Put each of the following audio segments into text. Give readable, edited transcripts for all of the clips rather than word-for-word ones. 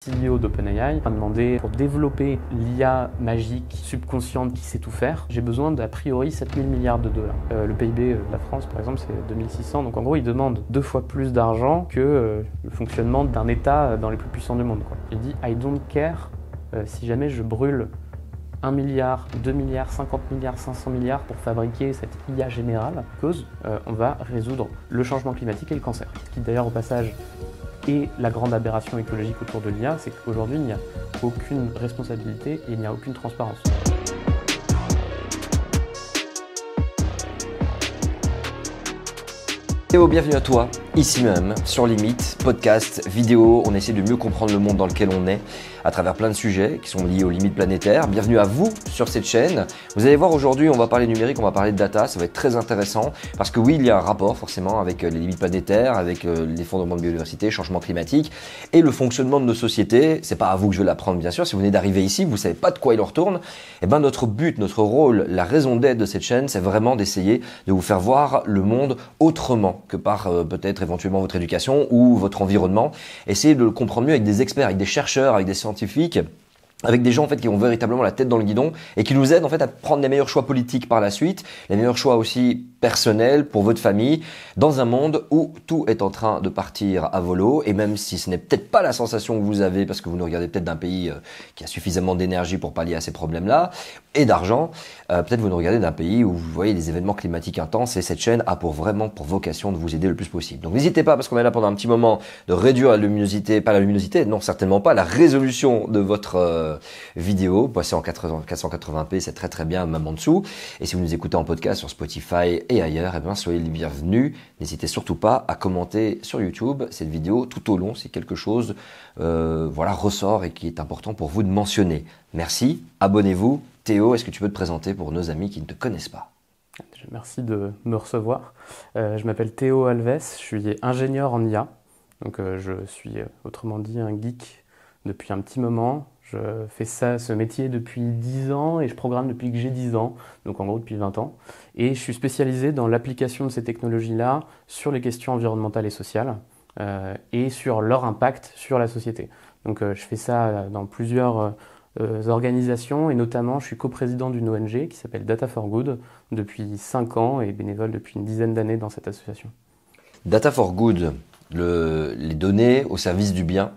CEO d'OpenAI m'a demandé pour développer l'IA magique, subconsciente qui sait tout faire, j'ai besoin d'a priori 7000 milliards de dollars. Le PIB de la France, par exemple, c'est 2600. Donc en gros, il demande 2 fois plus d'argent que le fonctionnement d'un État dans les plus puissants du monde, quoi. Il dit « I don't care si jamais je brûle 1 milliard, 2 milliards, 50 milliards, 500 milliards pour fabriquer cette IA générale, cause on va résoudre le changement climatique et le cancer. » Ce qui d'ailleurs au passage est la grande aberration écologique autour de l'IA, c'est qu'aujourd'hui il n'y a aucune responsabilité et il n'y a aucune transparence. Théo, bienvenue à toi, ici même, sur Limite, podcast, vidéo, on essaie de mieux comprendre le monde dans lequel on est à travers plein de sujets qui sont liés aux limites planétaires. Bienvenue à vous sur cette chaîne. Vous allez voir aujourd'hui, on va parler numérique, on va parler de data, ça va être très intéressant parce que oui, il y a un rapport forcément avec les limites planétaires, avec l'effondrement de biodiversité, changement climatique et le fonctionnement de nos sociétés. C'est pas à vous que je vais l'apprendre bien sûr, si vous venez d'arriver ici, vous savez pas de quoi il en retourne. Et ben notre but, notre rôle, la raison d'être de cette chaîne, c'est vraiment d'essayer de vous faire voir le monde autrement que par peut-être éventuellement votre éducation ou votre environnement. Essayez de le comprendre mieux avec des experts, avec des chercheurs, avec des scientifiques, avec des gens en fait qui ont véritablement la tête dans le guidon et qui nous aident en fait à prendre les meilleurs choix politiques par la suite, les meilleurs choix aussi personnels pour votre famille, dans un monde où tout est en train de partir à volo. Et même si ce n'est peut-être pas la sensation que vous avez parce que vous nous regardez peut-être d'un pays qui a suffisamment d'énergie pour pallier à ces problèmes-là et d'argent, peut-être vous nous regardez d'un pays où vous voyez des événements climatiques intenses et cette chaîne a vraiment pour vocation de vous aider le plus possible. Donc n'hésitez pas, parce qu'on est là pendant un petit moment, de réduire la luminosité, pas la luminosité, non certainement pas, la résolution de votre vidéo, passez en 480p, c'est très très bien, même en dessous. Et si vous nous écoutez en podcast sur Spotify et ailleurs, eh bien soyez les bienvenus. N'hésitez surtout pas à commenter sur YouTube cette vidéo tout au long si quelque chose ressort et qui est important pour vous de mentionner. Merci, abonnez-vous. Théo, est-ce que tu peux te présenter pour nos amis qui ne te connaissent pas? Merci de me recevoir. Je m'appelle Théo Alves, je suis ingénieur en IA. Donc je suis autrement dit un geek depuis un petit moment. Je fais ce métier depuis 10 ans et je programme depuis que j'ai 10 ans, donc en gros depuis 20 ans. Et je suis spécialisé dans l'application de ces technologies-là sur les questions environnementales et sociales et sur leur impact sur la société. Donc je fais ça dans plusieurs organisations et notamment je suis coprésident d'une ONG qui s'appelle Data for Good depuis 5 ans et bénévole depuis une dizaine d'années dans cette association. Data for Good, les données au service du bien.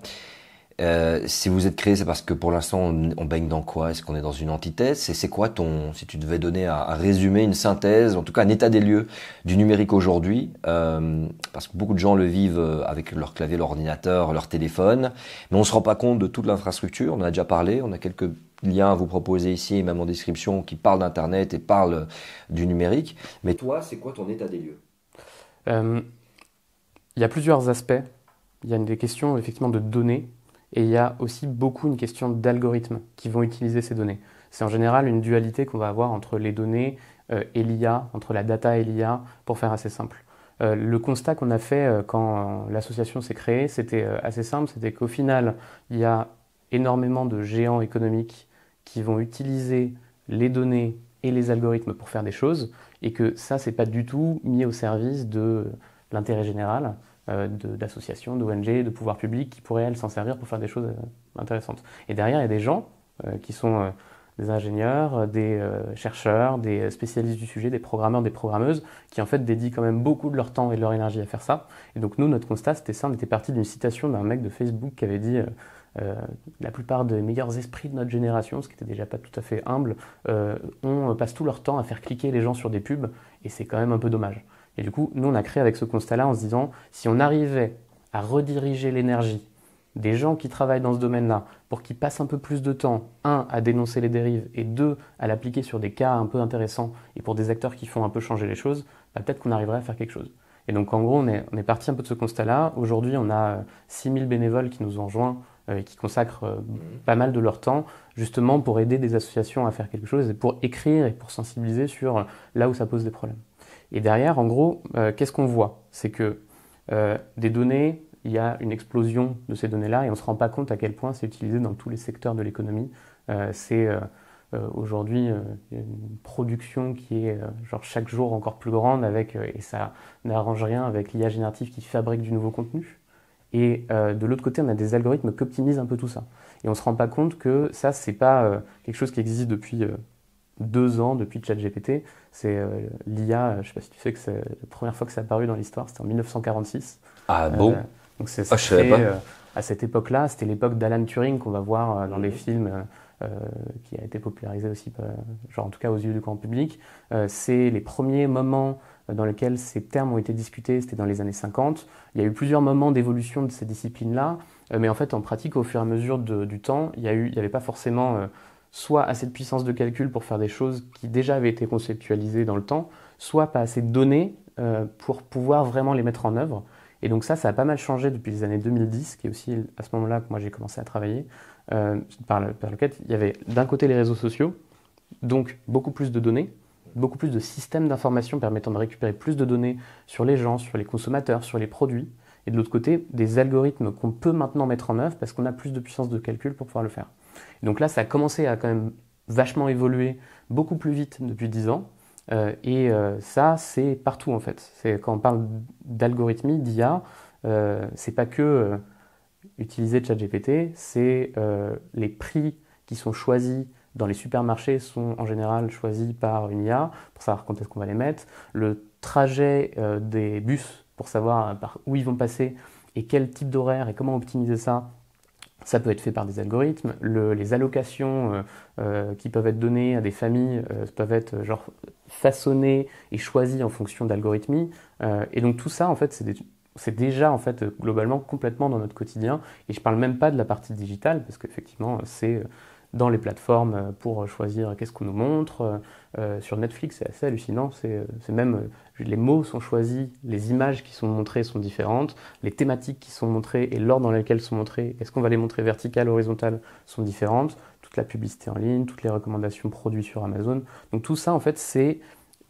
Si vous êtes créé, c'est parce que pour l'instant on baigne dans quoi? Est-ce qu'on est dans une antithèse? C'est quoi si tu devais donner à résumer une synthèse, en tout cas un état des lieux du numérique aujourd'hui, parce que beaucoup de gens le vivent avec leur clavier, leur ordinateur, leur téléphone, mais on se rend pas compte de toute l'infrastructure. On en a déjà parlé, on a quelques liens à vous proposer ici, et même en description, qui parlent d'Internet et parlent du numérique. Mais toi, c'est quoi ton état des lieux? Il y a plusieurs aspects. Il y a des questions effectivement de données. Et il y a aussi beaucoup une question d'algorithmes qui vont utiliser ces données. C'est en général une dualité qu'on va avoir entre les données et l'IA, entre la data et l'IA, pour faire assez simple. Le constat qu'on a fait quand l'association s'est créée, c'était assez simple, c'était qu'au final, il y a énormément de géants économiques qui vont utiliser les données et les algorithmes pour faire des choses, et que ça, c'est pas du tout mis au service de l'intérêt général, d'associations, d'ONG, de pouvoirs publics qui pourraient, elles, s'en servir pour faire des choses intéressantes. Et derrière, il y a des gens qui sont des ingénieurs, des chercheurs, des spécialistes du sujet, des programmeurs, des programmeuses, qui en fait dédient quand même beaucoup de leur temps et de leur énergie à faire ça. Et donc nous, notre constat, c'était ça, on était parti d'une citation d'un mec de Facebook qui avait dit la plupart des meilleurs esprits de notre génération, ce qui était déjà pas tout à fait humble, on passe tout leur temps à faire cliquer les gens sur des pubs, et c'est quand même un peu dommage. Et du coup, nous, on a créé avec ce constat-là en se disant, si on arrivait à rediriger l'énergie des gens qui travaillent dans ce domaine-là pour qu'ils passent un peu plus de temps, 1, à dénoncer les dérives, et 2, à l'appliquer sur des cas un peu intéressants et pour des acteurs qui font un peu changer les choses, bah, peut-être qu'on arriverait à faire quelque chose. Et donc, en gros, on est parti un peu de ce constat-là. Aujourd'hui, on a 6000 bénévoles qui nous ont rejoints et qui consacrent pas mal de leur temps, justement pour aider des associations à faire quelque chose et pour écrire et pour sensibiliser sur là où ça pose des problèmes. Et derrière, en gros, qu'est-ce qu'on voit? C'est que des données, il y a une explosion de ces données-là et on ne se rend pas compte à quel point c'est utilisé dans tous les secteurs de l'économie. C'est aujourd'hui une production qui est genre chaque jour encore plus grande et ça n'arrange rien avec l'IA générative qui fabrique du nouveau contenu. Et de l'autre côté, on a des algorithmes qui optimisent un peu tout ça. Et on ne se rend pas compte que ça, c'est pas quelque chose qui existe depuis 2 ans, depuis ChatGPT. C'est l'IA, je ne sais pas si tu sais que c'est la première fois que c'est apparu dans l'histoire, c'était en 1946. Ah bon? Donc c'est Ah, je savais pas. à cette époque-là, c'était l'époque d'Alan Turing qu'on va voir dans les films, qui a été popularisé aussi, genre en tout cas aux yeux du grand public. C'est les premiers moments dans lesquels ces termes ont été discutés, c'était dans les années 50. Il y a eu plusieurs moments d'évolution de ces disciplines-là, mais en fait en pratique au fur et à mesure du temps, il n'y avait pas forcément soit assez de puissance de calcul pour faire des choses qui déjà avaient été conceptualisées dans le temps, soit pas assez de données pour pouvoir vraiment les mettre en œuvre. Et donc ça a pas mal changé depuis les années 2010, qui est aussi à ce moment-là que moi j'ai commencé à travailler, par lequel il y avait d'un côté les réseaux sociaux, donc beaucoup plus de données, beaucoup plus de systèmes d'information permettant de récupérer plus de données sur les gens, sur les consommateurs, sur les produits, et de l'autre côté des algorithmes qu'on peut maintenant mettre en œuvre parce qu'on a plus de puissance de calcul pour pouvoir le faire. Et donc là, ça a commencé à quand même vachement évoluer beaucoup plus vite depuis 10 ans. Ça, c'est partout en fait. Quand on parle d'algorithmie, d'IA, c'est pas que utiliser ChatGPT, c'est les prix qui sont choisis dans les supermarchés sont en général choisis par une IA pour savoir quand est-ce qu'on va les mettre. Le trajet des bus pour savoir par où ils vont passer et quel type d'horaire et comment optimiser ça. Ça peut être fait par des algorithmes. Les allocations qui peuvent être données à des familles peuvent être genre façonnées et choisies en fonction d'algorithmie. Et donc tout ça, en fait, c'est déjà en fait globalement complètement dans notre quotidien. Et je parle même pas de la partie digitale parce qu'effectivement, c'est dans les plateformes pour choisir qu'est-ce qu'on nous montre. Sur Netflix, c'est assez hallucinant. C'est même les mots sont choisis, les images qui sont montrées sont différentes, les thématiques qui sont montrées et l'ordre dans lequel sont montrées, est-ce qu'on va les montrer verticales, horizontales, sont différentes. Toute la publicité en ligne, toutes les recommandations produits sur Amazon. Donc tout ça, en fait, c'est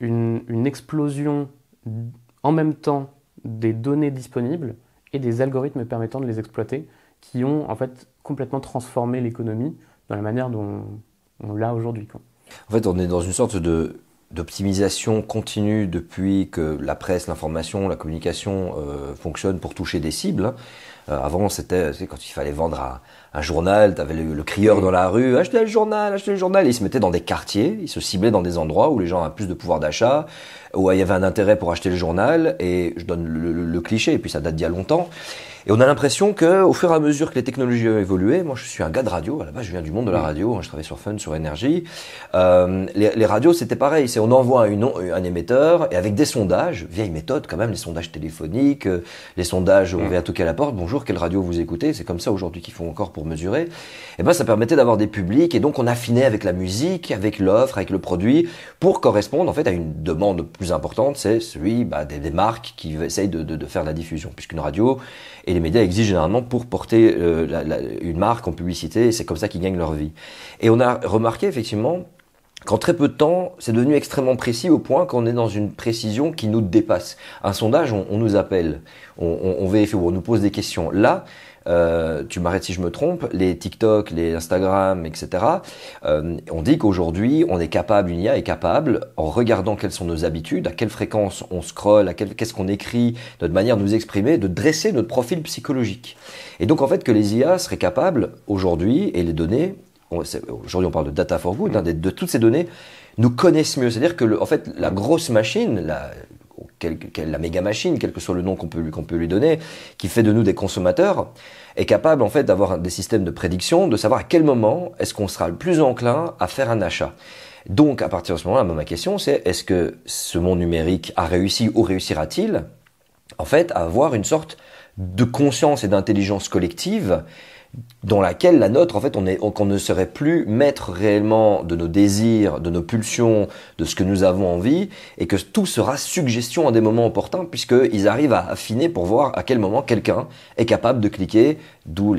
une explosion en même temps des données disponibles et des algorithmes permettant de les exploiter qui ont en fait complètement transformé l'économie dans la manière dont on l'a aujourd'hui. En fait, on est dans une sorte d'optimisation continue depuis que la presse, l'information, la communication fonctionne pour toucher des cibles. Avant, c'était quand il fallait vendre un journal, tu avais le crieur dans la rue, achetez le journal, achetez le journal. Et ils se mettaient dans des quartiers, ils se ciblaient dans des endroits où les gens avaient plus de pouvoir d'achat, où il y avait un intérêt pour acheter le journal. Et je donne le cliché, et puis ça date d'il y a longtemps. Et on a l'impression que, au fur et à mesure que les technologies ont évolué, moi je suis un gars de radio, à la base je viens du monde de la radio, je travaille sur Fun, sur Énergie. Les radios c'était pareil, on envoie un émetteur et avec des sondages, vieille méthode quand même, les sondages téléphoniques, les sondages on vient toquer à la porte, bonjour, quelle radio vous écoutez, c'est comme ça aujourd'hui qu'ils font encore pour mesurer. Et ben ça permettait d'avoir des publics et donc on affinait avec la musique, avec l'offre, avec le produit pour correspondre en fait à une demande plus importante, c'est celui des marques qui essayent de faire de la diffusion, puisqu'une radio et les médias exigent généralement pour porter une marque en publicité, et c'est comme ça qu'ils gagnent leur vie. Et on a remarqué effectivement qu'en très peu de temps, c'est devenu extrêmement précis au point qu'on est dans une précision qui nous dépasse. Un sondage, on nous appelle, on vérifie ou on nous pose des questions. Là, tu m'arrêtes si je me trompe, les TikTok, les Instagram, etc. On dit qu'aujourd'hui, une IA est capable, en regardant quelles sont nos habitudes, à quelle fréquence on scrolle, qu'est-ce qu'on écrit, notre manière de nous exprimer, de dresser notre profil psychologique. Et donc en fait que les IA seraient capables aujourd'hui, et les données, aujourd'hui on parle de data for good, de toutes ces données, nous connaissent mieux. C'est-à-dire que en fait la grosse machine, la méga machine, quel que soit le nom qu'on peut lui donner, qui fait de nous des consommateurs, est capable en fait d'avoir des systèmes de prédiction, de savoir à quel moment est-ce qu'on sera le plus enclin à faire un achat. Donc à partir de ce moment-là, ma question c'est, est-ce que ce monde numérique a réussi ou réussira-t-il en fait à avoir une sorte de conscience et d'intelligence collective dans laquelle la nôtre, en fait, qu'on ne serait plus maître réellement de nos désirs, de nos pulsions, de ce que nous avons envie, et que tout sera suggestion à des moments opportuns, puisqu'ils arrivent à affiner pour voir à quel moment quelqu'un est capable de cliquer, d'où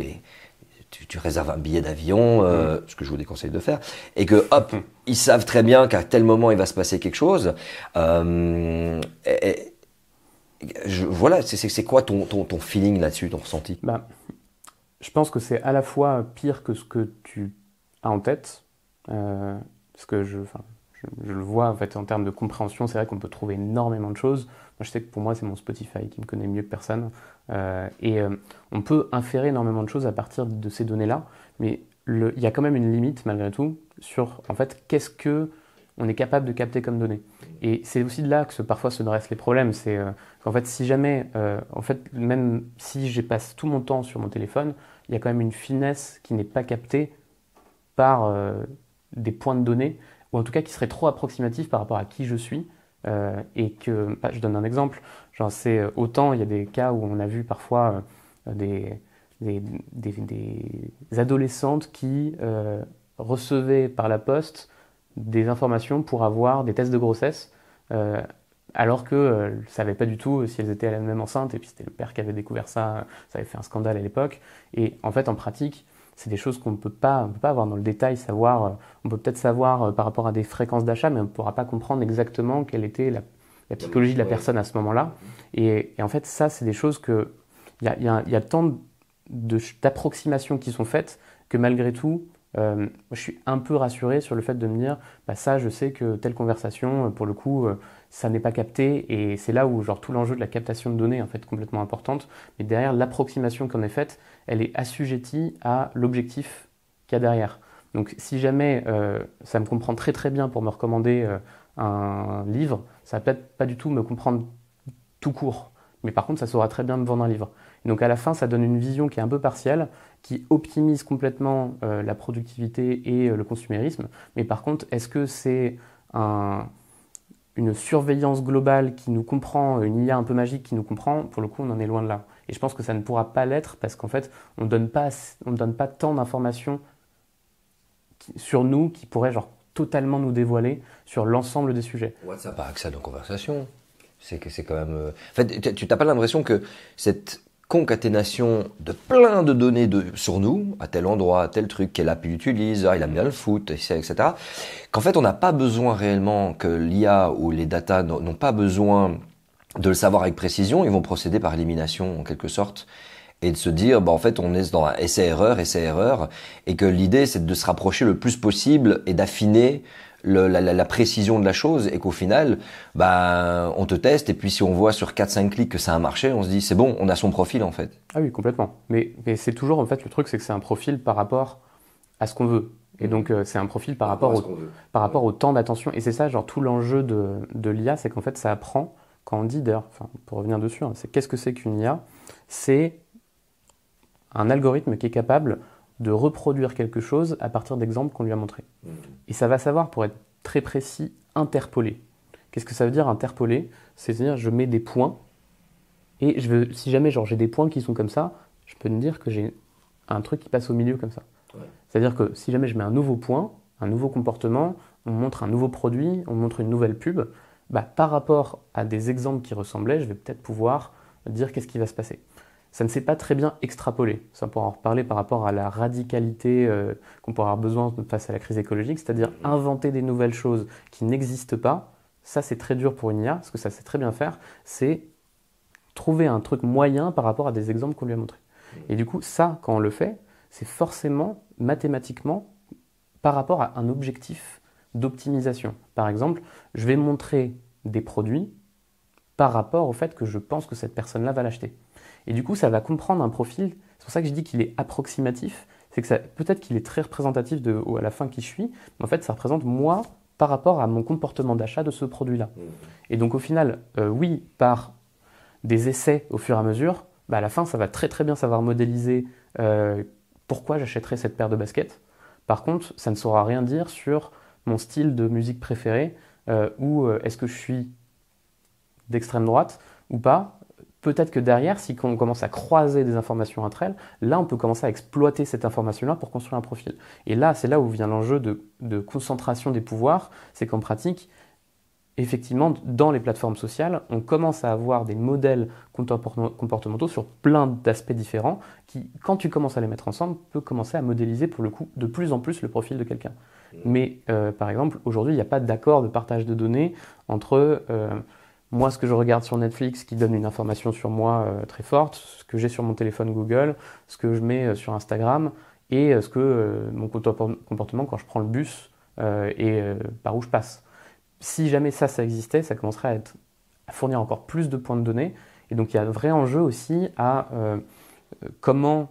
tu réserves un billet d'avion, ce que je vous déconseille de faire, et que hop, ils savent très bien qu'à tel moment il va se passer quelque chose. Voilà, c'est quoi ton feeling là-dessus, ton ressenti? Je pense que c'est à la fois pire que ce que tu as en tête, parce que je je le vois en fait en termes de compréhension, c'est vrai qu'on peut trouver énormément de choses. Moi, je sais que pour moi, c'est mon Spotify qui me connaît mieux que personne. On peut inférer énormément de choses à partir de ces données-là, mais il y a quand même une limite malgré tout sur en fait qu'est-ce que on est capable de capter comme données. Et c'est aussi de là que parfois se dressent les problèmes. C'est qu'en fait, si jamais, en fait, même si je passe tout mon temps sur mon téléphone, il y a quand même une finesse qui n'est pas captée par des points de données, ou en tout cas qui serait trop approximatif par rapport à qui je suis. Et que, je donne un exemple, genre c'est autant il y a des cas où on a vu parfois des adolescentes qui recevaient par la poste des informations pour avoir des tests de grossesse, alors qu'elles ne savaient pas du tout si elles étaient elles-mêmes enceintes, et puis c'était le père qui avait découvert ça, ça avait fait un scandale à l'époque. Et en fait, en pratique, c'est des choses qu'on ne peut pas avoir dans le détail, savoir. On peut peut-être savoir par rapport à des fréquences d'achat, mais on ne pourra pas comprendre exactement quelle était la psychologie de la personne à ce moment-là. Et en fait, ça, c'est des choses que... Il y a tant d'approximations qui sont faites que malgré tout, je suis un peu rassuré sur le fait de me dire, bah ça, je sais que telle conversation, pour le coup, ça n'est pas capté. Et c'est là où genre, tout l'enjeu de la captation de données est en fait complètement importante. Mais derrière, l'approximation qu'on est faite, elle est assujettie à l'objectif qu'il y a derrière. Donc si jamais ça me comprend très très bien pour me recommander un livre, ça va peut-être pas du tout me comprendre tout court. Mais par contre, ça saura très bien me vendre un livre. Et donc à la fin, ça donne une vision qui est un peu partielle, qui optimise complètement la productivité et le consumérisme. Mais par contre, est-ce que c'est une surveillance globale qui nous comprend, une IA un peu magique qui nous comprend? Pour le coup, on en est loin de là. Et je pense que ça ne pourra pas l'être parce qu'en fait, on ne donne pas tant d'informations sur nous qui pourraient genre, totalement nous dévoiler sur l'ensemble des sujets. WhatsApp a accès à nos conversations. C'est quand même. En fait, tu n'as pas l'impression que cette concaténation de plein de données sur nous, à tel endroit, à tel truc, quelle app il utilise, il aime bien le foot, etc., qu'en fait, on n'a pas besoin réellement que l'IA ou les data n'ont pas besoin de le savoir avec précision, ils vont procéder par élimination en quelque sorte. Et de se dire, bah en fait, on est dans un essai-erreur, et que l'idée, c'est de se rapprocher le plus possible et d'affiner la précision de la chose, et qu'au final, bah, on te teste, et puis si on voit sur 4-5 clics que ça a marché, on se dit, c'est bon, on a son profil, en fait. Ah oui, complètement. Mais c'est toujours, en fait, le truc, c'est que c'est un profil par rapport à ce qu'on veut. Et donc, c'est un profil par rapport au temps d'attention. Et c'est ça, genre, tout l'enjeu de l'IA, c'est qu'en fait, ça apprend, quand on dit, d'ailleurs, enfin, pour revenir dessus, hein, c'est qu'est-ce que c'est qu'une IA? C'est un algorithme qui est capable de reproduire quelque chose à partir d'exemples qu'on lui a montrés. Et ça va savoir, pour être très précis, interpoler. Qu'est-ce que ça veut dire interpoler? C'est-à-dire, je mets des points, et si jamais j'ai des points qui sont comme ça, je peux me dire que j'ai un truc qui passe au milieu comme ça. Ouais. C'est-à-dire que si jamais je mets un nouveau point, un nouveau comportement, on montre un nouveau produit, on montre une nouvelle pub, bah, par rapport à des exemples qui ressemblaient, je vais peut-être pouvoir dire qu'est-ce qui va se passer. Ça ne s'est pas très bien extrapolé. Ça, on pourra en reparler par rapport à la radicalité qu'on pourra avoir besoin face à la crise écologique, c'est-à-dire inventer des nouvelles choses qui n'existent pas. Ça, c'est très dur pour une IA, parce que ça sait très bien faire. C'est trouver un truc moyen par rapport à des exemples qu'on lui a montrés. Et du coup, ça, quand on le fait, c'est forcément, mathématiquement, par rapport à un objectif d'optimisation. Par exemple, je vais montrer des produits par rapport au fait que je pense que cette personne-là va l'acheter. Et du coup, ça va comprendre un profil. C'est pour ça que je dis qu'il est approximatif. C'est que peut-être qu'il est très représentatif à la fin qui je suis, mais en fait, ça représente moi par rapport à mon comportement d'achat de ce produit-là. Et donc, au final, oui, par des essais au fur et à mesure, bah, à la fin, ça va très très bien savoir modéliser pourquoi j'achèterais cette paire de baskets. Par contre, ça ne saura rien dire sur mon style de musique préféré ou est-ce que je suis d'extrême droite ou pas. Peut-être que derrière, si on commence à croiser des informations entre elles, là, on peut commencer à exploiter cette information-là pour construire un profil. Et là, c'est là où vient l'enjeu de concentration des pouvoirs. C'est qu'en pratique, effectivement, dans les plateformes sociales, on commence à avoir des modèles comportementaux sur plein d'aspects différents qui, quand tu commences à les mettre ensemble, peut commencer à modéliser pour le coup de plus en plus le profil de quelqu'un. Mais par exemple, aujourd'hui, il n'y a pas d'accord de partage de données entre moi, ce que je regarde sur Netflix qui donne une information sur moi très forte, ce que j'ai sur mon téléphone Google, ce que je mets sur Instagram et mon comportement quand je prends le bus et par où je passe. si jamais ça existait, ça commencerait à fournir encore plus de points de données. Et donc il y a un vrai enjeu aussi à comment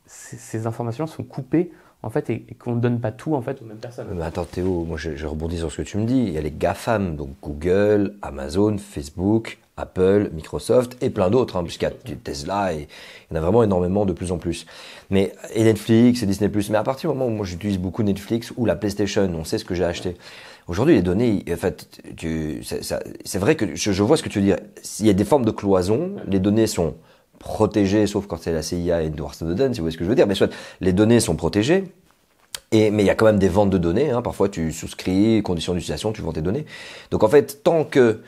ces informations sont coupées en fait, et qu'on ne donne pas tout en fait aux mêmes personnes. Mais attends Théo, moi je rebondis sur ce que tu me dis. Il y a les GAFAM, donc Google, Amazon, Facebook, Apple, Microsoft et plein d'autres, hein, puisqu'il y a Tesla et il y en a vraiment énormément de plus en plus. Et Netflix et Disney+. Mais à partir du moment où moi j'utilise beaucoup Netflix ou la PlayStation, on sait ce que j'ai acheté. Aujourd'hui, les données, en fait, c'est vrai que je vois ce que tu veux dire. Il y a des formes de cloison, les données sont protégées, sauf quand c'est la CIA et Edward Snowden, si vous voyez ce que je veux dire. Mais soit, les données sont protégées, mais il y a quand même des ventes de données. Hein. Parfois, tu souscris, conditions d'utilisation, tu vends tes données. Donc en fait, tant que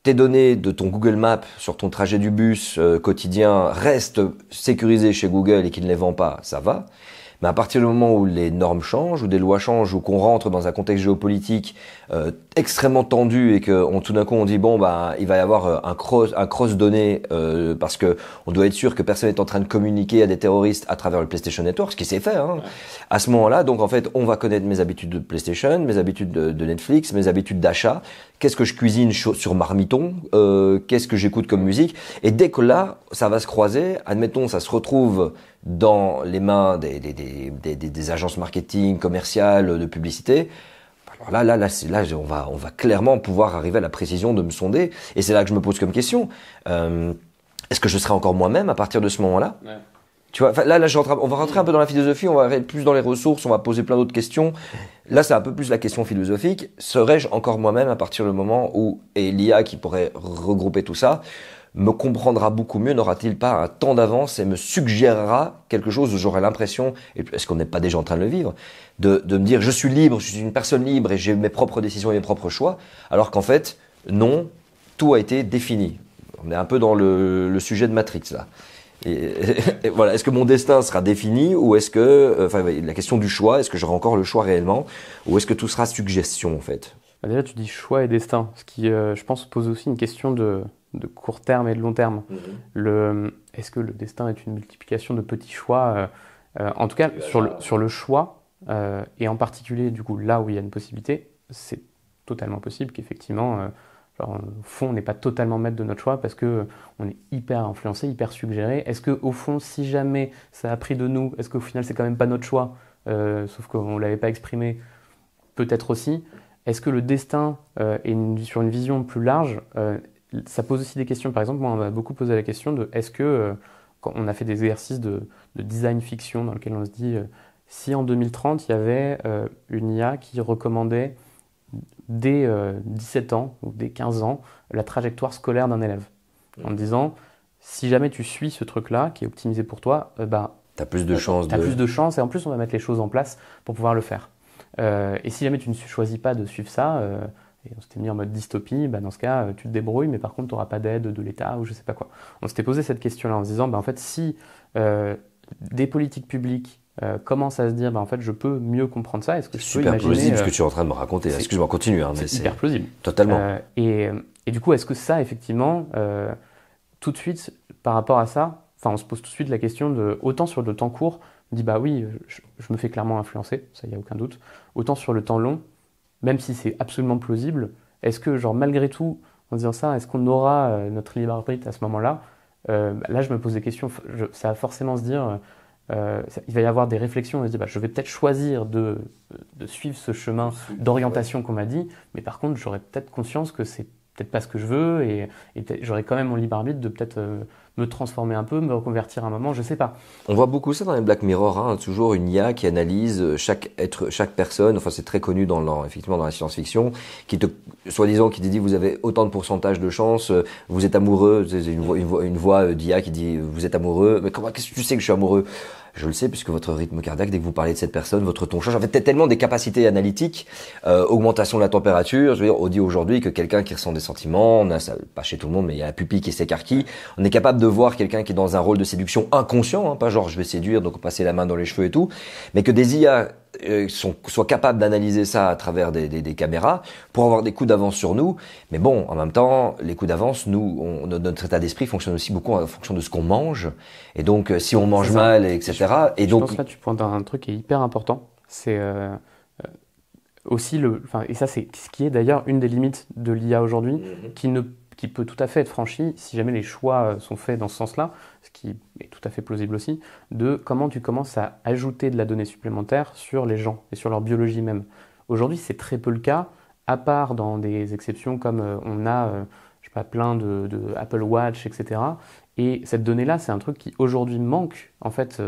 tes données de ton Google Maps sur ton trajet du bus quotidien restent sécurisées chez Google et qu'ils ne les vendent pas, ça va. Mais à partir du moment où les normes changent, ou des lois changent, ou qu'on rentre dans un contexte géopolitique extrêmement tendu et que tout d'un coup on dit bon bah il va y avoir un cross données parce que on doit être sûr que personne n'est en train de communiquer à des terroristes à travers le PlayStation Network, ce qui s'est fait. Hein. Ouais. À ce moment-là, donc en fait, on va connaître mes habitudes de PlayStation, mes habitudes de Netflix, mes habitudes d'achat. Qu'est-ce que je cuisine sur Marmiton, qu'est-ce que j'écoute comme musique. Et dès que là, ça va se croiser, admettons, ça se retrouve dans les mains des agences marketing, commerciales, de publicité. Alors là, on va clairement pouvoir arriver à la précision de me sonder. Et c'est là que je me pose comme question. Est-ce que je serai encore moi-même à partir de ce moment-là? Ouais. Tu vois, là, on va rentrer un peu dans la philosophie, on va aller plus dans les ressources, on va poser plein d'autres questions. Là, c'est un peu plus la question philosophique. Serais-je encore moi-même à partir du moment où, et l'IA qui pourrait regrouper tout ça, me comprendra beaucoup mieux, n'aura-t-il pas un temps d'avance et me suggérera quelque chose où j'aurai l'impression, et est-ce qu'on n'est pas déjà en train de le vivre, de me dire je suis libre, je suis une personne libre et j'ai mes propres décisions et mes propres choix, alors qu'en fait, non, tout a été défini. On est un peu dans le sujet de Matrix là. Et voilà, est-ce que mon destin sera défini ou est-ce que, la question du choix, est-ce que j'aurai encore le choix réellement ou est-ce que tout sera suggestion en fait? Déjà, tu dis choix et destin, ce qui, je pense, pose aussi une question de court terme et de long terme. Est-ce que le destin est une multiplication de petits choix en tout cas, sur le choix, et en particulier, du coup, là où il y a une possibilité, c'est totalement possible qu'effectivement, au fond, on n'est pas totalement maître de notre choix parce qu'on est hyper influencé, hyper suggéré. Est-ce qu'au fond, si jamais ça a pris de nous, est-ce qu'au final, c'est quand même pas notre choix, sauf qu'on ne l'avait pas exprimé? Peut-être aussi. Est-ce que le destin est sur une vision plus large, ça pose aussi des questions. Par exemple, moi, on m'a beaucoup posé la question de est-ce que, quand on a fait des exercices de design fiction dans lequel on se dit si en 2030, il y avait une IA qui recommandait dès 17 ans ou dès 15 ans la trajectoire scolaire d'un élève, en disant si jamais tu suis ce truc-là qui est optimisé pour toi, tu as plus de chances. Plus de chances et en plus, on va mettre les choses en place pour pouvoir le faire. Et si jamais tu ne choisis pas de suivre ça, et on s'était mis en mode dystopie, dans ce cas, tu te débrouilles, mais par contre, tu n'auras pas d'aide de l'État ou je ne sais pas quoi. On s'était posé cette question-là en se disant, en fait, si des politiques publiques commencent à se dire, en fait, je peux mieux comprendre ça, est-ce que je peux imaginer... C'est super plausible ce que tu es en train de me raconter. Excuse-moi, continue. C'est hyper plausible. Totalement. Et du coup, est-ce que ça, effectivement, tout de suite, par rapport à ça, on se pose tout de suite la question de, autant sur le temps court, on dit, oui, je me fais clairement influencer, ça, il n'y a aucun doute. Autant sur le temps long, même si c'est absolument plausible, est-ce que, malgré tout, en disant ça, est-ce qu'on aura notre libre arbitre à ce moment-là? Là, je me pose des questions, ça va forcément se dire, il va y avoir des réflexions, on va se dire, je vais peut-être choisir de suivre ce chemin d'orientation qu'on m'a dit, mais par contre, j'aurai peut-être conscience que c'est peut-être pas ce que je veux, et j'aurai quand même mon libre arbitre de peut-être me transformer un peu, me reconvertir à un moment, je sais pas. On voit beaucoup ça dans les Black Mirror, toujours une IA qui analyse chaque personne, c'est très connu effectivement dans la science-fiction, soi-disant qui te dit vous avez autant de pourcentage de chance, vous êtes amoureux, c'est une voix d'IA qui dit vous êtes amoureux, mais qu'est-ce que tu sais que je suis amoureux? Je le sais puisque votre rythme cardiaque, dès que vous parlez de cette personne, votre ton change. En fait, tellement des capacités analytiques, augmentation de la température. Je veux dire, on dit aujourd'hui que quelqu'un qui ressent des sentiments, on a ça, pas chez tout le monde, mais il y a la pupille qui s'écarquille. On est capable de voir quelqu'un qui est dans un rôle de séduction inconscient, pas genre je vais séduire, donc passer la main dans les cheveux et tout, mais que des IA soient capables d'analyser ça à travers des caméras pour avoir des coups d'avance sur nous. Mais bon, en même temps, les coups d'avance, notre état d'esprit fonctionne aussi beaucoup en fonction de ce qu'on mange. Et donc, si on mange mal, etc. Je pense que là, tu pointes un truc qui est hyper important. C'est aussi, et ça c'est ce qui est d'ailleurs une des limites de l'IA aujourd'hui, qui peut tout à fait être franchie si jamais les choix sont faits dans ce sens-là, ce qui est tout à fait plausible aussi, de comment tu commences à ajouter de la donnée supplémentaire sur les gens et sur leur biologie même. Aujourd'hui, c'est très peu le cas, à part dans des exceptions comme on a je sais pas, plein de Apple Watch, etc. Et cette donnée-là, c'est un truc qui aujourd'hui manque. En fait,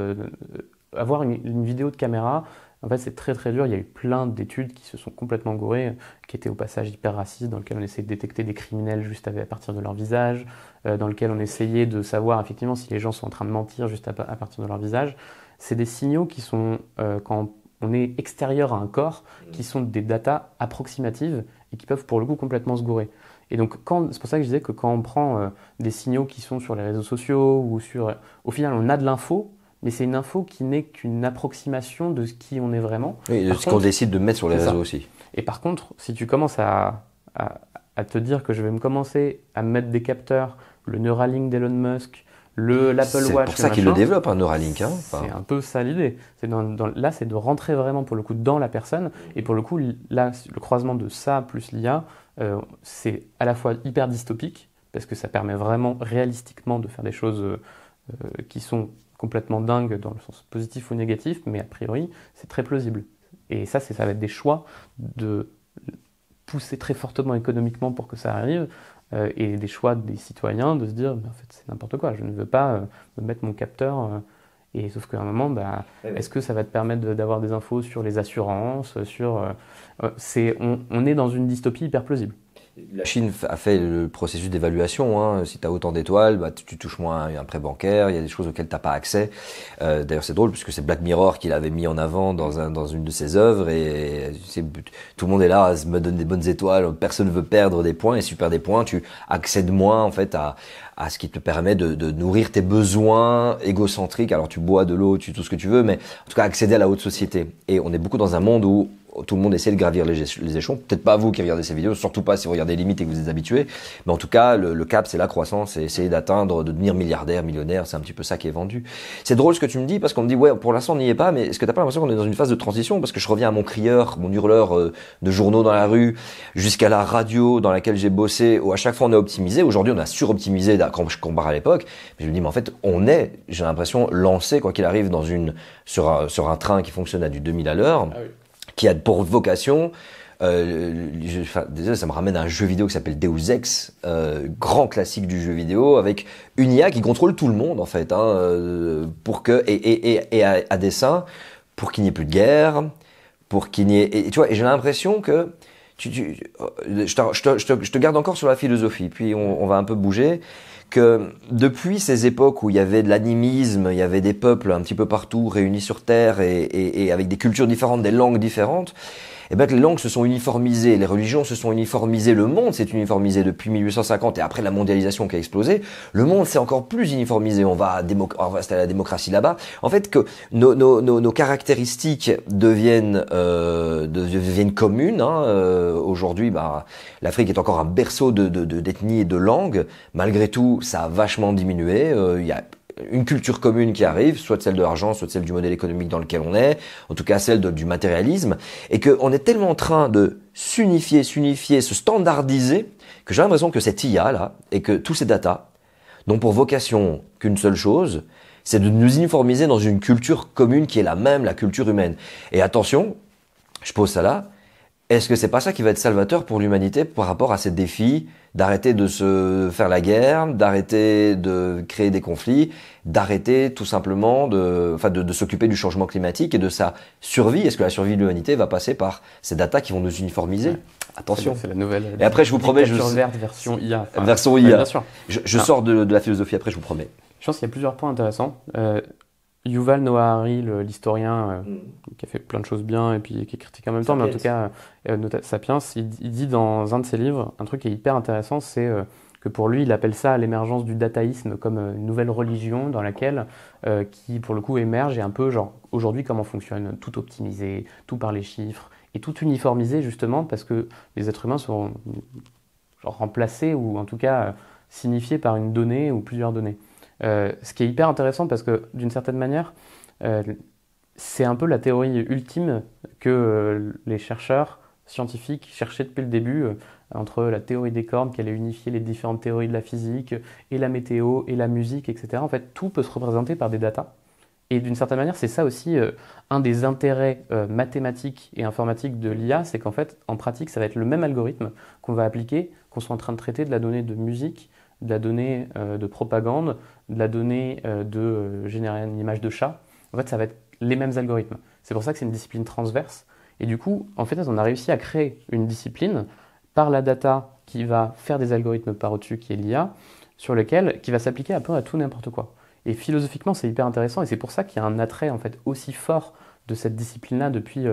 avoir une vidéo de caméra, en fait, c'est très très dur. Il y a eu plein d'études qui se sont complètement gourées, qui étaient au passage hyper racistes, dans lesquelles on essayait de détecter des criminels juste à partir de leur visage, dans lesquelles on essayait de savoir effectivement si les gens sont en train de mentir juste à partir de leur visage. C'est des signaux qui sont, quand on est extérieur à un corps, qui sont des datas approximatives et qui peuvent pour le coup complètement se gourer. Et donc, c'est pour ça que je disais que quand on prend des signaux qui sont sur les réseaux sociaux ou au final, on a de l'info, mais c'est une info qui n'est qu'une approximation de ce qui on est vraiment. Oui, de ce qu'on décide de mettre sur les réseaux aussi. Et par contre, si tu commences à te dire que je vais me commencer à mettre des capteurs, le Neuralink d'Elon Musk, l'Apple Watch... C'est pour ça qu'il le développe, un Neuralink. C'est un peu ça l'idée. Là, c'est de rentrer vraiment pour le coup dans la personne. Et pour le coup, là, le croisement de ça plus l'IA, c'est à la fois hyper dystopique, parce que ça permet vraiment réalistiquement de faire des choses qui sont complètement dingues dans le sens positif ou négatif, mais a priori, c'est très plausible. Et ça va être des choix de pousser très fortement économiquement pour que ça arrive, et des choix des citoyens de se dire, en fait, c'est n'importe quoi, je ne veux pas me mettre mon capteur... Et sauf qu'à un moment, est-ce que ça va te permettre d'avoir des infos sur les assurances, on est dans une dystopie hyper plausible. La Chine a fait le processus d'évaluation. Hein. Si tu as autant d'étoiles, tu touches moins un prêt bancaire. Il y a des choses auxquelles tu n'as pas accès. D'ailleurs, c'est drôle puisque c'est Black Mirror qui l'avait mis en avant dans une de ses œuvres. Et tout le monde est là, me donne des bonnes étoiles. Personne ne veut perdre des points. Et si tu perds des points, tu accèdes moins en fait à ce qui te permet de nourrir tes besoins égocentriques. Alors tu bois de l'eau, tu tout ce que tu veux, mais en tout cas accéder à la haute société. Et on est beaucoup dans un monde où tout le monde essaie de gravir les échelons. Peut-être pas vous qui regardez ces vidéos, surtout pas si vous regardez Limite et que vous êtes habitué. Mais en tout cas, le cap, c'est la croissance, c'est essayer d'atteindre, de devenir milliardaire, millionnaire. C'est un petit peu ça qui est vendu. C'est drôle ce que tu me dis parce qu'on me dit, ouais, pour l'instant, on n'y est pas, mais est-ce que t'as pas l'impression qu'on est dans une phase de transition? Parce que je reviens à mon crieur, mon hurleur de journaux dans la rue, jusqu'à la radio dans laquelle j'ai bossé, où à chaque fois on a optimisé. Aujourd'hui, on a suroptimisé quand je compare à l'époque. Mais je me dis, mais en fait, j'ai l'impression, lancé, quoi qu'il arrive, sur un train qui fonctionne à du 2000 à l'heure. Ah oui. Qui a pour vocation, désolé, ça me ramène à un jeu vidéo qui s'appelle Deus Ex, grand classique du jeu vidéo, avec une IA qui contrôle tout le monde en fait, pour que et à dessein, pour qu'il n'y ait plus de guerre, pour qu'il n'y ait, et tu vois, et j'ai l'impression que je te garde encore sur la philosophie, puis on va un peu bouger. Que depuis ces époques où il y avait de l'animisme, il y avait des peuples un petit peu partout réunis sur Terre et avec des cultures différentes, des langues différentes, et bien que les langues se sont uniformisées, les religions se sont uniformisées, le monde s'est uniformisé depuis 1850 et après la mondialisation qui a explosé, le monde s'est encore plus uniformisé. On va installer la démocratie là-bas. En fait, que nos caractéristiques deviennent communes. Aujourd'hui, l'Afrique est encore un berceau d'ethnie et de langues. Malgré tout, ça a vachement diminué. Il y a une culture commune qui arrive, soit celle de l'argent, soit celle du modèle économique dans lequel on est, en tout cas celle du matérialisme, et qu'on est tellement en train de s'unifier, se standardiser, que j'ai l'impression que cette IA là, et que tous ces data n'ont pour vocation qu'une seule chose, c'est de nous uniformiser dans une culture commune qui est la même, la culture humaine. Et attention, je pose ça là, est-ce que c'est pas ça qui va être salvateur pour l'humanité par rapport à ces défis d'arrêter de se faire la guerre, d'arrêter de créer des conflits, d'arrêter tout simplement de s'occuper du changement climatique et de sa survie? Est-ce que la survie de l'humanité va passer par ces datas qui vont nous uniformiser? Ouais. Attention. C'est la nouvelle. Et après, je vous promets, verte version IA. Version IA. Bien sûr. Je sors de la philosophie après, je vous promets. Je pense qu'il y a plusieurs points intéressants. Yuval Noah Harari, l'historien qui a fait plein de choses bien et puis qui est critique en même temps, mais en tout cas, Sapiens, il dit dans un de ses livres un truc qui est hyper intéressant, c'est que pour lui, il appelle ça l'émergence du dataïsme comme une nouvelle religion dans laquelle, qui pour le coup émerge et un peu genre aujourd'hui comment fonctionne, tout optimisé, tout par les chiffres et tout uniformisé justement parce que les êtres humains sont genre remplacés ou en tout cas signifiés par une donnée ou plusieurs données. Ce qui est hyper intéressant parce que d'une certaine manière, c'est un peu la théorie ultime que les chercheurs scientifiques cherchaient depuis le début entre la théorie des cordes, qui allait unifier les différentes théories de la physique, et la météo, et la musique, etc. En fait, tout peut se représenter par des datas. Et d'une certaine manière, c'est ça aussi un des intérêts mathématiques et informatiques de l'IA, c'est qu'en fait, en pratique, ça va être le même algorithme qu'on va appliquer, qu'on soit en train de traiter de la donnée de musique, de la donnée de propagande, de la donnée de générer une image de chat. En fait, ça va être les mêmes algorithmes. C'est pour ça que c'est une discipline transverse. Et du coup, en fait, on a réussi à créer une discipline par la data qui va faire des algorithmes par au-dessus, qui est l'IA, qui va s'appliquer un peu à tout n'importe quoi. Et philosophiquement, c'est hyper intéressant et c'est pour ça qu'il y a un attrait en fait aussi fort de cette discipline-là depuis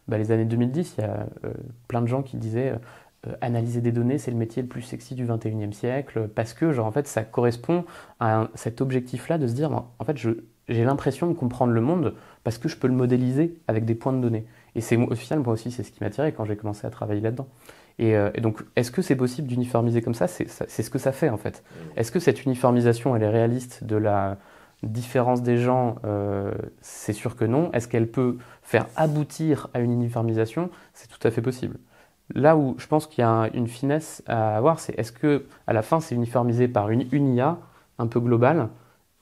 les années 2010. Il y a plein de gens qui disaient analyser des données, c'est le métier le plus sexy du 21e siècle parce que genre, en fait, ça correspond à cet objectif-là de se dire en fait, j'ai l'impression de comprendre le monde parce que je peux le modéliser avec des points de données. Et c'est au final, moi aussi, c'est ce qui m'a attiré quand j'ai commencé à travailler là-dedans. Et donc, est-ce que c'est possible d'uniformiser comme ça? C'est ce que ça fait, en fait. Est-ce que cette uniformisation, elle est réaliste de la différence des gens? C'est sûr que non. Est-ce qu'elle peut faire aboutir à une uniformisation? C'est tout à fait possible. Là où je pense qu'il y a une finesse à avoir, c'est est-ce que à la fin, c'est uniformisé par une IA un peu globale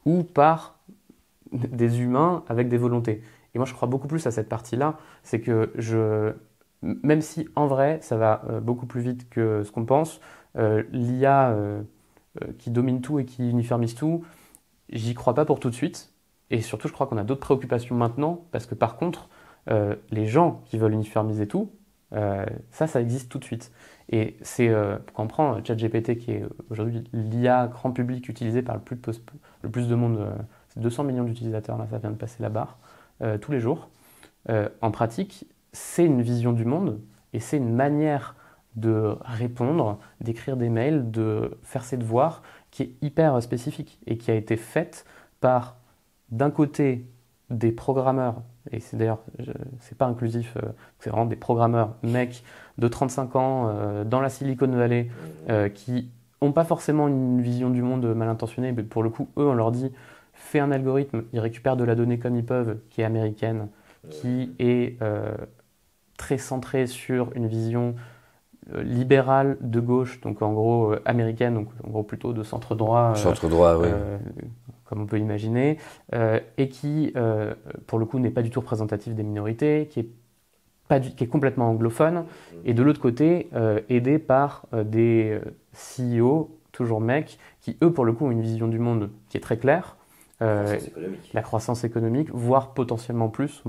ou par des humains avec des volontés? Et moi, je crois beaucoup plus à cette partie-là. C'est que même si en vrai, ça va beaucoup plus vite que ce qu'on pense, l'IA qui domine tout et qui uniformise tout, j'y crois pas pour tout de suite. Et surtout, je crois qu'on a d'autres préoccupations maintenant, parce que par contre, les gens qui veulent uniformiser tout, ça existe tout de suite. Et c'est, quand on prend ChatGPT, qui est aujourd'hui l'IA grand public utilisée par le plus de monde, c'est 200 millions d'utilisateurs, là, ça vient de passer la barre, tous les jours. En pratique, c'est une vision du monde et c'est une manière de répondre, d'écrire des mails, de faire ses devoirs qui est hyper spécifique et qui a été faite par, d'un côté, des programmeurs, et c'est d'ailleurs, c'est pas inclusif, c'est vraiment des programmeurs, mecs de 35 ans dans la Silicon Valley qui n'ont pas forcément une vision du monde mal intentionnée, mais pour le coup, eux, on leur dit fais un algorithme, ils récupèrent de la donnée comme ils peuvent, qui est américaine, qui est très centrée sur une vision libérale de gauche, donc en gros américaine, donc en gros plutôt de centre droit. Centre droit, oui. Comme on peut imaginer, et qui, pour le coup, n'est pas du tout représentatif des minorités, qui est complètement anglophone, et de l'autre côté, aidé par des CEO, toujours mecs, qui, eux, pour le coup, ont une vision du monde qui est très claire. La croissance économique, voire potentiellement plus.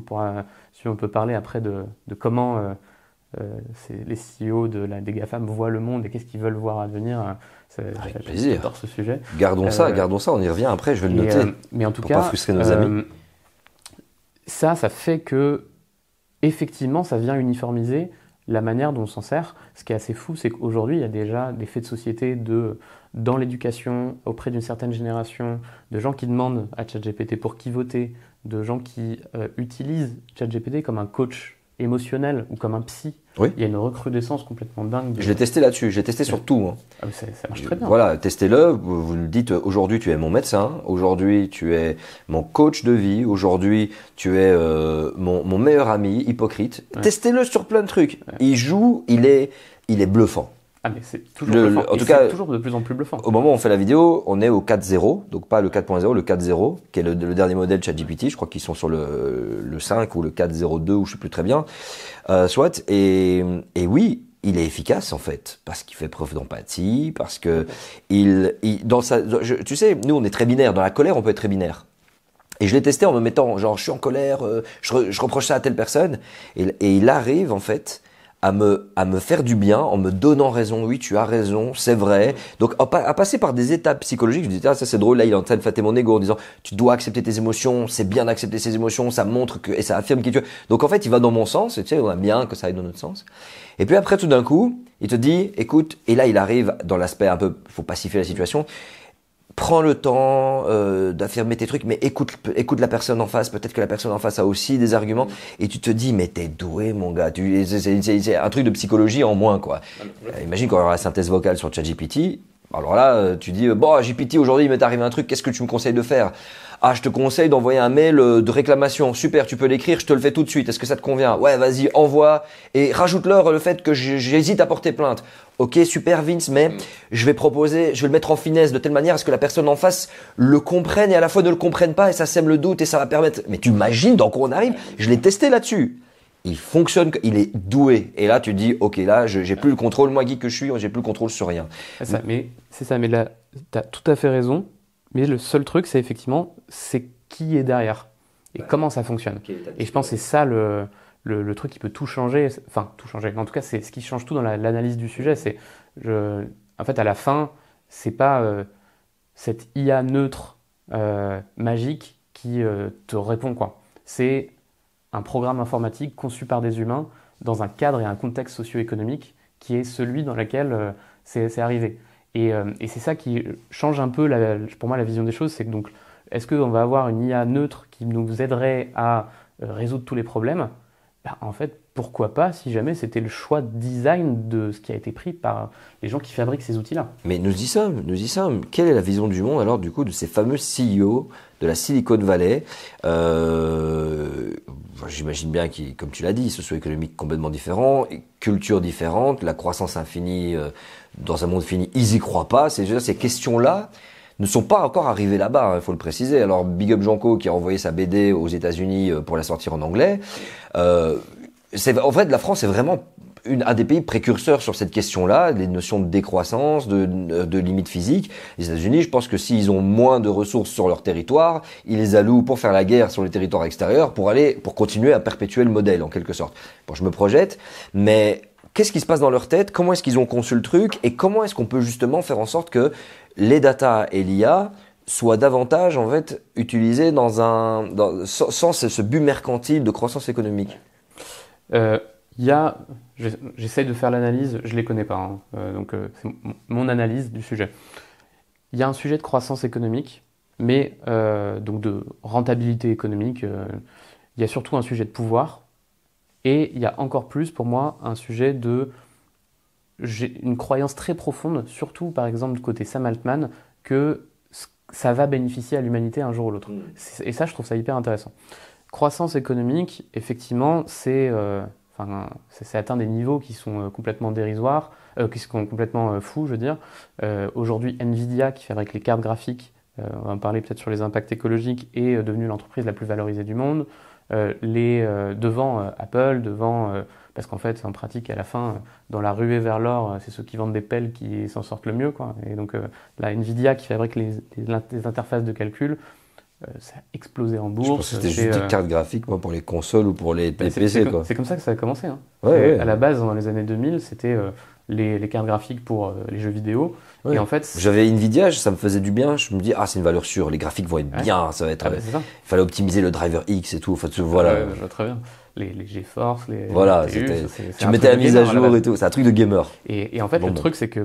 Si on peut parler après de comment les CEO des GAFAM voient le monde et qu'est-ce qu'ils veulent voir à venir. Avec plaisir. J'adore ce sujet. Gardons ça, on y revient après, je vais le noter. Mais en tout pour cas, pas frustrer nos amis. Ça fait que, effectivement, ça vient uniformiser la manière dont on s'en sert. Ce qui est assez fou, c'est qu'aujourd'hui, il y a déjà des faits de société dans l'éducation, auprès d'une certaine génération, de gens qui demandent à ChatGPT pour qui voter, de gens qui utilisent ChatGPT comme un coach émotionnel ou comme un psy. Oui. Il y a une recrudescence complètement dingue. Je l'ai testé là-dessus, j'ai testé sur tout. Hein. Ah, ça marche très bien. Voilà, testez-le, vous me dites aujourd'hui tu es mon médecin, aujourd'hui tu es mon coach de vie, aujourd'hui tu es mon meilleur ami, hypocrite. Ouais. Testez-le sur plein de trucs. Ouais. Il joue, il est bluffant. Ah mais c'est toujours bluffant. En tout cas, toujours de plus en plus bluffant. Au moment où on fait la vidéo, on est au 4.0, donc pas le 4.0, le 4.0, qui est le dernier modèle ChatGPT. Je crois qu'ils sont sur le 5 ou le 4.02, ou je sais plus très bien. Soit, et oui, il est efficace en fait, parce qu'il fait preuve d'empathie, parce que tu sais, nous on est très binaire. Dans la colère, on peut être très binaire. Et je l'ai testé en me mettant, genre, je suis en colère, je reproche ça à telle personne, et il arrive en fait à me faire du bien en me donnant raison. Oui, tu as raison, c'est vrai. Donc, à passer par des étapes psychologiques, je me disais, ça c'est drôle, là, il est en train de flatter mon ego en disant, tu dois accepter tes émotions, c'est bien d'accepter ses émotions, ça montre et ça affirme qui tu es. Donc, en fait, il va dans mon sens, et tu sais, on aime bien que ça aille dans notre sens. Et puis après, tout d'un coup, il te dit, écoute, et là, il arrive dans l'aspect un peu, faut pacifier la situation. Prends le temps d'affirmer tes trucs, mais écoute la personne en face. Peut-être que la personne en face a aussi des arguments. Et tu te dis, mais t'es doué, mon gars. C'est un truc de psychologie en moins, quoi. Imagine quand on aura la synthèse vocale sur ChatGPT. Alors là, tu dis, bon, GPT, aujourd'hui, il m'est arrivé un truc, qu'est-ce que tu me conseilles de faire? Ah, je te conseille d'envoyer un mail de réclamation. Super, tu peux l'écrire, je te le fais tout de suite. Est-ce que ça te convient? Ouais, vas-y, envoie. Et rajoute-leur le fait que j'hésite à porter plainte. Ok, super Vince, mais je vais le mettre en finesse de telle manière à ce que la personne en face le comprenne et à la fois ne le comprenne pas et ça sème le doute et ça va permettre… Mais tu imagines dans quoi on arrive? Je l'ai testé là-dessus. Il fonctionne, il est doué. Et là, tu te dis, ok, là, j'ai plus le contrôle. Moi, geek que je suis, j'ai plus le contrôle sur rien. C'est ça, mais là, tu as tout à fait raison. Mais le seul truc, c'est effectivement, c'est qui est derrière et comment ça fonctionne. Et je pense que c'est ça le truc qui peut tout changer. Enfin, tout changer. En tout cas, c'est ce qui change tout dans l'analyse du sujet. En fait, à la fin, c'est pas cette IA neutre magique qui te répond, quoi. C'est un programme informatique conçu par des humains dans un cadre et un contexte socio-économique qui est celui dans lequel c'est arrivé. Et c'est ça qui change un peu, pour moi, la vision des choses. C'est que donc, est-ce qu'on va avoir une IA neutre qui nous aiderait à résoudre tous les problèmes? En fait, pourquoi pas si jamais c'était le choix de design de ce qui a été pris par les gens qui fabriquent ces outils-là. Mais nous y sommes. Quelle est la vision du monde alors du coup de ces fameux CEO de la Silicon Valley? J'imagine bien qu'ils, comme tu l'as dit, socio-économique complètement différent, culture différente, la croissance infinie dans un monde fini, ils y croient pas. Ces questions-là ne sont pas encore arrivées là-bas, il faut le préciser. Alors Big Up Janko qui a envoyé sa BD aux États-Unis pour la sortir en anglais. En fait, la France est vraiment un des pays précurseurs sur cette question-là, les notions de décroissance, de limites physiques. Les États-Unis, je pense que s'ils ont moins de ressources sur leur territoire, ils les allouent pour faire la guerre sur les territoires extérieurs, pour continuer à perpétuer le modèle en quelque sorte. Bon, je me projette, mais qu'est-ce qui se passe dans leur tête? Comment est-ce qu'ils ont conçu le truc? Et comment est-ce qu'on peut justement faire en sorte que les data et l'IA soient davantage en fait utilisés sans ce but mercantile de croissance économique? J'essaye de faire l'analyse, je ne les connais pas, donc c'est mon analyse du sujet. Il y a un sujet de croissance économique, mais donc de rentabilité économique. Il y a surtout un sujet de pouvoir, et il y a encore plus pour moi un sujet j'ai une croyance très profonde, surtout par exemple côté Sam Altman, que ça va bénéficier à l'humanité un jour ou l'autre. Et ça, je trouve ça hyper intéressant. Croissance économique, effectivement, c'est atteint des niveaux qui sont complètement dérisoires, qui sont complètement fous, je veux dire. Aujourd'hui, Nvidia, qui fabrique les cartes graphiques, on va en parler peut-être sur les impacts écologiques, est devenue l'entreprise la plus valorisée du monde. Devant Apple, parce qu'en fait, en pratique, à la fin, dans la ruée vers l'or, c'est ceux qui vendent des pelles qui s'en sortent le mieux, quoi. Et donc, la Nvidia, qui fabrique les interfaces de calcul, ça a explosé en bourse. Je pense que c'était juste des cartes graphiques pour les consoles ou pour les PC. C'est comme ça que ça a commencé. Hein. Ouais. À la base, dans les années 2000, c'était les cartes graphiques pour les jeux vidéo. Ouais. Et en fait, j'avais Nvidia, ça me faisait du bien. Je me dis, c'est une valeur sûre, les graphiques vont être bien. Ça va être. C'est ça. Il fallait optimiser le driver X et tout. Enfin, voilà. Je vois très bien. Les GeForce, les voilà, GPU, tu mettais la mise à jour et tout. C'est un truc de gamer. Et en fait, le truc, c'est que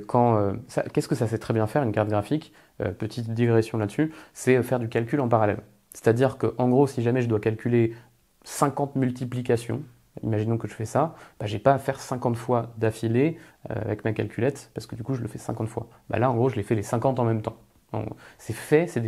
qu'est-ce que ça sait très bien faire, une carte graphique, petite digression là-dessus, c'est faire du calcul en parallèle. C'est-à-dire qu'en gros, si jamais je dois calculer 50 multiplications, imaginons que je fais ça, je n'ai pas à faire 50 fois d'affilée avec ma calculette, parce que du coup, je le fais 50 fois. Là, en gros, je les fais les 50 en même temps. C'est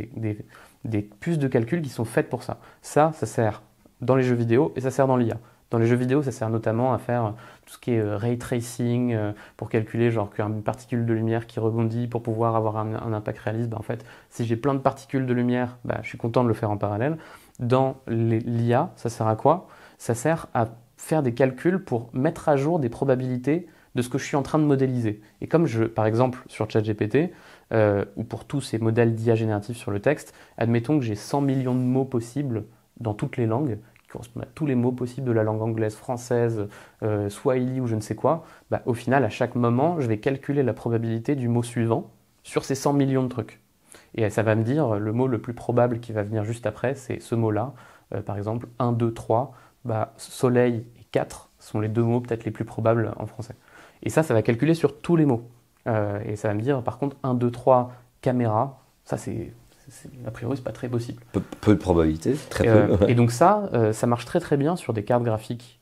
des puces de calcul qui sont faites pour ça. Ça sert dans les jeux vidéo et ça sert dans l'IA. Dans les jeux vidéo, ça sert notamment à faire tout ce qui est ray tracing, pour calculer genre une particule de lumière qui rebondit pour pouvoir avoir un impact réaliste. En fait, si j'ai plein de particules de lumière, je suis content de le faire en parallèle. Dans l'IA, ça sert à quoi? Ça sert à faire des calculs pour mettre à jour des probabilités de ce que je suis en train de modéliser. Et comme par exemple sur ChatGPT, ou pour tous ces modèles d'IA génératifs sur le texte, admettons que j'ai 100 millions de mots possibles dans toutes les langues, correspondent à tous les mots possibles de la langue anglaise, française, swahili ou je ne sais quoi, au final, à chaque moment, je vais calculer la probabilité du mot suivant sur ces 100 millions de trucs. Et ça va me dire, le mot le plus probable qui va venir juste après, c'est ce mot-là. Par exemple, 1, 2, 3, soleil et 4 sont les deux mots peut-être les plus probables en français. Et ça va calculer sur tous les mots. Et ça va me dire, par contre, 1, 2, 3, caméra, ça a priori, c'est pas très possible. Peu de probabilité, très peu. Et donc ça marche très très bien sur des cartes graphiques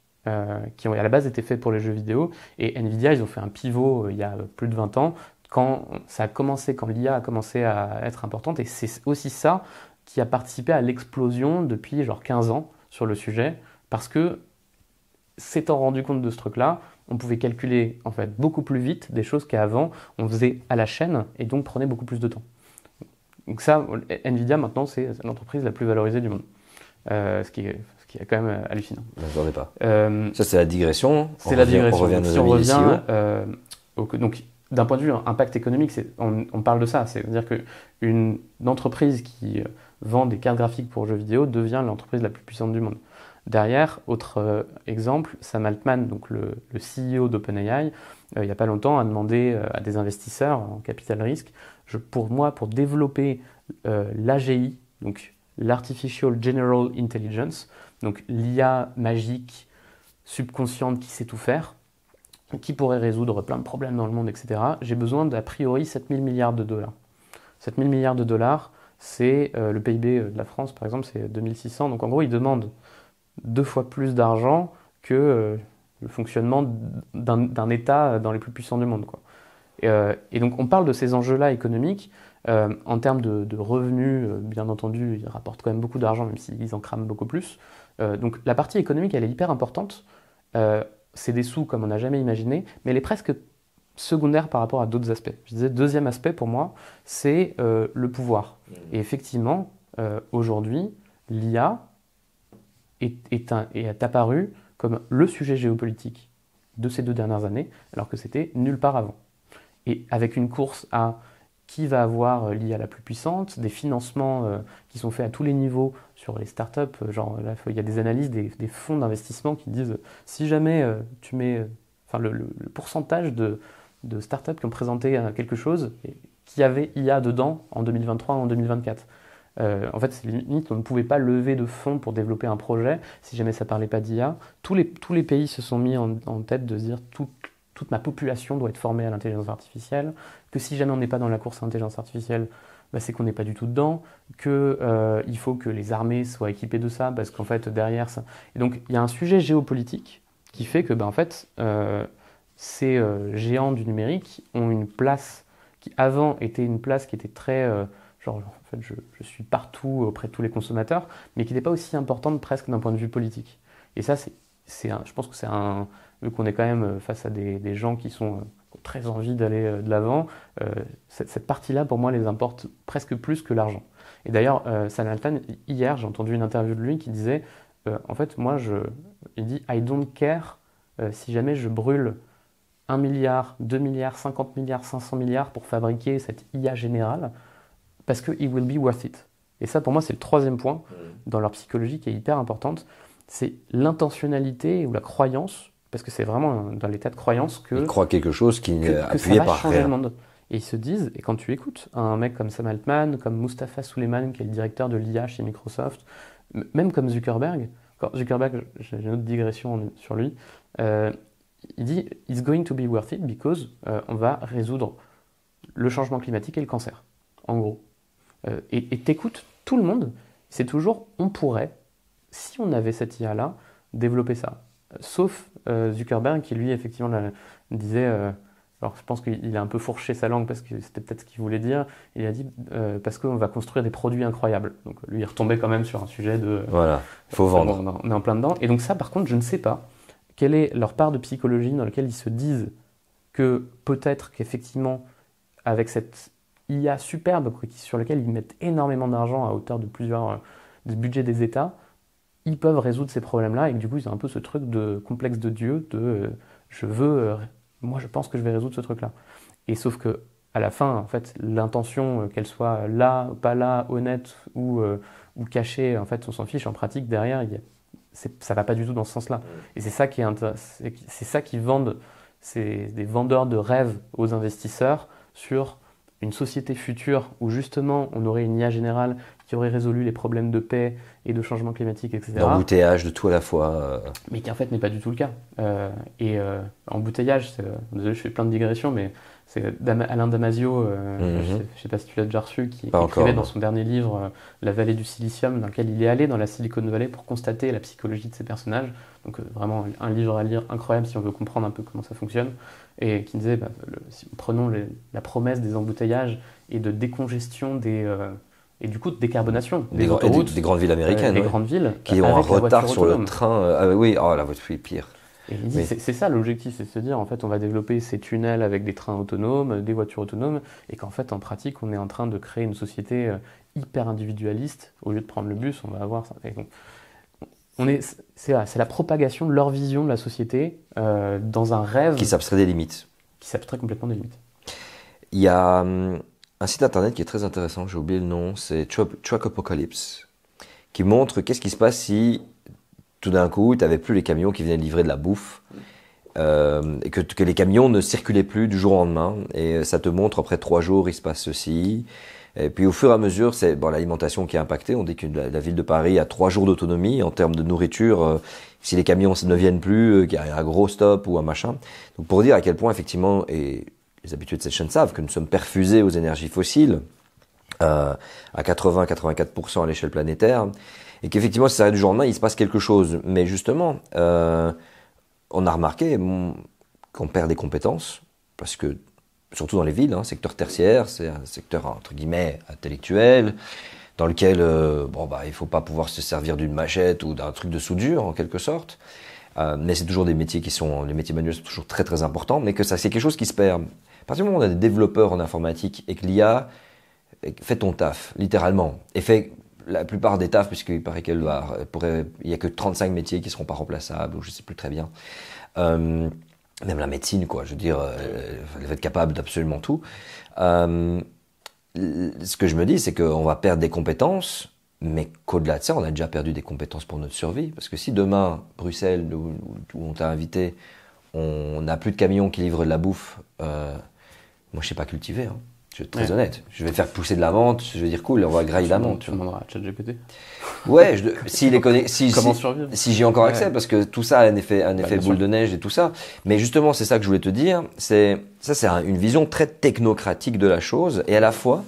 qui ont à la base été faites pour les jeux vidéo. Et Nvidia, ils ont fait un pivot il y a plus de 20 ans quand l'IA a commencé à être importante, et c'est aussi ça qui a participé à l'explosion depuis genre 15 ans sur le sujet, parce que s'étant rendu compte de ce truc-là, on pouvait calculer en fait beaucoup plus vite des choses qu'avant on faisait à la chaîne et donc prenait beaucoup plus de temps. Donc ça, Nvidia maintenant c'est l'entreprise la plus valorisée du monde, ce qui est quand même hallucinant. Je n'entendais pas. Ça c'est la digression. C'est la digression. On revient à nos si on amis des revient, donc d'un point de vue impact économique, on parle de ça, c'est-à-dire qu'une entreprise qui vend des cartes graphiques pour jeux vidéo devient l'entreprise la plus puissante du monde. Derrière, autre exemple, Sam Altman, donc le CEO d'OpenAI, il n'y a pas longtemps, a demandé à des investisseurs en capital risque, pour développer l'AGI, donc l'Artificial General Intelligence, donc l'IA magique, subconsciente qui sait tout faire, qui pourrait résoudre plein de problèmes dans le monde, etc. J'ai besoin d'a priori 7 000 milliards de dollars. 7 000 milliards de dollars, c'est le PIB de la France, par exemple, c'est 2600. Donc en gros, ils demandent 2 fois plus d'argent que le fonctionnement d'un État dans les plus puissants du monde, quoi. Et donc on parle de ces enjeux-là économiques. En termes de revenus, bien entendu, ils rapportent quand même beaucoup d'argent, même s'ils en crament beaucoup plus. Donc la partie économique, elle est hyper importante. C'est des sous comme on n'a jamais imaginé, mais elle est presque secondaire par rapport à d'autres aspects. Je disais, deuxième aspect pour moi, c'est le pouvoir. Et effectivement, aujourd'hui, l'IA est apparu comme le sujet géopolitique de ces 2 dernières années, alors que c'était nulle part avant. Et avec une course à qui va avoir l'IA la plus puissante, des financements qui sont faits à tous les niveaux sur les startups, genre là, il y a des analyses des fonds d'investissement qui disent si jamais tu mets le pourcentage de startups qui ont présenté quelque chose qui avait IA dedans en 2023 ou en 2024. En fait, c'est limite, on ne pouvait pas lever de fonds pour développer un projet si jamais ça ne parlait pas d'IA. Tous les pays se sont mis en tête de se dire toute ma population doit être formée à l'intelligence artificielle, que si jamais on n'est pas dans la course à l'intelligence artificielle, c'est qu'on n'est pas du tout dedans, qu'il faut que les armées soient équipées de ça, parce qu'en fait, derrière ça... Et donc, il y a un sujet géopolitique qui fait que, en fait, ces géants du numérique ont une place qui, avant, était une place qui était très... en fait, je suis partout auprès de tous les consommateurs, mais qui n'était pas aussi importante presque d'un point de vue politique. Et ça, je pense que c'est vu qu'on est quand même face à des gens qui ont très envie d'aller de l'avant, cette partie-là, pour moi, les importe presque plus que l'argent. Et d'ailleurs, Sam Altman, hier, j'ai entendu une interview de lui qui disait, en fait, il dit « I don't care si jamais je brûle 1 milliard, 2 milliards, 50 milliards, 500 milliards pour fabriquer cette IA générale, parce que it will be worth it ». Et ça, pour moi, c'est le 3e point dans leur psychologie qui est hyper importante, c'est l'intentionnalité ou la croyance, parce que c'est vraiment dans l'état de croyance que... Ils croient quelque chose qui n'est appuyé appuyé par par changer rien. le monde. Et ils se disent, et quand tu écoutes un mec comme Sam Altman, comme Mustafa Suleyman, qui est le directeur de l'IA chez Microsoft, même comme Zuckerberg, Zuckerberg, j'ai une autre digression sur lui, il dit « It's going to be worth it because on va résoudre le changement climatique et le cancer », en gros. Et t'écoutes tout le monde, c'est toujours « on pourrait », si on avait cette IA-là, développer ça. Sauf Zuckerberg qui, lui, effectivement, disait... alors, je pense qu'il a un peu fourché sa langue parce que c'était peut-être ce qu'il voulait dire. Il a dit parce qu'on va construire des produits incroyables. Donc, lui, il retombait quand même sur un sujet de... Voilà, il faut vendre. On est en plein dedans. Et donc ça, par contre, je ne sais pas quelle est leur part de psychologie dans laquelle ils se disent que peut-être qu'effectivement, avec cette IA superbe sur laquelle ils mettent énormément d'argent à hauteur de plusieurs des budgets des États, ils peuvent résoudre ces problèmes-là et que du coup, ils ont un peu ce truc de complexe de Dieu, moi, je pense que je vais résoudre ce truc-là. Et sauf que à la fin, en fait, l'intention, qu'elle soit là, pas là, honnête ou cachée, en fait, on s'en fiche. En pratique, derrière, ça va pas du tout dans ce sens-là. Et c'est ça c'est ça qui vendent, c'est des vendeurs de rêves aux investisseurs sur une société future où justement on aurait une IA générale qui aurait résolu les problèmes de paix et de changement climatique, etc. D'embouteillage, de tout à la fois. Mais qui en fait n'est pas du tout le cas. Embouteillage, désolé, je fais plein de digressions, mais C'est Alain Damasio, je ne sais pas si tu l'as déjà reçu, qui écrivait dans son dernier livre La vallée du silicium, dans lequel il est allé dans la Silicon Valley pour constater la psychologie de ces personnages. Donc vraiment un livre à lire incroyable si on veut comprendre un peu comment ça fonctionne. Et qui disait, prenons la promesse des embouteillages et de décongestion et du coup de décarbonation des autoroutes. Des grandes villes américaines. Des grandes villes. Qui ont un retard sur le train. Oui, la voiture est pire. Et il dit, c'est ça l'objectif, c'est de se dire en fait on va développer ces tunnels avec des trains autonomes, des voitures autonomes, et qu'en fait en pratique on est en train de créer une société hyper individualiste. Au lieu de prendre le bus, on va avoir ça. Et donc, c'est la propagation de leur vision de la société dans un rêve qui s'abstrait des limites. Qui s'abstrait complètement des limites. Il y a un site internet qui est très intéressant, j'ai oublié le nom, c'est Truckopocalypse, qui montre qu'est-ce qui se passe si tout d'un coup, tu n'avais plus les camions qui venaient livrer de la bouffe et que les camions ne circulaient plus du jour au lendemain. Et ça te montre, après 3 jours, il se passe ceci. Et puis au fur et à mesure, c'est l'alimentation qui est impactée. On dit que la ville de Paris a 3 jours d'autonomie en termes de nourriture. Si les camions ne viennent plus, qu'il y a un gros stop ou un machin. Donc pour dire à quel point, effectivement, et les habitués de cette chaîne savent que nous sommes perfusés aux énergies fossiles à 80-84% à l'échelle planétaire. Et qu'effectivement, si ça arrive du jour au lendemain, il se passe quelque chose. Mais justement, on a remarqué qu'on perd des compétences, parce que, surtout dans les villes, secteur tertiaire, c'est un secteur, entre guillemets, intellectuel, dans lequel il ne faut pas pouvoir se servir d'une machette ou d'un truc de soudure, en quelque sorte. Mais c'est toujours des métiers les métiers manuels sont toujours très très importants, mais que ça, c'est quelque chose qui se perd. À partir du moment où on a des développeurs en informatique et que l'IA fait ton taf, littéralement, et fait la plupart des tafs, puisqu'il paraît il n'y a que 35 métiers qui ne seront pas remplaçables, ou je ne sais plus très bien. Même la médecine, quoi. Je veux dire, elle va être capable d'absolument tout. Ce que je me dis, c'est qu'on va perdre des compétences, mais qu'au-delà de ça, on a déjà perdu des compétences pour notre survie. Parce que si demain, Bruxelles, où on t'a invité, on n'a plus de camions qui livrent de la bouffe, moi je ne sais pas cultiver. Je vais être très honnête. Je vais faire pousser de la menthe, je vais dire cool, on va grailler la menthe. Tu demanderas à ChatGPT. Ouais, comment survivre. Si j'ai encore accès, parce que tout ça a un effet boule de neige et tout ça. Mais justement, c'est ça que je voulais te dire. C'est une vision très technocratique de la chose. Et à la fois,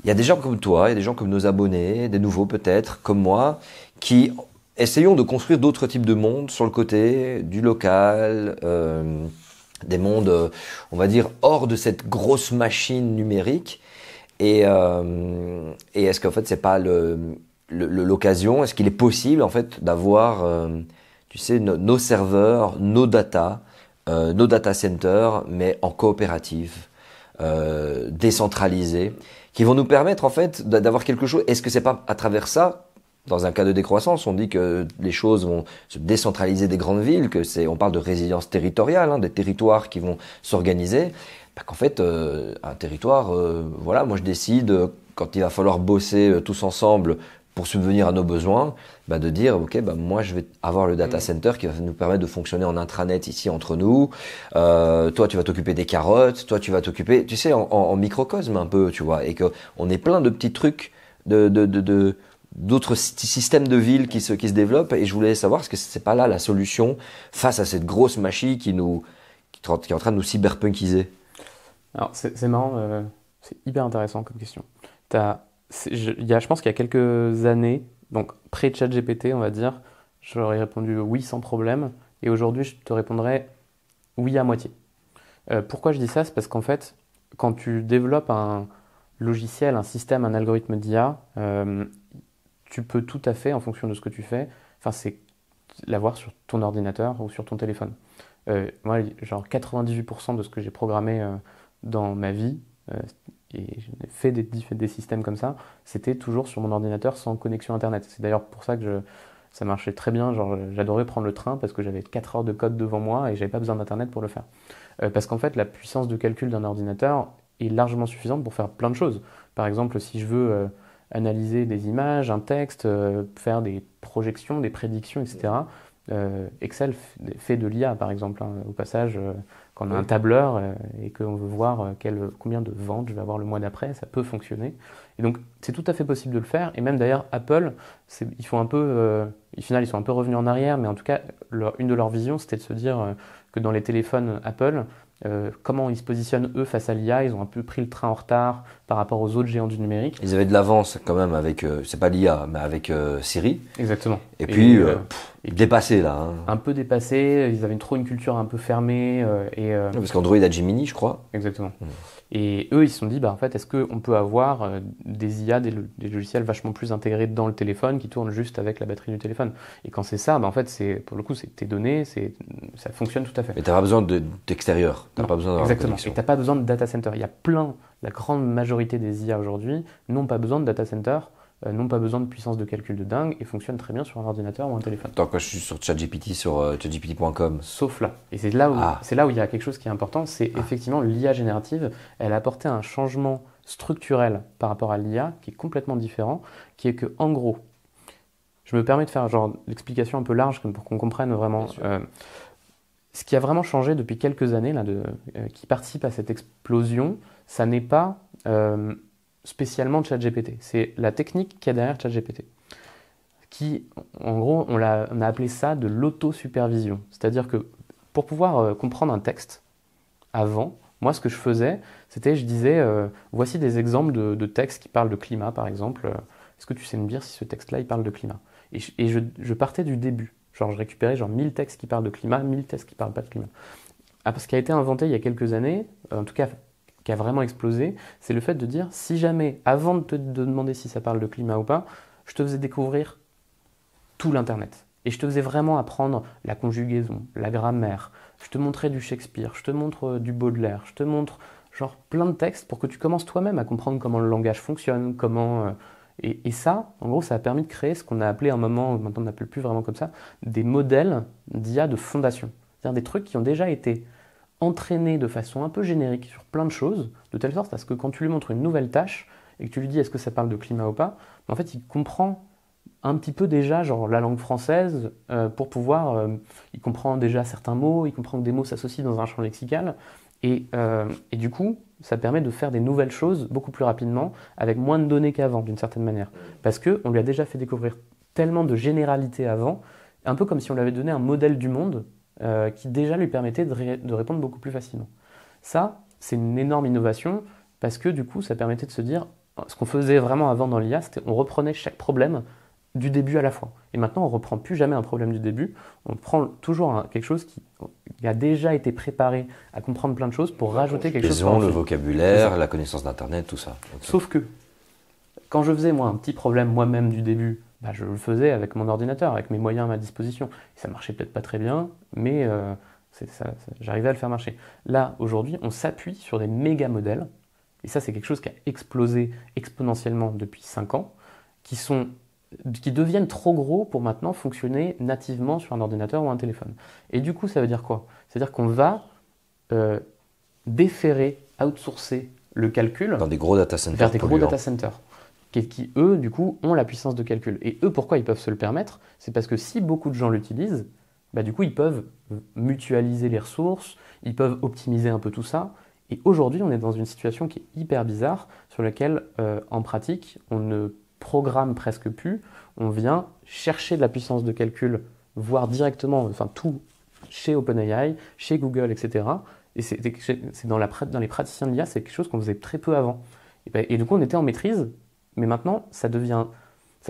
il y a des gens comme toi, il y a des gens comme nos abonnés, des nouveaux peut-être, comme moi, qui essayons de construire d'autres types de mondes sur le côté, du local, des mondes, on va dire, hors de cette grosse machine numérique. Et est-ce qu'en fait, c'est pas l'occasion, est-ce qu'il est possible, en fait, d'avoir, nos serveurs, nos data centers, mais en coopérative, décentralisés, qui vont nous permettre, en fait, d'avoir quelque chose. Est-ce que c'est pas à travers ça? Dans un cas de décroissance, on dit que les choses vont se décentraliser des grandes villes, on parle de résilience territoriale, des territoires qui vont s'organiser. Qu'en fait, un territoire, moi je décide quand il va falloir bosser tous ensemble pour subvenir à nos besoins, de dire moi je vais avoir le data center qui va nous permettre de fonctionner en intranet ici entre nous. Toi tu vas t'occuper des carottes, toi tu vas t'occuper, en microcosme un peu, tu vois, et que on est plein de petits trucs d'autres systèmes de villes qui se développent, et je voulais savoir, est-ce que c'est pas là la solution face à cette grosse machine qui est en train de nous cyberpunkiser? Alors c'est marrant, c'est hyper intéressant comme question. Je pense qu'il y a quelques années, donc pré-ChatGPT on va dire, j'aurais répondu oui sans problème, et aujourd'hui je te répondrais oui à moitié. Pourquoi je dis ça? C'est parce qu'en fait, quand tu développes un logiciel, un système, un algorithme d'IA, tu peux tout à fait, en fonction de ce que tu fais, c'est l'avoir sur ton ordinateur ou sur ton téléphone. Moi, genre 98% de ce que j'ai programmé dans ma vie, et j'ai fait des systèmes comme ça, c'était toujours sur mon ordinateur sans connexion Internet. C'est d'ailleurs pour ça que ça marchait très bien. Genre, j'adorais prendre le train parce que j'avais 4 heures de code devant moi et j'avais pas besoin d'Internet pour le faire. Parce qu'en fait, la puissance de calcul d'un ordinateur est largement suffisante pour faire plein de choses. Par exemple, si je veux analyser des images, un texte, faire des projections, des prédictions, etc. Excel fait de l'IA, par exemple. Au passage, quand on a un tableur et qu'on veut voir combien de ventes je vais avoir le mois d'après, ça peut fonctionner. Et donc, c'est tout à fait possible de le faire. Et même d'ailleurs, Apple, ils sont un peu revenus en arrière, mais en tout cas, une de leurs visions, c'était de se dire que dans les téléphones Apple, comment ils se positionnent eux face à l'IA. Ils ont un peu pris le train en retard par rapport aux autres géants du numérique. Ils avaient de l'avance quand même avec, c'est pas l'IA, mais avec Siri. Exactement. Et puis, dépassés là. Hein. Un peu dépassés, ils avaient trop une culture un peu fermée. Parce qu'Android a Gemini, je crois. Exactement. Et eux, ils se sont dit, en fait, est-ce qu'on peut avoir des IA, des logiciels vachement plus intégrés dans le téléphone qui tournent juste avec la batterie du téléphone. Et quand c'est ça, en fait, pour le coup, c'est tes données, ça fonctionne tout à fait. Mais tu n'as pas besoin d'extérieur. Tu n'as pas besoin d'avoir une Exactement. connexion. Et tu n'as pas besoin de data center. Il y a la grande majorité des IA aujourd'hui n'ont pas besoin de data center, n'ont pas besoin de puissance de calcul de dingue et fonctionnent très bien sur un ordinateur ou un téléphone. Attends, quand je suis sur ChatGPT, sur chatgpt.com. Sauf là. Et c'est là où il y a quelque chose qui est important, c'est effectivement l'IA générative. Elle a apporté un changement structurel par rapport à l'IA qui est complètement différent, qui est que, en gros, je me permets de faire l'explication un peu large pour qu'on comprenne vraiment. Ce qui a vraiment changé depuis quelques années, qui participe à cette explosion, ça n'est pas spécialement ChatGPT. C'est la technique qu'il y a derrière ChatGPT. Qui, en gros, on a appelé ça de l'auto-supervision. C'est-à-dire que pour pouvoir comprendre un texte, avant, moi, ce que je faisais, c'était, je disais, voici des exemples de textes qui parlent de climat, par exemple. Est-ce que tu sais me dire si ce texte-là, il parle de climat? Et je partais du début. Je récupérais 1000 textes qui parlent de climat, 1000 textes qui ne parlent pas de climat. Ce qui a été inventé il y a quelques années, en tout cas, qui a vraiment explosé, c'est le fait de dire, si jamais, avant de te demander si ça parle de climat ou pas, je te faisais découvrir tout l'Internet. Et je te faisais vraiment apprendre la conjugaison, la grammaire. Je te montrais du Shakespeare, je te montre du Baudelaire, je te montre plein de textes pour que tu commences toi-même à comprendre comment le langage fonctionne, Et ça, en gros, ça a permis de créer ce qu'on a appelé à un moment, maintenant on n'appelle plus vraiment comme ça, des modèles d'IA de fondation. C'est-à-dire des trucs qui ont déjà été entraînés de façon un peu générique sur plein de choses, de telle sorte à ce que quand tu lui montres une nouvelle tâche et que tu lui dis est-ce que ça parle de climat ou pas, en fait, il comprend un petit peu déjà la langue française pour pouvoir... il comprend déjà certains mots, il comprend que des mots s'associent dans un champ lexical. Et du coup, ça permet de faire des nouvelles choses beaucoup plus rapidement, avec moins de données qu'avant, d'une certaine manière. Parce qu'on lui a déjà fait découvrir tellement de généralités avant, un peu comme si on lui avait donné un modèle du monde qui déjà lui permettait de répondre beaucoup plus facilement. Ça, c'est une énorme innovation, parce que du coup, ça permettait de se dire, ce qu'on faisait vraiment avant dans l'IA, c'était on reprenait chaque problème du début à la fois. Et maintenant, on ne reprend plus jamais un problème du début, on prend toujours quelque chose qui a déjà été préparé à comprendre plein de choses pour rajouter quelque chose. Le vocabulaire, la connaissance d'Internet, tout ça. Okay. Sauf que, quand je faisais moi un petit problème moi-même du début, je le faisais avec mon ordinateur, avec mes moyens à ma disposition. Et ça marchait peut-être pas très bien, mais j'arrivais à le faire marcher. Là, aujourd'hui, on s'appuie sur des méga modèles, et ça c'est quelque chose qui a explosé exponentiellement depuis 5 ans, qui deviennent trop gros pour maintenant fonctionner nativement sur un ordinateur ou un téléphone. Et du coup, ça veut dire quoi? C'est-à-dire qu'on va déférer, outsourcer le calcul dans des gros data centers vers des gros data centers qui, eux, du coup, ont la puissance de calcul. Et eux, pourquoi ils peuvent se le permettre? C'est parce que si beaucoup de gens l'utilisent, du coup, ils peuvent mutualiser les ressources, ils peuvent optimiser un peu tout ça. Et aujourd'hui, on est dans une situation qui est hyper bizarre, sur laquelle, en pratique, on ne programme presque plus, on vient chercher de la puissance de calcul, voire directement, tout chez OpenAI, chez Google, etc. Et c'est dans les praticiens de l'IA, c'est quelque chose qu'on faisait très peu avant. Et du coup, on était en maîtrise, mais maintenant, ça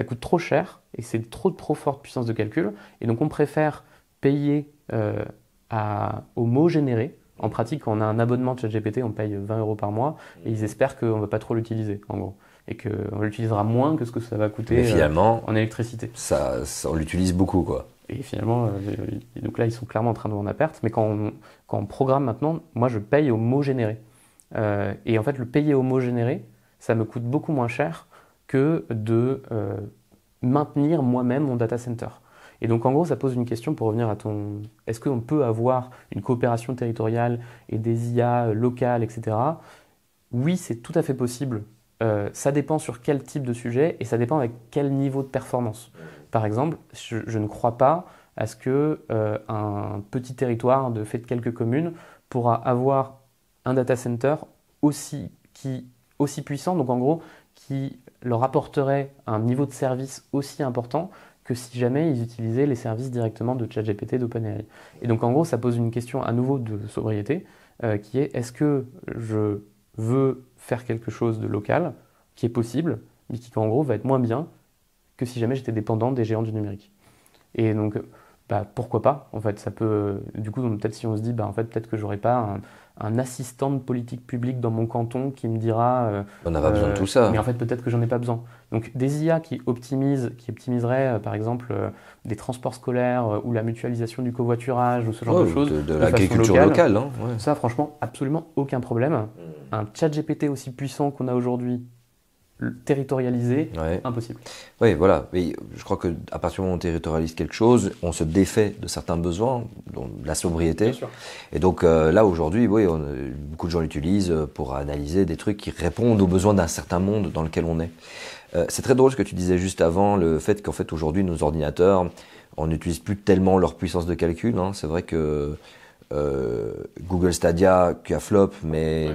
coûte trop cher, et c'est trop forte puissance de calcul, et donc on préfère payer au mot généré. En pratique, quand on a un abonnement de ChatGPT, on paye 20 € par mois, et ils espèrent qu'on ne va pas trop l'utiliser, en gros. Et qu'on l'utilisera moins que ce que ça va coûter en électricité. On l'utilise beaucoup, quoi. Et finalement, donc là, ils sont clairement en train de vendre à perte. Mais quand on programme maintenant, moi, je paye au mot généré. Et en fait, le payer au mot généré, ça me coûte beaucoup moins cher que de maintenir moi-même mon data center. Et donc, en gros, ça pose une question pour revenir à est-ce qu'on peut avoir une coopération territoriale et des IA locales, etc. Oui, c'est tout à fait possible. Ça dépend sur quel type de sujet et ça dépend avec quel niveau de performance. Par exemple, je ne crois pas à ce qu'un petit territoire fait de quelques communes pourra avoir un data center aussi puissant, donc en gros, qui leur apporterait un niveau de service aussi important que si jamais ils utilisaient les services directement de ChatGPT, d'OpenAI. Et donc en gros, ça pose une question à nouveau de sobriété, qui est est-ce que je veux faire quelque chose de local, qui est possible, mais qui en gros va être moins bien que si jamais j'étais dépendant des géants du numérique. Et donc, pourquoi pas, en fait, ça peut, du coup, peut-être si on se dit, en fait, peut-être que j'aurais pas un assistant de politique publique dans mon canton qui me dira... on n'a pas besoin de tout ça. Mais en fait, peut-être que j'en ai pas besoin. Donc, des IA qui optimiseraient, par exemple, des transports scolaires ou la mutualisation du covoiturage ou ce genre de choses. De l'agriculture locale. Hein, Ça, franchement, absolument aucun problème. Un ChatGPT aussi puissant qu'on a aujourd'hui, territorialisé, impossible. Oui, voilà. Mais je crois qu'à partir du moment où on territorialise quelque chose, on se défait de certains besoins, dont la sobriété. Bien sûr. Et donc là, aujourd'hui, beaucoup de gens l'utilisent pour analyser des trucs qui répondent aux besoins d'un certain monde dans lequel on est. C'est très drôle ce que tu disais juste avant, le fait qu'en fait aujourd'hui, nos ordinateurs, on n'utilise plus tellement leur puissance de calcul. Hein. C'est vrai que Google Stadia qui a flop, mais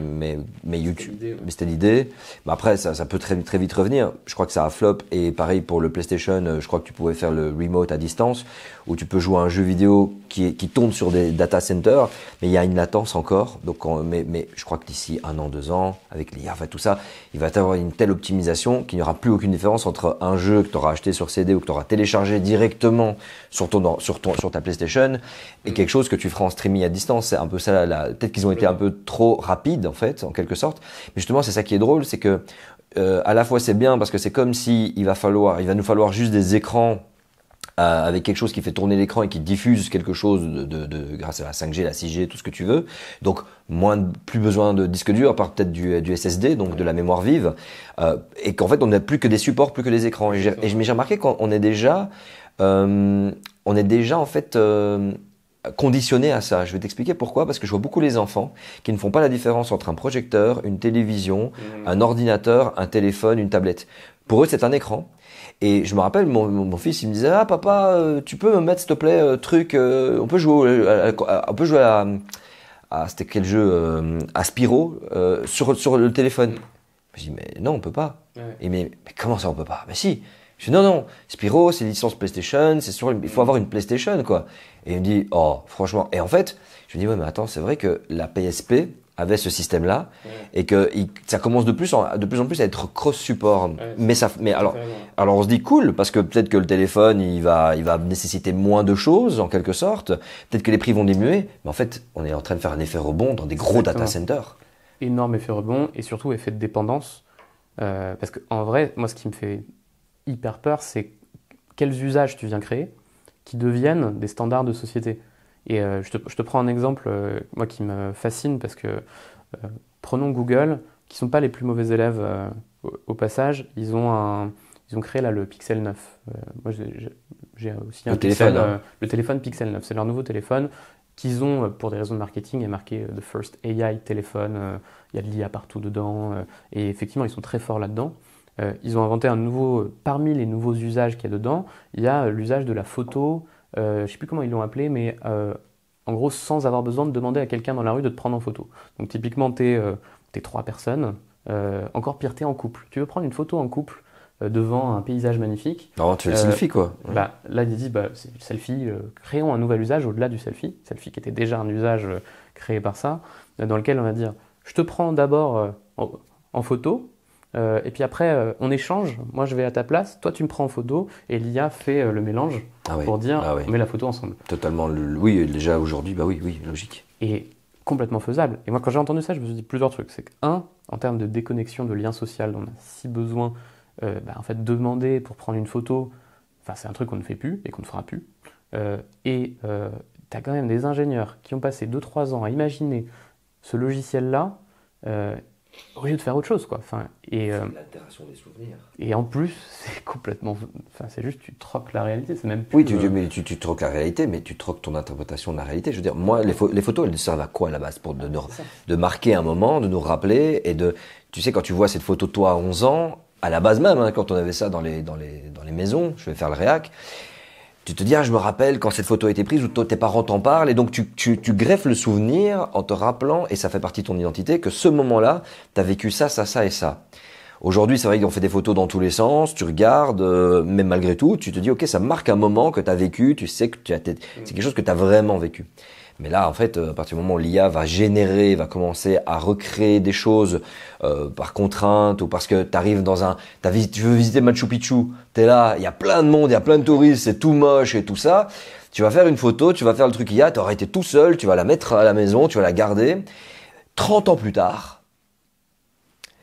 YouTube, mais c'était l'idée. Mais après, ça peut très vite revenir. Je crois que ça a flop, et pareil pour le PlayStation. Je crois que tu pouvais faire le remote à distance, où tu peux jouer à un jeu vidéo qui tourne sur des data centers, mais il y a une latence encore. Donc, mais je crois que d'ici 1 an, 2 ans, avec l'IA, tout ça, il va y avoir une telle optimisation qu'il n'y aura plus aucune différence entre un jeu que tu auras acheté sur CD ou que tu auras téléchargé directement sur ta PlayStation et quelque chose que tu feras en streaming à distance. C'est un peu ça, peut-être qu'ils ont été un peu trop rapides en fait, en quelque sorte. Mais justement, c'est ça qui est drôle, c'est que à la fois c'est bien parce que c'est comme si il va nous falloir juste des écrans avec quelque chose qui fait tourner l'écran et qui diffuse quelque chose grâce à la 5G, la 6G, tout ce que tu veux. Donc plus besoin de disque dur, à part peut-être du SSD, donc de la mémoire vive, et qu'en fait on n'a plus que des supports, plus que des écrans. Mais j'ai remarqué qu'on est déjà en fait conditionné à ça. Je vais t'expliquer pourquoi. Parce que je vois beaucoup les enfants qui ne font pas la différence entre un projecteur, une télévision, un ordinateur, un téléphone, une tablette. Pour eux, c'est un écran. Et je me rappelle, mon fils, il me disait, ah papa, tu peux me mettre s'il te plaît on peut jouer à c'était quel jeu, à Spyro sur le téléphone. Je dis mais non, on peut pas. Et mais comment ça on peut pas? Mais si. Je dis non, Spyro, c'est licence PlayStation, il faut avoir une PlayStation quoi. Et il me dit oh franchement. Et en fait, je me dis ouais mais attends, c'est vrai que la PSP avait ce système-là et que ça commence de plus en plus à être cross-support. Mais alors on se dit cool parce que peut-être que le téléphone il va nécessiter moins de choses en quelque sorte. Peut-être que les prix vont diminuer, mais en fait on est en train de faire un effet rebond dans des gros data centers. Énorme effet rebond et surtout effet de dépendance. Parce que en vrai, moi ce qui me fait hyper peur, c'est quels usages tu viens créer qui deviennent des standards de société. Et je te prends un exemple, moi qui me fascine, parce que prenons Google, qui ne sont pas les plus mauvais élèves au passage, ils ont créé là, le Pixel 9. Moi j'ai aussi un Pixel, le téléphone Pixel 9, c'est leur nouveau téléphone qu'ils ont, pour des raisons de marketing, est marqué The First AI téléphone, il y a de l'IA partout dedans, et effectivement ils sont très forts là-dedans. Ils ont inventé parmi les nouveaux usages qu'il y a dedans, il y a l'usage de la photo, je ne sais plus comment ils l'ont appelé, mais en gros sans avoir besoin de demander à quelqu'un dans la rue de te prendre en photo. Donc typiquement, t'es 3 personnes, encore pire, t'es en couple. Tu veux prendre une photo en couple devant un paysage magnifique. Non, tu fais le selfie quoi. Là, il dit, c'est du selfie, créons un nouvel usage au-delà du selfie qui était déjà un usage créé par ça, dans lequel on va dire, je te prends d'abord en photo, et puis après, on échange. Moi, je vais à ta place. Toi, tu me prends en photo. Et l'IA fait le mélange pour dire on met la photo ensemble. Totalement. Oui, déjà aujourd'hui, oui, logique. Et complètement faisable. Et moi, quand j'ai entendu ça, je me suis dit plusieurs trucs. C'est que, en termes de déconnexion, de lien social, dont on a si besoin, en fait, demander pour prendre une photo, c'est un truc qu'on ne fait plus et qu'on ne fera plus. Tu as quand même des ingénieurs qui ont passé 2-3 ans à imaginer ce logiciel-là. Au lieu de faire autre chose, quoi. L'altération des souvenirs. Et en plus, c'est complètement... c'est juste, tu troques la réalité, c'est même plus... Oui, mais tu troques la réalité, mais tu troques ton interprétation de la réalité. Je veux dire, moi, les photos, elles servent à quoi à la base? Pour de marquer un moment, de nous rappeler, et tu sais, quand tu vois cette photo de toi à 11 ans, à la base même, quand on avait ça dans les maisons, je vais faire le réac, tu te dis, je me rappelle quand cette photo a été prise, ou tes parents t'en parlent, et donc tu greffes le souvenir en te rappelant, et ça fait partie de ton identité, que ce moment-là, tu as vécu ça, ça, ça et ça. Aujourd'hui, c'est vrai qu'on fait des photos dans tous les sens, tu regardes, mais malgré tout, tu te dis, ok, ça marque un moment que tu as vécu, tu sais que c'est quelque chose que tu as vraiment vécu. Mais là, en fait, à partir du moment où l'IA va commencer à recréer des choses par contrainte ou parce que tu arrives tu veux visiter Machu Picchu, tu es là, il y a plein de monde, il y a plein de touristes, c'est tout moche et tout ça. Tu vas faire une photo, tu vas faire le truc IA, tu auras été tout seul, tu vas la mettre à la maison, tu vas la garder. 30 ans plus tard,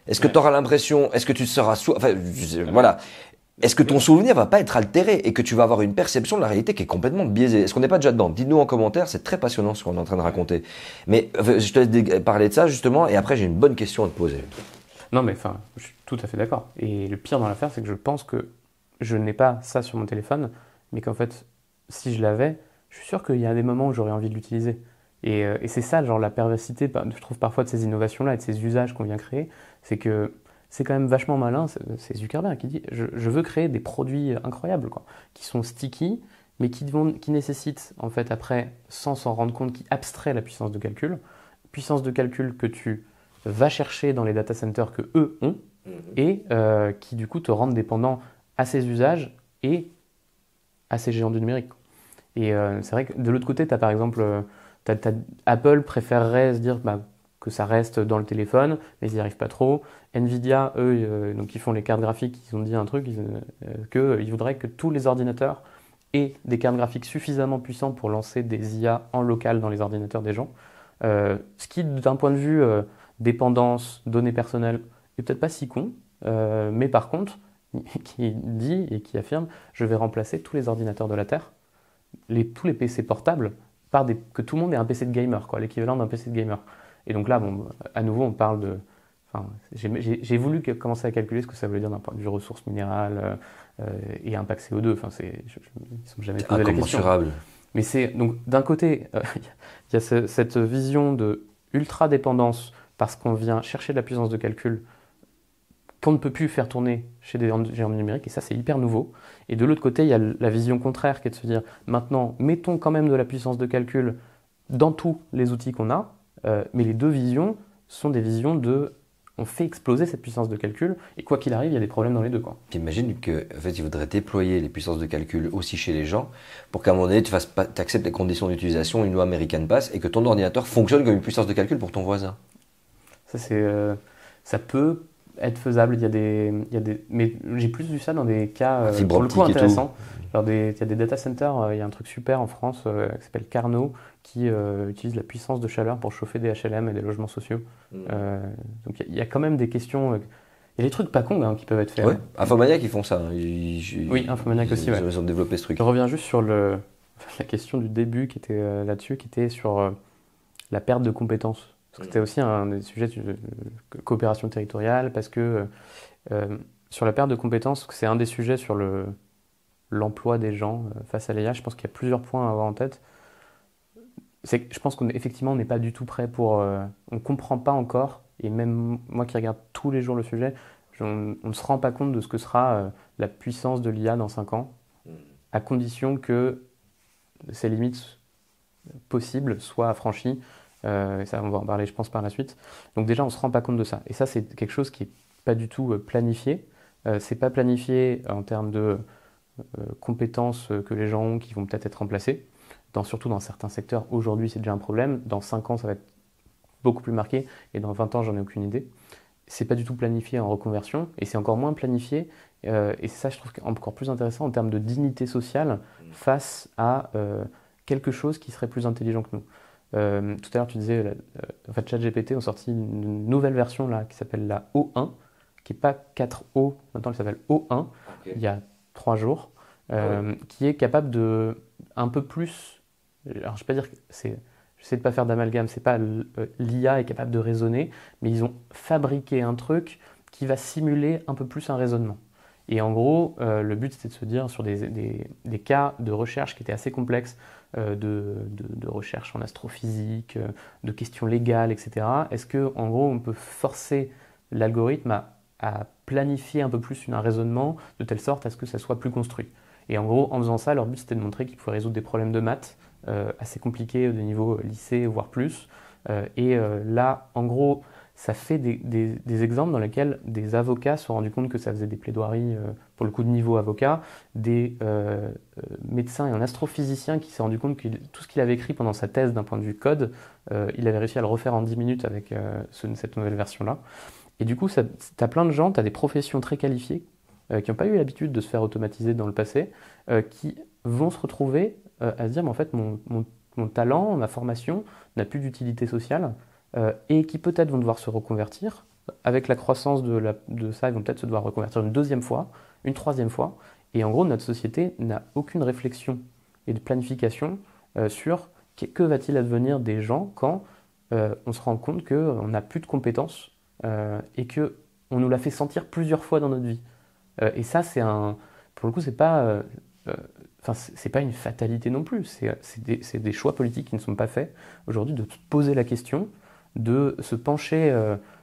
est-ce que tu auras l'impression, est-ce que tu seras voilà. Est-ce que ton souvenir va pas être altéré et que tu vas avoir une perception de la réalité qui est complètement biaisée? Est-ce qu'on n'est pas déjà dedans? Dites-nous en commentaire, c'est très passionnant ce qu'on est en train de raconter. Mais je te laisse parler de ça justement et après j'ai une bonne question à te poser. Non, mais enfin, je suis tout à fait d'accord. Et le pire dans l'affaire, c'est que je pense que je n'ai pas ça sur mon téléphone, mais qu'en fait, si je l'avais, je suis sûr qu'il y a des moments où j'aurais envie de l'utiliser. Et c'est ça, genre la perversité, je trouve parfois de ces innovations-là et de ces usages qu'on vient créer, c'est que c'est quand même vachement malin. C'est Zuckerberg qui dit, je veux créer des produits incroyables, quoi, qui sont sticky, mais qui nécessitent, en fait, après, sans s'en rendre compte, qui abstrait la puissance de calcul que tu vas chercher dans les data centers que eux ont, et qui du coup te rendent dépendant à ces usages et à ces géants du numérique. Et c'est vrai que de l'autre côté, tu as par exemple, Apple préférerait se dire que ça reste dans le téléphone, mais ils n'y arrivent pas trop. Nvidia, eux, donc ils font les cartes graphiques, ils ont dit un truc, qu'ils voudraient que tous les ordinateurs aient des cartes graphiques suffisamment puissantes pour lancer des IA en local dans les ordinateurs des gens. Ce qui, d'un point de vue dépendance, données personnelles, est peut-être pas si con, mais par contre, qui dit et qui affirme, je vais remplacer tous les ordinateurs de la Terre, tous les PC portables, que tout le monde ait un PC de gamer, quoi, l'équivalent d'un PC de gamer. Et donc là, bon, à nouveau, on parle de... Enfin, j'ai voulu commencer à calculer ce que ça voulait dire d'un point de vue ressources minérales et impact CO2. Enfin, ils ne sont jamais posé la question. Mais c'est donc d'un côté, il y a cette vision de ultra dépendance parce qu'on vient chercher de la puissance de calcul qu'on ne peut plus faire tourner chez des géants numériques, et ça c'est hyper nouveau. Et de l'autre côté, il y a la vision contraire qui est de se dire, maintenant, mettons quand même de la puissance de calcul dans tous les outils qu'on a, mais les deux visions sont des visions on fait exploser cette puissance de calcul, et quoi qu'il arrive, il y a des problèmes dans les deux, quoi. T'imagines qu'en fait, il faudrait déployer les puissances de calcul aussi chez les gens pour qu'à un moment donné, tu acceptes les conditions d'utilisation, une loi américaine passe, et que ton ordinateur fonctionne comme une puissance de calcul pour ton voisin. Ça peut être faisable. Mais j'ai plus vu ça dans des cas pour le coup intéressants. Il y a des data centers, il y a un truc super en France qui s'appelle Carnot qui utilise la puissance de chaleur pour chauffer des HLM et des logements sociaux. Donc il y a quand même des questions. Il y a des trucs pas cons qui peuvent être faits. Ouais, Infomaniac ils font ça. Oui, Infomaniac aussi. Ils ont développé ce truc. Je reviens juste sur la question du début qui était là-dessus, qui était sur la perte de compétences. Parce que c'était aussi un des sujets de coopération territoriale, parce que sur la perte de compétences, c'est un des sujets sur l'emploi des gens face à l'IA. Je pense qu'il y a plusieurs points à avoir en tête. Je pense qu'effectivement, on n'est pas du tout prêt on ne comprend pas encore, et même moi qui regarde tous les jours le sujet, on ne se rend pas compte de ce que sera la puissance de l'IA dans 5 ans, à condition que ces limites possibles soient franchies. Et ça, on va en parler, je pense, par la suite. Donc déjà, on ne se rend pas compte de ça. Et ça, c'est quelque chose qui n'est pas du tout planifié. C'est pas planifié en termes de compétences que les gens ont qui vont peut-être être remplacées. Surtout dans certains secteurs, aujourd'hui, c'est déjà un problème. Dans 5 ans, ça va être beaucoup plus marqué. Et dans 20 ans, j'en ai aucune idée. C'est pas du tout planifié en reconversion. Et c'est encore moins planifié. Et ça, je trouve encore plus intéressant en termes de dignité sociale face à quelque chose qui serait plus intelligent que nous. Tout à l'heure, tu disais, en fait, ChatGPT ont sorti une nouvelle version là, qui s'appelle la O1, qui n'est pas 4O, maintenant elle s'appelle O1, il y a 3 jours, qui est capable de un peu plus. Alors, je ne vais pas dire que j'essaie de ne pas faire d'amalgame, c'est pas l'IA est capable de raisonner, mais ils ont fabriqué un truc qui va simuler un peu plus un raisonnement. Et en gros, le but c'était de se dire sur des cas de recherche qui étaient assez complexes, de recherche en astrophysique, de questions légales, etc. Est-ce qu'en gros, on peut forcer l'algorithme à planifier un peu plus un raisonnement de telle sorte à ce que ça soit plus construit? Et en gros, en faisant ça, leur but c'était de montrer qu'ils pouvaient résoudre des problèmes de maths assez compliqués de niveau lycée, voire plus. Là, en gros, ça fait des exemples dans lesquels des avocats se sont rendus compte que ça faisait des plaidoiries, pour le coup de niveau avocat, des médecins et un astrophysicien qui s'est rendu compte que tout ce qu'il avait écrit pendant sa thèse d'un point de vue code, il avait réussi à le refaire en 10 minutes avec cette nouvelle version-là. Et du coup, tu as plein de gens, tu as des professions très qualifiées qui n'ont pas eu l'habitude de se faire automatiser dans le passé, qui vont se retrouver à se dire, mais en fait, mon talent, ma formation n'a plus d'utilité sociale, et qui peut-être vont devoir se reconvertir. Avec la croissance de ça, ils vont peut-être se devoir reconvertir une deuxième fois, une troisième fois. Et en gros, notre société n'a aucune réflexion et de planification sur que va-t-il advenir des gens quand on se rend compte qu'on n'a plus de compétences et qu'on nous l'a fait sentir plusieurs fois dans notre vie. Et ça, pour le coup, c'est pas une fatalité non plus. C'est des choix politiques qui ne sont pas faits aujourd'hui, de poser la question, de se pencher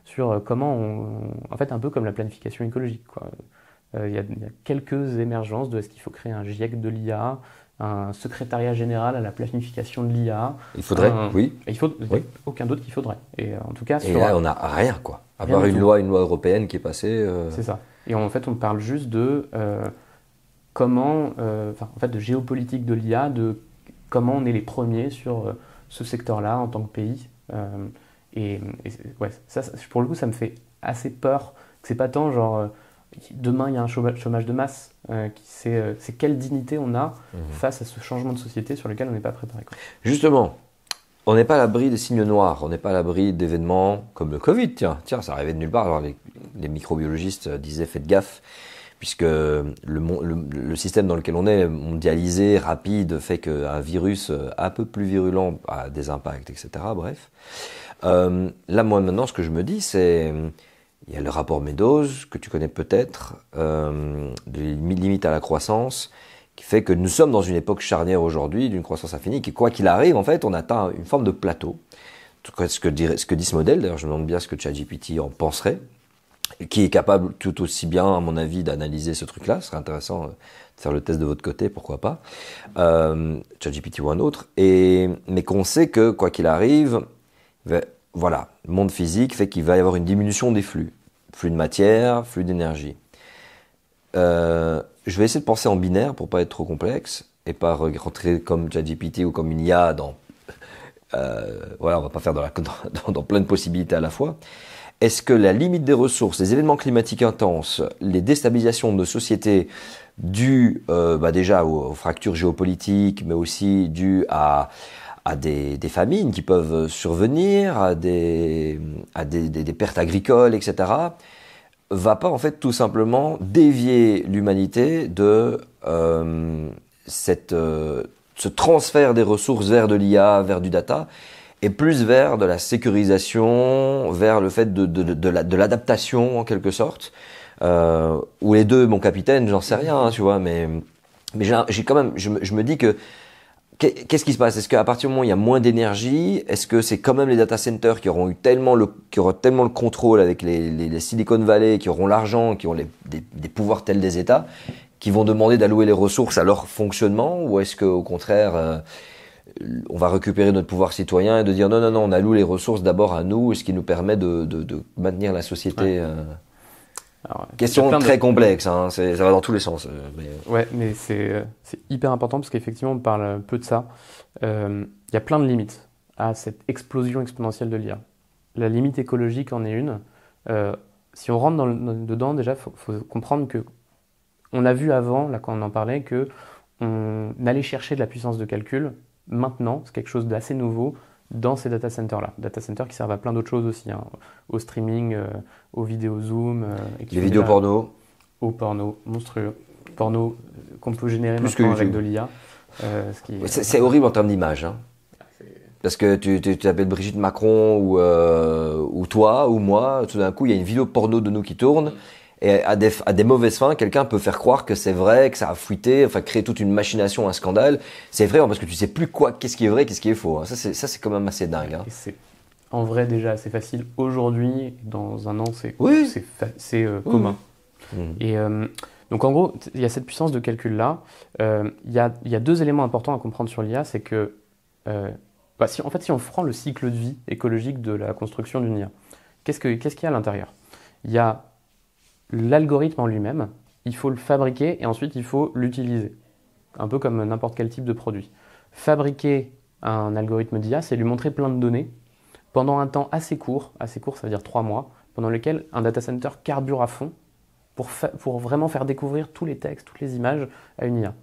sur comment en fait, un peu comme la planification écologique, quoi. Il y a quelques émergences de est-ce qu'il faut créer un GIEC de l'IA, un secrétariat général à la planification de l'IA. Il faudrait, oui. Il n'y a Oui. aucun d'autre qu'il faudrait. Et en tout cas, Et là, on n'a rien, quoi. À Rien part du une tout. loi européenne qui est passée. C'est ça. Et en fait, on parle juste de comment, en fait, de géopolitique de l'IA, de comment on est les premiers sur ce secteur-là en tant que pays. Ouais, ça, pour le coup, ça me fait assez peur. Que c'est pas tant genre demain il y a un chômage de masse. C'est quelle dignité on a face à ce changement de société sur lequel on n'est pas préparé, quoi. Justement, on n'est pas à l'abri des signes noirs, on n'est pas à l'abri d'événements comme le Covid. Tiens, ça arrivait de nulle part. Alors les microbiologistes disaient faites gaffe, puisque le système dans lequel on est, mondialisé, rapide, fait qu'un virus un peu plus virulent a des impacts, etc. Bref. Là, moi, maintenant, ce que je me dis, c'est... Il y a le rapport Meadows, que tu connais peut-être, de limite à la croissance, qui fait que nous sommes dans une époque charnière aujourd'hui, d'une croissance infinie, et quoi qu'il arrive, en fait, on atteint une forme de plateau. Ce que dit ce modèle, d'ailleurs, je me demande bien ce que ChatGPT en penserait, qui est capable tout aussi bien, à mon avis, d'analyser ce truc-là. Ce serait intéressant de faire le test de votre côté, pourquoi pas. ChatGPT ou un autre. Mais qu'on sait que, quoi qu'il arrive, voilà, le monde physique fait qu'il va y avoir une diminution des flux. Flux de matière, flux d'énergie. Je vais essayer de penser en binaire pour pas être trop complexe et pas rentrer comme ChatGPT ou comme une IA dans... voilà, on va pas faire dans plein de possibilités à la fois. Est-ce que la limite des ressources, les événements climatiques intenses, les déstabilisations de nos sociétés dues déjà aux fractures géopolitiques, mais aussi dues à des famines qui peuvent survenir, à des pertes agricoles, etc., va pas en fait tout simplement dévier l'humanité de ce transfert des ressources vers de l'IA, vers du data, et plus vers de la sécurisation, vers le fait de l'adaptation en quelque sorte, ou les deux, mon capitaine, j'en sais rien, tu vois, mais j'ai quand même, je me dis que qu'est-ce qui se passe? Est-ce qu'à partir du moment où il y a moins d'énergie, est-ce que c'est quand même les data centers qui auront tellement le contrôle avec les Silicon Valley, qui auront l'argent, qui ont des pouvoirs tels des États, qui vont demander d'allouer les ressources à leur fonctionnement, ou est-ce qu'au contraire, on va récupérer notre pouvoir citoyen et de dire non, on alloue les ressources d'abord à nous, ce qui nous permet de maintenir la société. Ouais. Alors, question très complexe, hein, ça va dans tous les sens. Ouais, mais c'est hyper important parce qu'effectivement on parle peu de ça. Il y a plein de limites à cette explosion exponentielle de l'IA. La limite écologique en est une. Si on rentre dedans, déjà, faut comprendre que on a vu avant, là quand on en parlait, que on allait chercher de la puissance de calcul. Maintenant, c'est quelque chose d'assez nouveau dans ces data centers-là. Data centers qui servent à plein d'autres choses aussi, hein, au streaming, aux vidéos Zoom. Les vidéos porno. Au porno, monstrueux. Porno qu'on peut générer maintenant avec de l'IA. C'est horrible en termes d'image. Hein. Parce que tu t'appelles Brigitte Macron ou toi ou moi, tout d'un coup il y a une vidéo porno de nous qui tourne. Et à des mauvaises fins, quelqu'un peut faire croire que c'est vrai, que ça a fuité, enfin créer toute une machination, un scandale. C'est vrai parce que tu sais plus qu'est-ce qui est vrai, qu'est-ce qui est faux. Hein. Ça c'est quand même assez dingue. Hein. Et c'est en vrai déjà assez facile. Aujourd'hui, dans un an, c'est commun. Et donc en gros, il y a cette puissance de calcul là. Il y a deux éléments importants à comprendre sur l'IA, c'est que si on prend le cycle de vie écologique de la construction d'une IA, Qu'est-ce qu'il y a à l'intérieur? Il y a l'algorithme en lui-même, il faut le fabriquer et ensuite il faut l'utiliser. Un peu comme n'importe quel type de produit. Fabriquer un algorithme d'IA, c'est lui montrer plein de données pendant un temps assez court ça veut dire 3 mois, pendant lequel un data center carbure à fond pour vraiment faire découvrir tous les textes, toutes les images à une IA.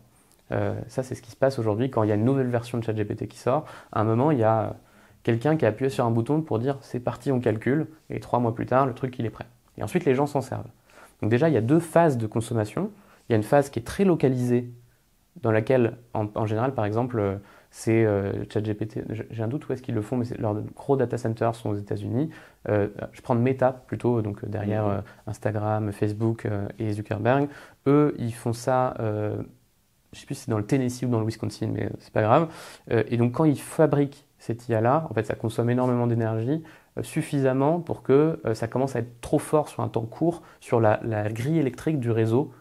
Ça, c'est ce qui se passe aujourd'hui quand il y a une nouvelle version de ChatGPT qui sort. À un moment, il y a quelqu'un qui a appuyé sur un bouton pour dire c'est parti, on calcule, et 3 mois plus tard, le truc il est prêt. Et ensuite, les gens s'en servent. Donc déjà, il y a 2 phases de consommation. Il y a une phase qui est très localisée, dans laquelle, en général, par exemple, c'est ChatGPT. J'ai un doute où est-ce qu'ils le font, mais leurs gros data centers sont aux États-Unis. Je prends Meta plutôt, donc derrière Instagram, Facebook et Zuckerberg. Eux, ils font ça. Je ne sais plus si c'est dans le Tennessee ou dans le Wisconsin, mais c'est pas grave. Et donc, quand ils fabriquent cette IA-là, en fait, ça consomme énormément d'énergie, suffisamment pour que ça commence à être trop fort sur un temps court sur la grille électrique du réseau.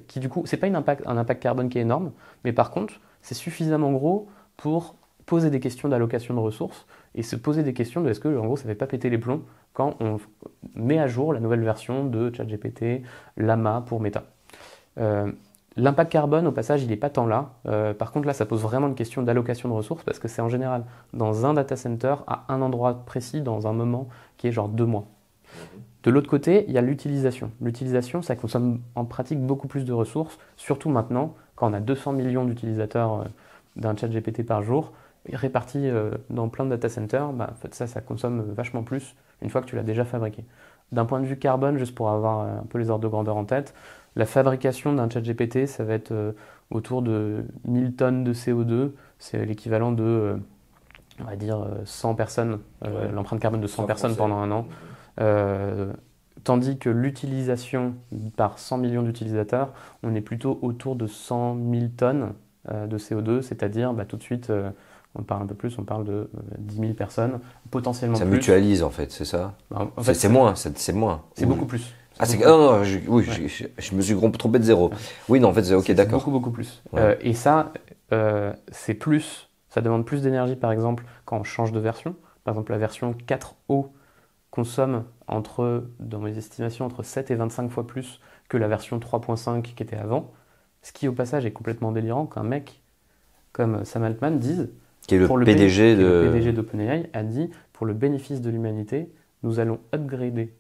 Qui du coup, c'est pas un impact carbone qui est énorme, mais par contre, c'est suffisamment gros pour poser des questions d'allocation de ressources et se poser des questions de est-ce que, en gros, ça ne fait pas péter les plombs quand on met à jour la nouvelle version de ChatGPT, Llama pour Meta. L'impact carbone, au passage, il n'est pas tant là. Par contre, là, ça pose vraiment une question d'allocation de ressources parce que c'est en général dans un data center à un endroit précis, dans un moment qui est genre 2 mois. De l'autre côté, il y a l'utilisation. L'utilisation, ça consomme en pratique beaucoup plus de ressources, surtout maintenant, quand on a 200 millions d'utilisateurs d'un ChatGPT par jour, répartis dans plein de data centers, en fait, ça consomme vachement plus une fois que tu l'as déjà fabriqué. D'un point de vue carbone, juste pour avoir un peu les ordres de grandeur en tête, la fabrication d'un ChatGPT, ça va être autour de 1000 tonnes de CO2, c'est l'équivalent de, on va dire, 100 personnes, l'empreinte carbone de 100 personnes pendant un an. Tandis que l'utilisation par 100 millions d'utilisateurs, on est plutôt autour de 100 000 tonnes de CO2, c'est-à-dire tout de suite, on parle un peu plus, on parle de 10 000 personnes, potentiellement ça plus. Ça mutualise en fait, c'est ça? En fait, c'est moins, c'est moins. C'est beaucoup plus. Non, je me suis trompé de zéro. Oui, non, en fait, c'est ok, d'accord. Beaucoup, beaucoup plus. Ouais. Et ça, c'est plus, ça demande plus d'énergie, par exemple, quand on change de version. Par exemple, la version 4O consomme dans mes estimations, entre 7 et 25 fois plus que la version 3.5 qui était avant. Ce qui, au passage, est complètement délirant qu'un mec comme Sam Altman dise, qui est le PDG d'OpenAI, a dit, pour le bénéfice de l'humanité, nous allons upgrader,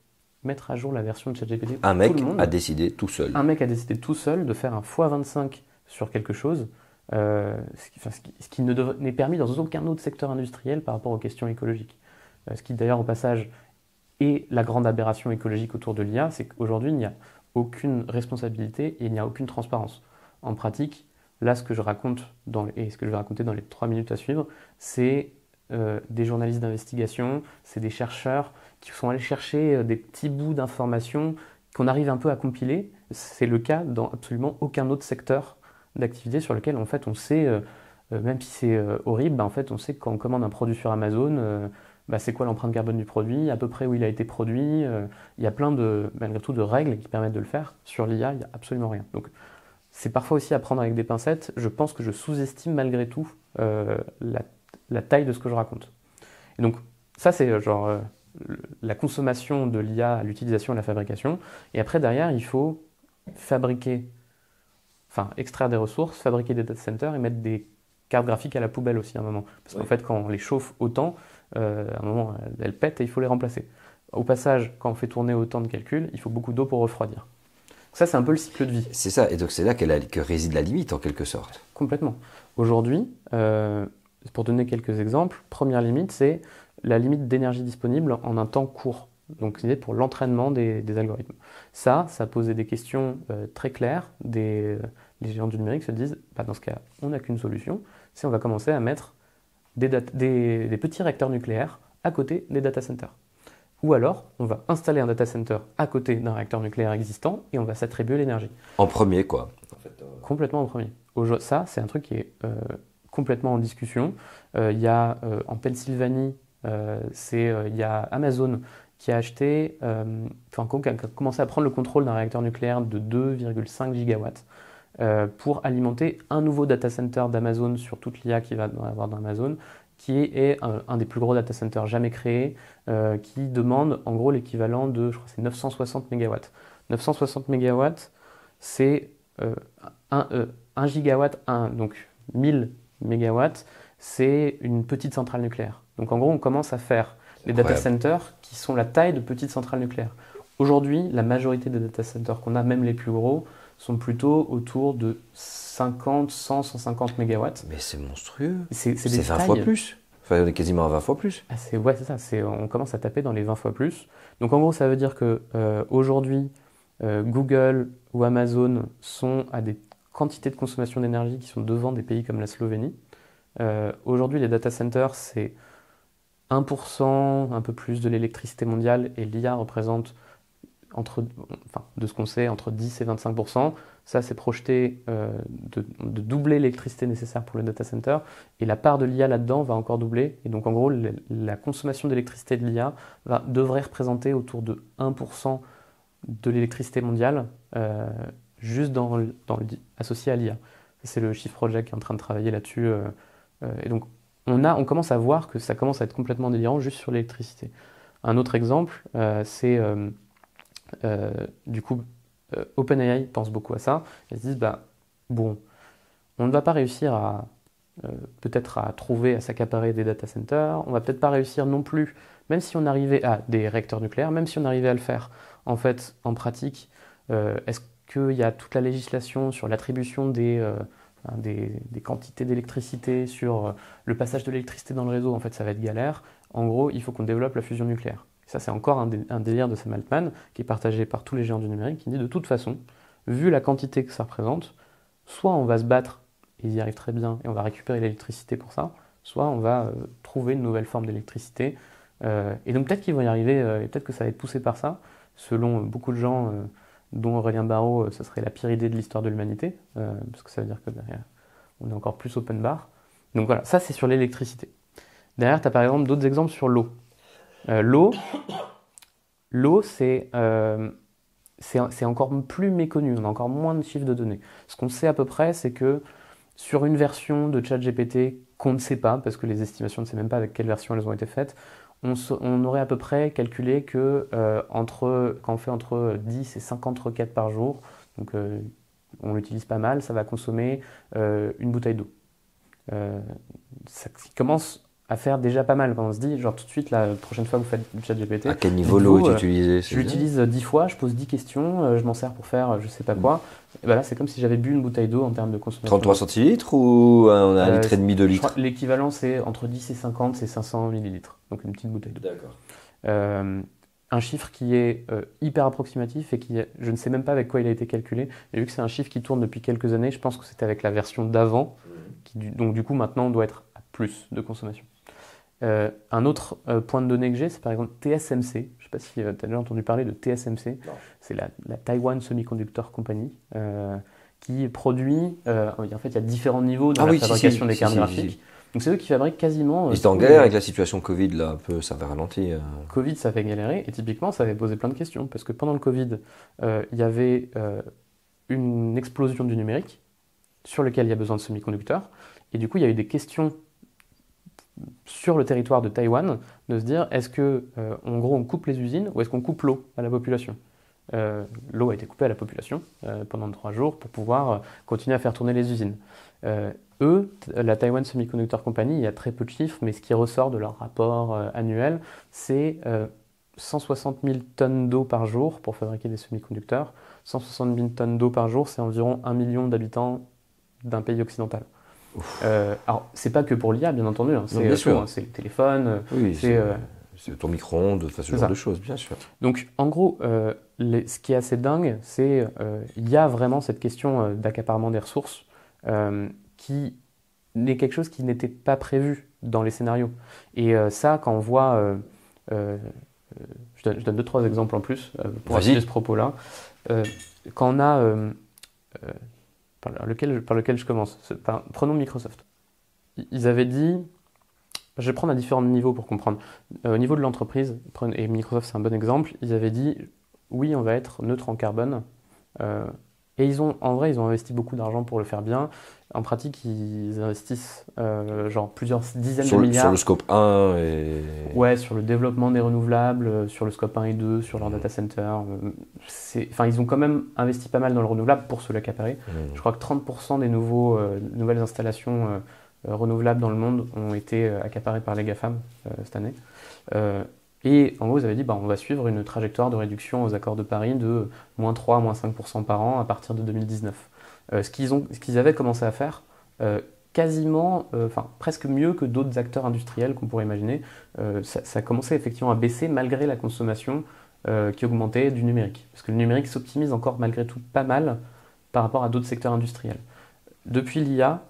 mettre à jour la version de ChatGPT. Un mec a décidé tout seul. Un mec a décidé tout seul de faire un x25 sur quelque chose, ce qui n'est permis dans aucun autre secteur industriel par rapport aux questions écologiques. Ce qui d'ailleurs au passage est la grande aberration écologique autour de l'IA, c'est qu'aujourd'hui il n'y a aucune responsabilité et il n'y a aucune transparence. En pratique, là ce que je raconte et ce que je vais raconter dans les 3 minutes à suivre, c'est des journalistes d'investigation, c'est des chercheurs qui sont allés chercher des petits bouts d'informations qu'on arrive un peu à compiler. C'est le cas dans absolument aucun autre secteur d'activité sur lequel en fait on sait, même si c'est horrible, en fait on sait que quand on commande un produit sur Amazon, c'est quoi l'empreinte carbone du produit, à peu près où il a été produit. Il y a plein malgré tout de règles qui permettent de le faire. Sur l'IA, il n'y a absolument rien. Donc c'est parfois aussi à prendre avec des pincettes. Je pense que je sous-estime malgré tout la taille de ce que je raconte. Et donc ça c'est la consommation de l'IA, l'utilisation et la fabrication. Et après derrière, il faut extraire des ressources, fabriquer des data centers et mettre des cartes graphiques à la poubelle aussi à un moment. Parce qu'en fait, quand on les chauffe autant, à un moment, elles pètent et il faut les remplacer. Au passage, quand on fait tourner autant de calculs, il faut beaucoup d'eau pour refroidir. Ça, c'est un peu le cycle de vie. C'est ça, et donc c'est là que réside la limite en quelque sorte. Complètement. Aujourd'hui, pour donner quelques exemples, première limite, c'est la limite d'énergie disponible en un temps court. Donc c'est pour l'entraînement des algorithmes. Ça posait des questions très claires. Les géants du numérique se disent, dans ce cas, on n'a qu'une solution, c'est on va commencer à mettre des petits réacteurs nucléaires à côté des data centers. Ou alors, on va installer un data center à côté d'un réacteur nucléaire existant et on va s'attribuer l'énergie. En premier, quoi. Complètement en premier. Ça, c'est un truc qui est complètement en discussion. Il y a en Pennsylvanie, il y a Amazon qui a acheté, qui a commencé à prendre le contrôle d'un réacteur nucléaire de 2,5 gigawatts pour alimenter un nouveau data center d'Amazon sur toute l'IA qu'il va avoir dans Amazon, qui est un des plus gros data centers jamais créés, qui demande en gros l'équivalent de, je crois que c'est 960 MW. 960 MW, c'est 1 gigawatt, donc 1000 MW, c'est une petite centrale nucléaire. Donc en gros, on commence à faire des data centers qui sont la taille de petites centrales nucléaires. Aujourd'hui, la majorité des data centers qu'on a, même les plus gros, sont plutôt autour de 50, 100, 150 MW. Mais c'est monstrueux. C'est 20 fois plus. Enfin, on est quasiment à 20 fois plus. Ouais, c'est ça. On commence à taper dans les 20 fois plus. Donc en gros, ça veut dire que aujourd'hui, Google ou Amazon sont à des quantités de consommation d'énergie qui sont devant des pays comme la Slovénie. Aujourd'hui, les data centers, c'est 1%, un peu plus de l'électricité mondiale, et l'IA représente, de ce qu'on sait, entre 10 et 25%. Ça, c'est projeté de doubler l'électricité nécessaire pour le data center, et la part de l'IA là-dedans va encore doubler. Et donc, en gros, la consommation d'électricité de l'IA devrait représenter autour de 1% de l'électricité mondiale, juste associé à l'IA. C'est le Shift Project qui est en train de travailler là-dessus. Et donc, on commence à voir que ça commence à être complètement délirant juste sur l'électricité. Un autre exemple, c'est du coup, OpenAI pense beaucoup à ça. Ils se disent, bon, on ne va pas réussir peut-être à trouver, à s'accaparer des data centers. On va peut-être pas réussir non plus, même si on arrivait à des réacteurs nucléaires, même si on arrivait à le faire. En fait, en pratique, est-ce qu'il y a toute la législation sur l'attribution des quantités d'électricité, sur le passage de l'électricité dans le réseau? En fait, ça va être galère. En gros, il faut qu'on développe la fusion nucléaire. Ça, c'est encore un délire de Sam Altman, qui est partagé par tous les géants du numérique, qui dit de toute façon, vu la quantité que ça représente, soit on va se battre, et ils y arrivent très bien, et on va récupérer l'électricité pour ça, soit on va trouver une nouvelle forme d'électricité. Et donc peut-être qu'ils vont y arriver, et peut-être que ça va être poussé par ça. Selon beaucoup de gens, dont Aurélien Barraud, ce serait la pire idée de l'histoire de l'humanité, parce que ça veut dire que derrière, on est encore plus open bar. Donc voilà, ça c'est sur l'électricité. Derrière, tu as par exemple d'autres exemples sur l'eau. L'eau, c'est encore plus méconnu, on a encore moins de chiffres de données. Ce qu'on sait à peu près, c'est que sur une version de ChatGPT qu'on ne sait pas, parce que les estimations, on ne sait même pas avec quelle version elles ont été faites, on aurait à peu près calculé que quand on fait entre 10 et 50 requêtes par jour, donc on l'utilise pas mal, ça va consommer une bouteille d'eau. Ça commence à faire déjà pas mal. Quand on se dit, genre tout de suite, la prochaine fois que vous faites du ChatGPT, à quel niveau l'eau est utilisée? Je l'utilise 10 fois, je pose 10 questions, je m'en sers pour faire je sais pas quoi. Et là, c'est comme si j'avais bu une bouteille d'eau en termes de consommation. 33 centilitres ou on a 1,5 litre et demi, 2 litres? L'équivalent, c'est entre 10 et 50, c'est 500 millilitres. Donc une petite bouteille d'eau. D'accord. Un chiffre qui est hyper approximatif et je ne sais même pas avec quoi il a été calculé. Mais vu que c'est un chiffre qui tourne depuis quelques années, je pense que c'était avec la version d'avant. Donc du coup, maintenant, on doit être à plus de consommation. Un autre point de données que j'ai, c'est par exemple TSMC. Je ne sais pas si tu as déjà entendu parler de TSMC. Non. C'est la Taiwan Semiconductor Company qui produit. En fait, il y a différents niveaux dans la fabrication des cartes graphiques. Donc c'est eux qui fabriquent quasiment. Ils étaient en galère avec la situation Covid, là, un peu, ça avait ralenti. Covid, ça fait galérer, et typiquement, ça avait posé plein de questions, parce que pendant le Covid, il y avait une explosion du numérique, sur lequel il y a besoin de semi-conducteurs, et du coup, il y a eu des questions sur le territoire de Taïwan, de se dire, est-ce que, en gros, on coupe les usines, ou est-ce qu'on coupe l'eau à la population? L'eau a été coupée à la population pendant 3 jours pour pouvoir continuer à faire tourner les usines. La Taiwan Semiconductor Company, il y a très peu de chiffres, mais ce qui ressort de leur rapport annuel, c'est 160 000 tonnes d'eau par jour pour fabriquer des semi-conducteurs. 160 000 tonnes d'eau par jour, c'est environ 1 million d'habitants d'un pays occidental. Alors, c'est pas que pour l'IA, bien entendu, hein, c'est le téléphone, c'est ton micro-ondes, ce genre de choses, bien sûr. Donc, en gros, ce qui est assez dingue, c'est il y a vraiment cette question d'accaparement des ressources qui n'est quelque chose qui n'était pas prévu dans les scénarios. Et ça, quand on voit... je donne 2-3 exemples en plus pour appuyer ce propos-là. Quand on a... par lequel je commence. Prenons Microsoft. Ils avaient dit... Je vais prendre à différents niveaux pour comprendre. Au niveau de l'entreprise, et Microsoft c'est un bon exemple, ils avaient dit oui, on va être neutre en carbone Et en vrai, ils ont investi beaucoup d'argent pour le faire bien. En pratique, ils investissent genre plusieurs dizaines de milliards. Sur le scope 1 et... Ouais, sur le développement des renouvelables, sur le scope 1 et 2, sur leur data center. Enfin, ils ont quand même investi pas mal dans le renouvelable pour se l'accaparer. Je crois que 30% des nouvelles installations renouvelables dans le monde ont été accaparées par les GAFAM cette année. Et en gros, vous avez dit, on va suivre une trajectoire de réduction aux accords de Paris de -3 à -5% par an à partir de 2019. Ce qu'ils avaient commencé à faire, quasiment, presque mieux que d'autres acteurs industriels qu'on pourrait imaginer. Ça commençait effectivement à baisser malgré la consommation qui augmentait du numérique. Parce que le numérique s'optimise encore malgré tout pas mal par rapport à d'autres secteurs industriels. Depuis l'IA,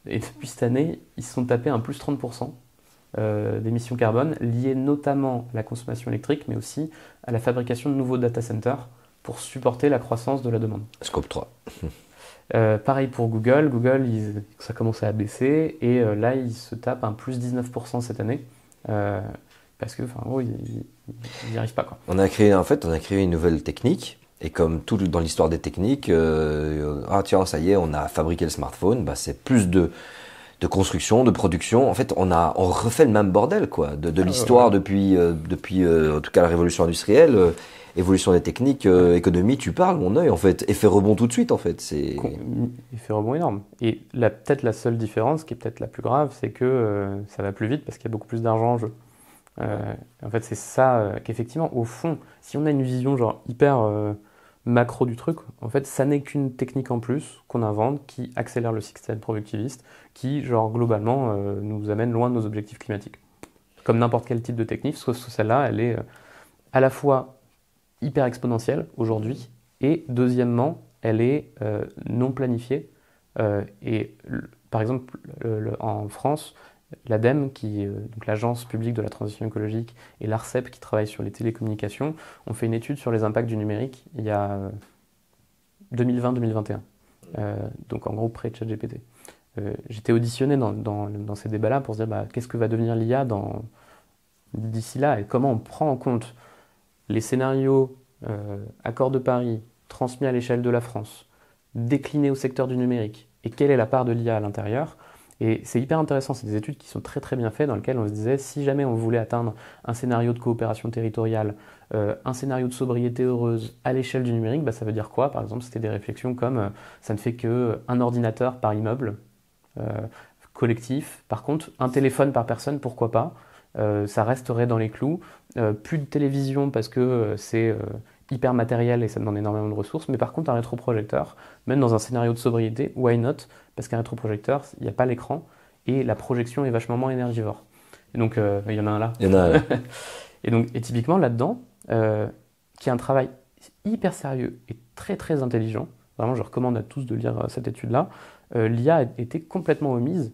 et depuis cette année, ils se sont tapés un plus 30% d'émissions carbone, liées notamment à la consommation électrique, mais aussi à la fabrication de nouveaux data centers pour supporter la croissance de la demande. Scope 3. Pareil pour Google. Google, ça commençait à baisser et là, ils se tapent un plus 19% cette année parce que, ils n'y arrivent pas, quoi. On a créé une nouvelle technique et comme tout dans l'histoire des techniques, tiens, ça y est, on a fabriqué le smartphone, c'est plus de construction, de production. En fait, on refait le même bordel, quoi, de l'histoire depuis en tout cas la révolution industrielle. Évolution des techniques, économie, tu parles, mon œil, en fait. Effet rebond tout de suite, en fait. Effet rebond énorme. Et peut-être la seule différence, qui est peut-être la plus grave, c'est que ça va plus vite parce qu'il y a beaucoup plus d'argent en jeu. En fait, c'est ça qu'effectivement, au fond, si on a une vision genre hyper macro du truc, en fait, ça n'est qu'une technique en plus qu'on invente qui accélère le système productiviste, qui, genre, globalement, nous amène loin de nos objectifs climatiques. Comme n'importe quel type de technique, sauf que celle-là, elle est à la fois hyper exponentielle aujourd'hui, et deuxièmement, elle est non planifiée. Par exemple, en France, l'ADEME, donc l'Agence publique de la transition écologique, et l'ARCEP, qui travaille sur les télécommunications, ont fait une étude sur les impacts du numérique il y a 2020-2021. Donc en gros, près de ChatGPT. J'étais auditionné dans ces débats-là pour se dire qu'est-ce que va devenir l'IA d'ici là, et comment on prend en compte les scénarios accord de Paris transmis à l'échelle de la France, déclinés au secteur du numérique, et quelle est la part de l'IA à l'intérieur. Et c'est hyper intéressant, c'est des études qui sont très très bien faites, dans lesquelles on se disait, si jamais on voulait atteindre un scénario de coopération territoriale, un scénario de sobriété heureuse à l'échelle du numérique, ça veut dire quoi? Par exemple, c'était des réflexions comme ça ne fait qu'un ordinateur par immeuble collectif. Par contre, un téléphone par personne, pourquoi pas? Ça resterait dans les clous. Plus de télévision parce que c'est hyper matériel et ça demande énormément de ressources, mais par contre un rétroprojecteur, même dans un scénario de sobriété, why not? Parce qu'un rétroprojecteur, il n'y a pas l'écran et la projection est vachement moins énergivore. Et donc il y en a un là. Il y en a un. et typiquement là-dedans, qui est un travail hyper sérieux et très très intelligent, vraiment je recommande à tous de lire cette étude-là, l'IA était complètement omise.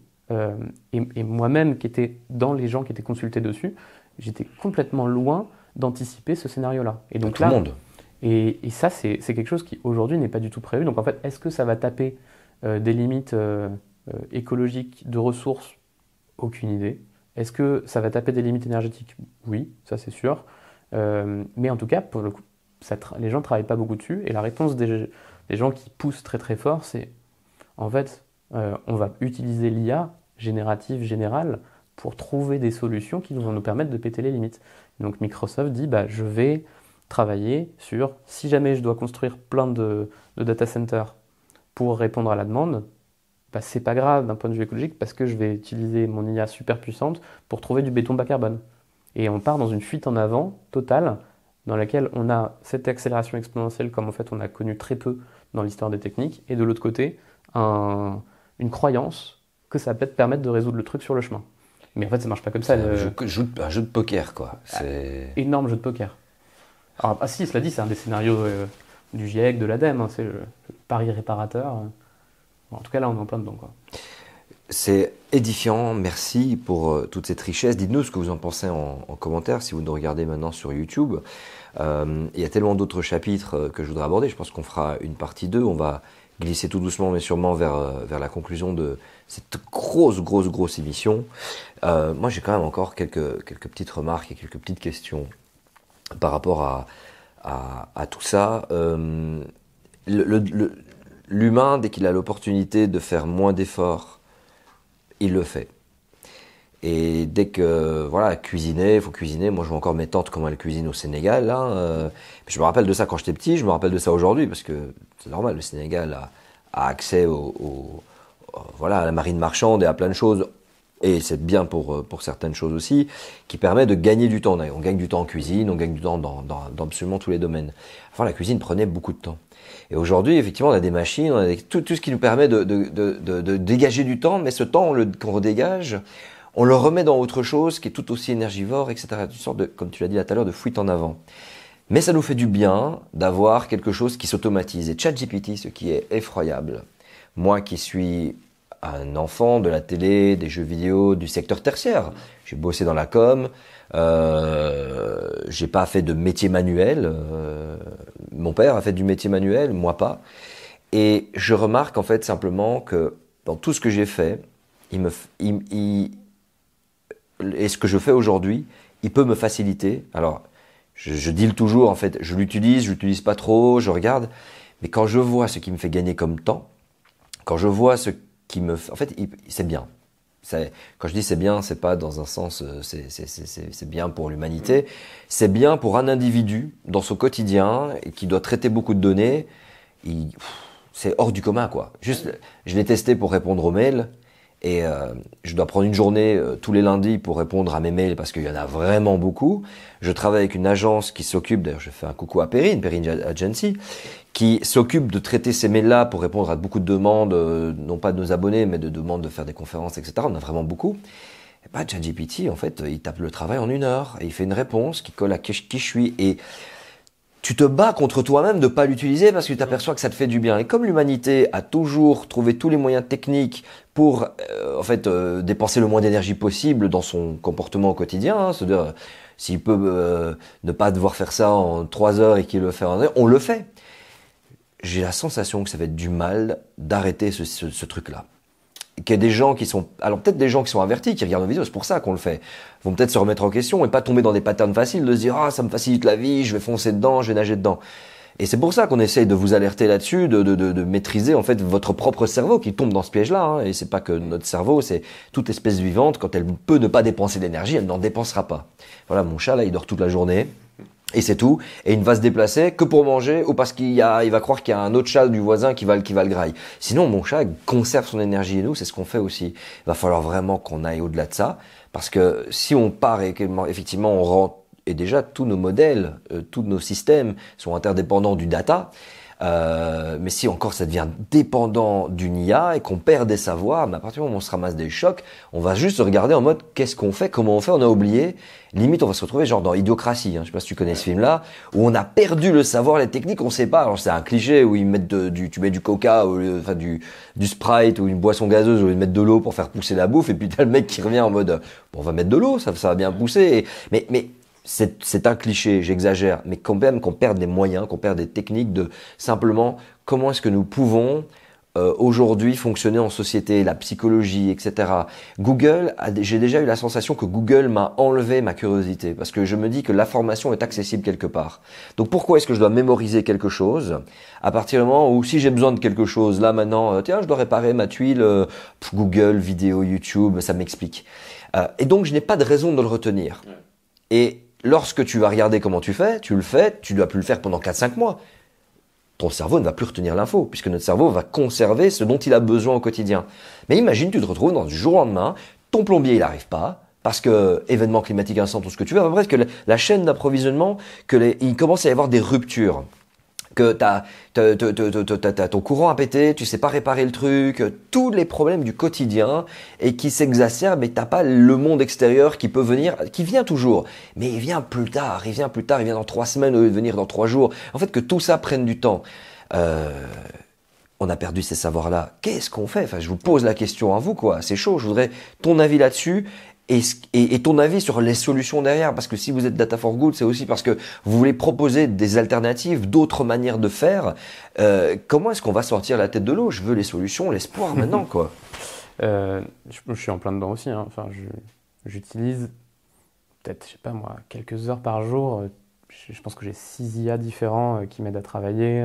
Et moi-même, qui étais dans les gens qui étaient consultés dessus, j'étais complètement loin d'anticiper ce scénario-là. Et donc tout le monde. Et ça, c'est quelque chose qui aujourd'hui n'est pas du tout prévu. Donc en fait, est-ce que ça va taper des limites écologiques de ressources? Aucune idée. Est-ce que ça va taper des limites énergétiques? Oui, ça c'est sûr. Mais en tout cas, pour le coup, les gens ne travaillent pas beaucoup dessus. Et la réponse des gens qui poussent très très fort, c'est en fait, on va utiliser l'IA générative générale pour trouver des solutions qui vont nous permettre de péter les limites. Donc Microsoft dit, je vais travailler sur, si jamais je dois construire plein de data centers pour répondre à la demande, c'est pas grave d'un point de vue écologique parce que je vais utiliser mon IA super puissante pour trouver du béton bas carbone. Et on part dans une fuite en avant totale dans laquelle on a cette accélération exponentielle comme en fait on a connu très peu dans l'histoire des techniques, et de l'autre côté, une croyance que ça va peut-être permettre de résoudre le truc sur le chemin. Mais en fait, ça marche pas comme ça. Un jeu de poker, quoi. C'est énorme jeu de poker. Alors, si, cela dit, c'est un des scénarios du GIEC, de l'ADEME, c'est le pari réparateur. En tout cas, là, on est en plein dedans, quoi. C'est édifiant, merci pour toute cette richesse. Dites-nous ce que vous en pensez en commentaire si vous nous regardez maintenant sur YouTube. Il y a tellement d'autres chapitres que je voudrais aborder. Je pense qu'on fera une partie 2. On va glisser tout doucement mais sûrement vers la conclusion de cette grosse émission. Moi j'ai quand même encore quelques petites remarques et quelques petites questions par rapport à tout ça. l'humain, dès qu'il a l'opportunité de faire moins d'efforts, il le fait. Et dès que, voilà, cuisiner, il faut cuisiner. Moi, je vois encore mes tantes comment elles cuisinent au Sénégal. Là, je me rappelle de ça quand j'étais petit, je me rappelle de ça aujourd'hui, parce que c'est normal, le Sénégal a accès voilà, à la marine marchande et à plein de choses. Et c'est bien pour certaines choses aussi, qui permet de gagner du temps. On gagne du temps en cuisine, on gagne du temps dans absolument tous les domaines. Enfin, la cuisine prenait beaucoup de temps. Et aujourd'hui, effectivement, on a des machines, on a tout ce qui nous permet de dégager du temps, mais ce temps qu'on redégage, on le remet dans autre chose qui est tout aussi énergivore, etc. Une sorte de, comme tu l'as dit tout à l'heure, de fuite en avant. Mais ça nous fait du bien d'avoir quelque chose qui s'automatise. Et ChatGPT, ce qui est effroyable, moi qui suis un enfant de la télé, des jeux vidéo, du secteur tertiaire, j'ai bossé dans la com, j'ai pas fait de métier manuel, mon père a fait du métier manuel, moi pas. Et je remarque en fait simplement que dans tout ce que j'ai fait, et ce que je fais aujourd'hui, il peut me faciliter. Alors, je deal toujours, en fait, je l'utilise pas trop, je regarde. Mais quand je vois ce qui me fait gagner comme temps, quand je vois ce qui me... En fait, c'est bien. Quand je dis c'est bien, c'est pas dans un sens, c'est bien pour l'humanité. C'est bien pour un individu dans son quotidien et qui doit traiter beaucoup de données. C'est hors du commun, quoi. Juste, je l'ai testé pour répondre aux mails. Et je dois prendre une journée tous les lundis pour répondre à mes mails parce qu'il y en a vraiment beaucoup. Je travaille avec une agence qui s'occupe, d'ailleurs je fais un coucou à Perrine Agency, qui s'occupe de traiter ces mails-là pour répondre à beaucoup de demandes, non pas de nos abonnés, mais de demandes de faire des conférences, etc. On a vraiment beaucoup. Et bah, ChatGPT, en fait, il tape le travail en 1 heure et il fait une réponse qui colle à qui je suis. Et tu te bats contre toi-même de pas l'utiliser parce que tu t'aperçois que ça te fait du bien. Et comme l'humanité a toujours trouvé tous les moyens techniques pour dépenser le moins d'énergie possible dans son comportement au quotidien, hein, c'est-à-dire s'il peut ne pas devoir faire ça en 3 heures et qu'il le fait en 1 heure, on le fait. J'ai la sensation que ça va être du mal d'arrêter ce truc-là. Qu'il y a des gens qui sont, alors peut-être des gens qui sont avertis, qui regardent nos vidéos, c'est pour ça qu'on le fait, vont peut-être se remettre en question et pas tomber dans des patterns faciles de se dire ah ça me facilite la vie, je vais foncer dedans, je vais nager dedans. Et c'est pour ça qu'on essaye de vous alerter là-dessus, de maîtriser en fait votre propre cerveau qui tombe dans ce piège-là. Hein. Et c'est pas que notre cerveau, c'est toute espèce vivante, quand elle peut ne pas dépenser d'énergie, elle n'en dépensera pas. Voilà, mon chat là, il dort toute la journée. Et c'est tout. Et il ne va se déplacer que pour manger ou parce il va croire qu'il y a un autre chat du voisin qui va le graille. Sinon, mon chat conserve son énergie et nous, c'est ce qu'on fait aussi. Il va falloir vraiment qu'on aille au-delà de ça. Parce que si on part et effectivement on rend, et déjà tous nos modèles, tous nos systèmes sont interdépendants du data, mais si encore ça devient dépendant d'une IA et qu'on perd des savoirs, mais à partir du moment où on se ramasse des chocs, on va juste regarder en mode qu'est-ce qu'on fait, comment on fait, on a oublié. Limite, on va se retrouver genre dans Idiocratie, hein, je sais pas si tu connais ce film-là, où on a perdu le savoir, les techniques, on sait pas. Alors c'est un cliché où ils mettent tu mets du coca, du Sprite ou une boisson gazeuse, où ils mettent de l'eau pour faire pousser la bouffe, et puis t'as le mec qui revient en mode bon, on va mettre de l'eau, ça va bien pousser. Mais c'est un cliché, j'exagère, mais quand même qu'on perde des moyens, qu'on perd des techniques de simplement comment est-ce que nous pouvons aujourd'hui fonctionner en société, la psychologie, etc. J'ai déjà eu la sensation que Google m'a enlevé ma curiosité parce que je me dis que l'information est accessible quelque part. Donc pourquoi est-ce que je dois mémoriser quelque chose à partir du moment où si j'ai besoin de quelque chose, là maintenant, tiens, je dois réparer ma tuile, Google, vidéo, YouTube, ça m'explique. Et donc je n'ai pas de raison de le retenir. Et lorsque tu vas regarder comment tu le fais, tu ne dois plus le faire pendant 4-5 mois. Ton cerveau ne va plus retenir l'info, puisque notre cerveau va conserver ce dont il a besoin au quotidien. Mais imagine, tu te retrouves du jour au lendemain, ton plombier, il n'arrive pas, parce que événement climatique instant, tout ce que tu veux, enfin, bref, que la chaîne d'approvisionnement, il commence à y avoir des ruptures. Que t'as ton courant à péter, tu sais pas réparer le truc, tous les problèmes du quotidien et qui s'exacerbent et t'as pas le monde extérieur qui peut venir, qui vient toujours, mais il vient plus tard, il vient dans 3 semaines au lieu de venir dans 3 jours. En fait, que tout ça prenne du temps. On a perdu ces savoirs-là. Qu'est-ce qu'on fait? Enfin, je vous pose la question à vous, quoi. C'est chaud. Je voudrais ton avis là-dessus. Et ton avis sur les solutions derrière, parce que si vous êtes Data for Good, c'est aussi parce que vous voulez proposer des alternatives, d'autres manières de faire. Comment est-ce qu'on va sortir la tête de l'eau? Je veux les solutions, l'espoir maintenant, quoi. Je suis en plein dedans aussi. Hein. Enfin, j'utilise peut-être, je sais pas moi, quelques heures par jour. Je pense que j'ai 6 IA différents qui m'aident à travailler.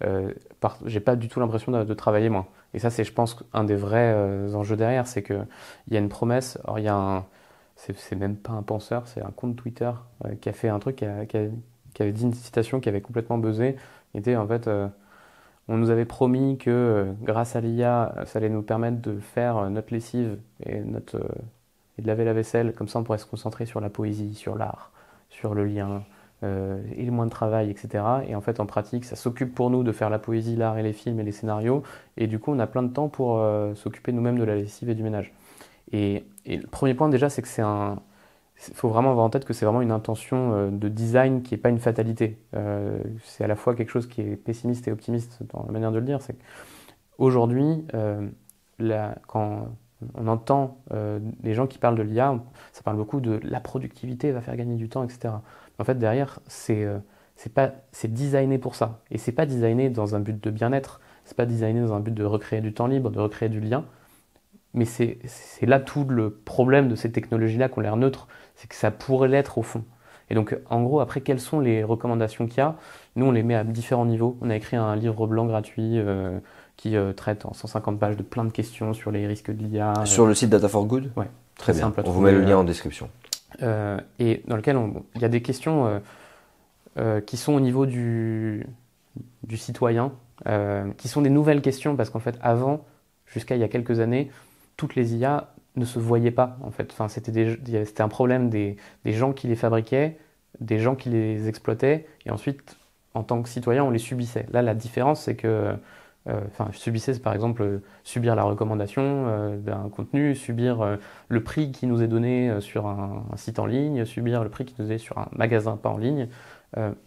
j'ai pas du tout l'impression de travailler moins. Et ça, c'est, je pense, un des vrais enjeux derrière, c'est qu'il y a une promesse. Alors, il y a c'est même pas un penseur, c'est un compte Twitter qui a fait un truc, qui avait dit une citation qui avait complètement buzzé. Il était en fait, on nous avait promis que grâce à l'IA, ça allait nous permettre de faire notre lessive et de laver la vaisselle. Comme ça, on pourrait se concentrer sur la poésie, sur l'art, sur le lien. Et le moins de travail, etc. Et en fait, en pratique, ça s'occupe pour nous de faire la poésie, l'art et les films et les scénarios. Et du coup, on a plein de temps pour s'occuper nous-mêmes de la lessive et du ménage. Et le premier point, déjà, c'est que faut vraiment avoir en tête que c'est vraiment une intention de design qui n'est pas une fatalité. C'est à la fois quelque chose qui est pessimiste et optimiste dans la manière de le dire. C'est qu'aujourd'hui, quand on entend les gens qui parlent de l'IA, ça parle beaucoup de la productivité va faire gagner du temps, etc. En fait, derrière, c'est designé pour ça. Et c'est pas designé dans un but de bien-être, c'est pas designé dans un but de recréer du temps libre, de recréer du lien. Mais c'est là tout le problème de ces technologies-là qui ont l'air neutres, c'est que ça pourrait l'être au fond. Et donc, en gros, après, quelles sont les recommandations qu'il y a? Nous, on les met à différents niveaux. On a écrit un livre blanc gratuit qui traite en 150 pages de plein de questions sur les risques de l'IA. Sur le site Data for Good? Ouais. Très bien. On vous met le lien en description. Et dans lequel il y a des questions qui sont au niveau du citoyen, qui sont des nouvelles questions, parce qu'en fait, avant, jusqu'à il y a quelques années, toutes les IA ne se voyaient pas, en fait. Enfin, c'était un problème des gens qui les fabriquaient, des gens qui les exploitaient, et ensuite, en tant que citoyen, on les subissait. Là, la différence, c'est que subissait, c'est par exemple subir la recommandation d'un contenu, subir le prix qui nous est donné sur un site en ligne, subir le prix qui nous est sur un magasin pas en ligne.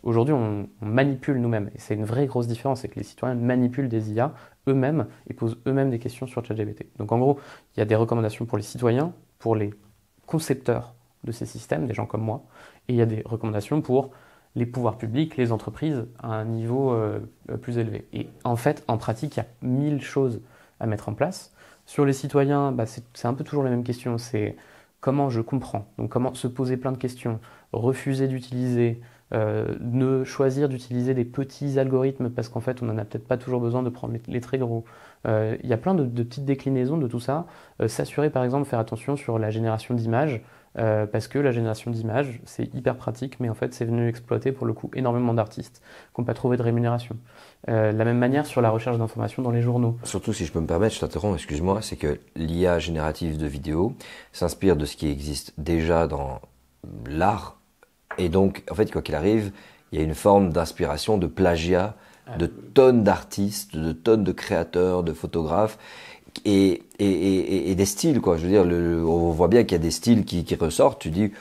Aujourd'hui, on manipule nous-mêmes. Et c'est une vraie grosse différence, c'est que les citoyens manipulent des IA eux-mêmes et posent eux-mêmes des questions sur ChatGPT. Donc en gros, il y a des recommandations pour les citoyens, pour les concepteurs de ces systèmes, des gens comme moi, et il y a des recommandations pour les pouvoirs publics, les entreprises, à un niveau plus élevé. Et en fait, en pratique, il y a 1000 choses à mettre en place. Sur les citoyens, c'est un peu toujours la même question, c'est comment je comprends. Donc comment se poser plein de questions, refuser d'utiliser, ne choisir d'utiliser des petits algorithmes parce qu'en fait, on n'en a peut-être pas toujours besoin de prendre les très gros. Il y a plein de petites déclinaisons de tout ça. S'assurer, par exemple, faire attention sur la génération d'images. Parce que la génération d'images, c'est hyper pratique, mais en fait, c'est venu exploiter pour le coup énormément d'artistes qui n'ont pas trouvé de rémunération. La même manière sur la recherche d'informations dans les journaux. Surtout, si je peux me permettre, je t'interromps, excuse-moi, c'est que l'IA générative de vidéo s'inspire de ce qui existe déjà dans l'art. Et donc, en fait, quoi qu'il arrive, il y a une forme d'inspiration, de plagiat, de tonnes d'artistes, de tonnes de créateurs, de photographes. Et des styles, quoi. Je veux dire, on voit bien qu'il y a des styles qui ressortent. Tu dis,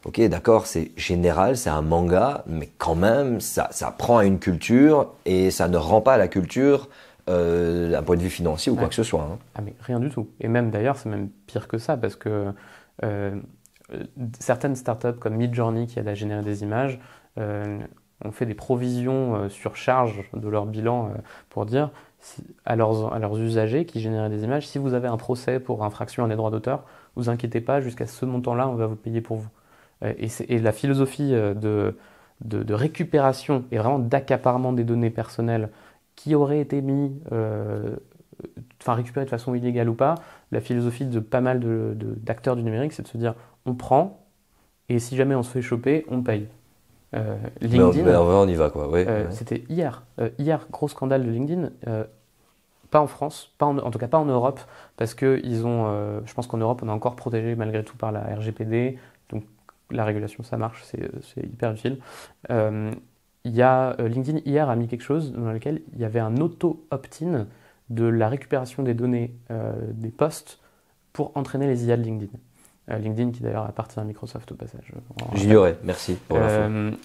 ok, d'accord, c'est général, c'est un manga, mais quand même, ça prend à une culture et ça ne rend pas à la culture d'un point de vue financier ou quoi que ce soit. Hein. Ah, mais rien du tout. Et même d'ailleurs, c'est même pire que ça parce que certaines startups comme Midjourney qui aident à générer des images ont fait des provisions sur charge de leur bilan pour dire à leurs usagers qui généraient des images, si vous avez un procès pour infraction à des droits d'auteur, vous inquiétez pas, jusqu'à ce montant-là, on va vous payer pour vous. Et la philosophie de récupération et vraiment d'accaparement des données personnelles qui auraient été récupérées de façon illégale ou pas, la philosophie de pas mal d'acteurs du numérique, c'est de se dire, on prend, et si jamais on se fait choper, on paye. LinkedIn, on y va quoi. Ouais. C'était hier, gros scandale de LinkedIn, pas en France, en tout cas pas en Europe, parce que je pense qu'en Europe on est encore protégé malgré tout par la RGPD, donc la régulation ça marche, c'est hyper utile. LinkedIn hier a mis quelque chose dans lequel il y avait un auto-opt-in de la récupération des données des posts pour entraîner les IA de LinkedIn. LinkedIn qui d'ailleurs appartient à Microsoft au passage. J'ignorais, merci pour l'info.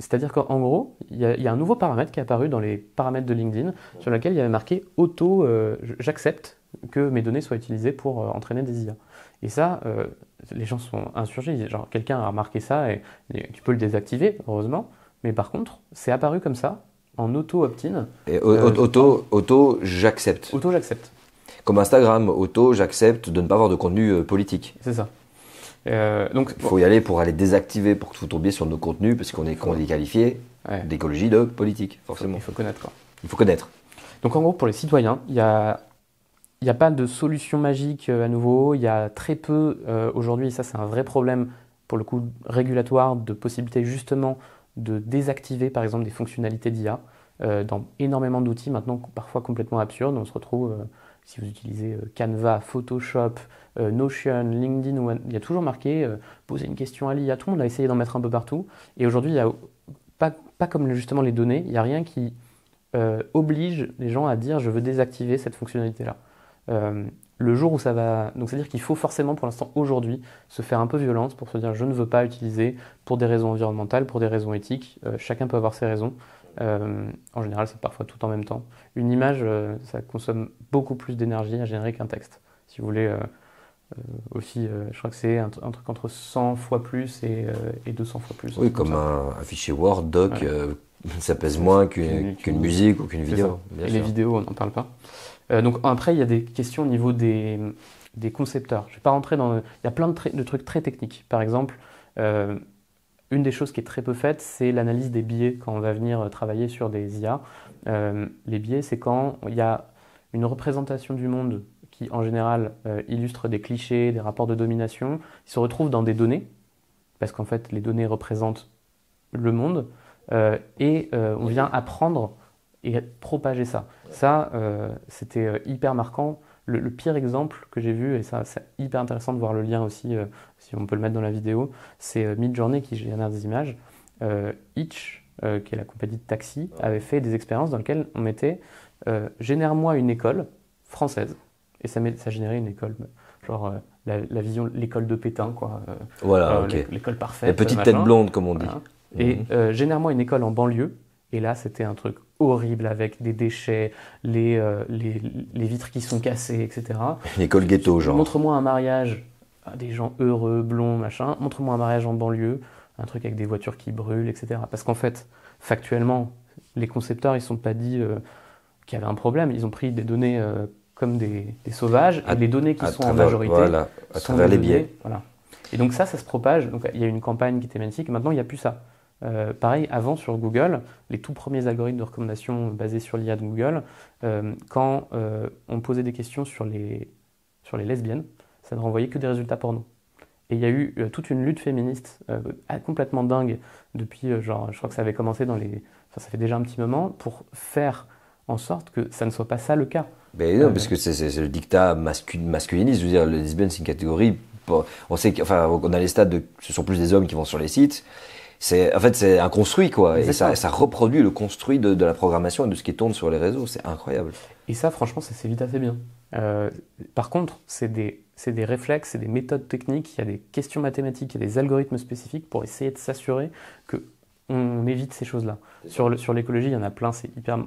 C'est-à-dire qu'en gros, il y a un nouveau paramètre qui est apparu dans les paramètres de LinkedIn sur lequel il y avait marqué j'accepte que mes données soient utilisées pour entraîner des IA. Et ça, les gens sont insurgés. Genre, quelqu'un a remarqué ça et tu peux le désactiver, heureusement. Mais par contre, c'est apparu comme ça, en auto-opt-in. Et j'accepte. Auto, j'accepte. Comme Instagram, j'accepte de ne pas avoir de contenu politique. C'est ça. Donc, Il faut y aller pour aller désactiver, pour que vous tombiez sur nos contenus, parce qu'on est qualifié d'écologie, de politique, forcément. Il faut connaître, quoi. Il faut connaître. Donc en gros, pour les citoyens, il n'y a pas de solution magique à nouveau. Il y a très peu, aujourd'hui, et ça c'est un vrai problème pour le coup régulatoire, de possibilité justement de désactiver par exemple des fonctionnalités d'IA dans énormément d'outils maintenant parfois complètement absurdes. On se retrouve, si vous utilisez Canva, Photoshop, Notion, LinkedIn, il y a toujours marqué poser une question à l'IA. Tout le monde a essayé d'en mettre un peu partout. Et aujourd'hui, il n'y a pas comme justement les données, il n'y a rien qui oblige les gens à dire je veux désactiver cette fonctionnalité-là. Le jour où ça va... Donc c'est-à-dire qu'il faut forcément pour l'instant aujourd'hui se faire un peu violence pour se dire je ne veux pas utiliser pour des raisons environnementales, pour des raisons éthiques. Chacun peut avoir ses raisons. En général c'est parfois tout en même temps. Une image ça consomme beaucoup plus d'énergie à générer qu'un texte. Si vous voulez aussi, je crois que c'est un truc entre 100 fois plus et 200 fois plus. Oui, comme un fichier Word, doc, ça pèse moins qu'une musique ou qu'une vidéo. Et les vidéos, on n'en parle pas. Donc après, il y a des questions au niveau des concepteurs. Je ne vais pas rentrer dans... Il y a plein de trucs très techniques. Par exemple, une des choses qui est très peu faite, c'est l'analyse des biais quand on va venir travailler sur des IA. Les biais, c'est quand il y a une représentation du monde qui, en général, illustre des clichés, des rapports de domination, qui se retrouvent dans des données, parce qu'en fait, les données représentent le monde, et on vient apprendre et propager ça. Ça, c'était hyper marquant. Le pire exemple que j'ai vu, et ça c'est hyper intéressant de voir le lien aussi, si on peut le mettre dans la vidéo, c'est Midjourney qui génère des images. Hitch, qui est la compagnie de taxi, avait fait des expériences dans lesquelles on mettait génère-moi une école française. Et ça générait une école, genre la vision, l'école de Pétain, quoi. Voilà, ok. L'école parfaite. La petite tête blonde, comme on dit. Voilà. Et génère-moi une école en banlieue. Et là, c'était un truc horrible avec des déchets, les vitres qui sont cassées, etc. Une école ghetto, genre. Montre-moi un mariage, des gens heureux, blonds, machin. Montre-moi un mariage en banlieue, un truc avec des voitures qui brûlent, etc. Parce qu'en fait, factuellement, les concepteurs, ils ne sont pas dit qu'il y avait un problème. Ils ont pris des données comme des sauvages, et les données qui sont en majorité voilà, à sont travers les données, biais. voilà. Et donc ça se propage. Donc il y a une campagne qui était magnifique. Maintenant, il n'y a plus ça. Pareil, avant sur Google, les tout premiers algorithmes de recommandation basés sur l'IA de Google, quand on posait des questions sur les lesbiennes, ça ne renvoyait que des résultats porno. Et il y a eu toute une lutte féministe complètement dingue depuis, genre, je crois que ça avait commencé ça fait déjà un petit moment, pour faire en sorte que ça ne soit pas ça le cas. Ben non, parce que c'est le dictat masculiniste. Je veux dire, les lesbiennes, c'est une catégorie. On sait qu'on a les stades ce sont plus des hommes qui vont sur les sites. En fait, c'est un construit, quoi. Exactement. Et ça reproduit le construit de la programmation et de ce qui tourne sur les réseaux. C'est incroyable. Et ça, franchement, ça s'évite assez bien. Par contre, c'est des réflexes, c'est des méthodes techniques, il y a des questions mathématiques, il y a des algorithmes spécifiques pour essayer de s'assurer qu'on évite ces choses-là. Sur l'écologie, il y en a plein.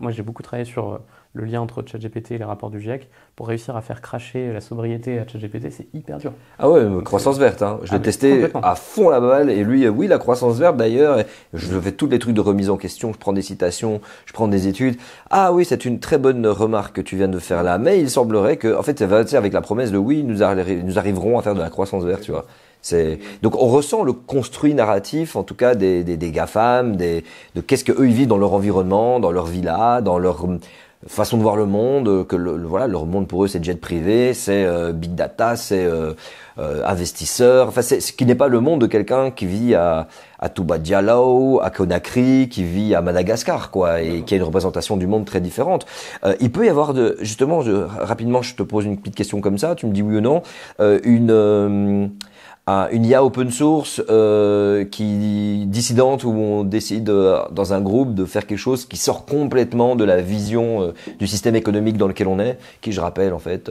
Moi, j'ai beaucoup travaillé sur le lien entre ChatGPT et les rapports du GIEC. Pour réussir à faire cracher la sobriété à ChatGPT, c'est hyper dur. Ah ouais, croissance verte. Hein. Je l'ai testé à fond la balle. Et lui, oui, la croissance verte d'ailleurs. Je fais tous les trucs de remise en question. Je prends des citations, je prends des études. Ah oui, c'est une très bonne remarque que tu viens de faire là. Mais il semblerait que, en fait, ça va avec la promesse de oui, nous arriverons à faire de la croissance verte, tu vois. Donc on ressent le construit narratif, en tout cas des GAFAM, de qu'est-ce que eux ils vivent dans leur environnement, dans leur villa, dans leur façon de voir le monde, que voilà, leur monde pour eux c'est jet privé, c'est big data, c'est investisseur, enfin c'est ce qui n'est pas le monde de quelqu'un qui vit à Touba Diallo, à Conakry, qui vit à Madagascar, quoi, et qui a une représentation du monde très différente. Il peut y avoir justement, rapidement, je te pose une petite question comme ça, tu me dis oui ou non, une IA open source qui dissidente, où on décide dans un groupe de faire quelque chose qui sort complètement de la vision du système économique dans lequel on est, qui, je rappelle, en fait,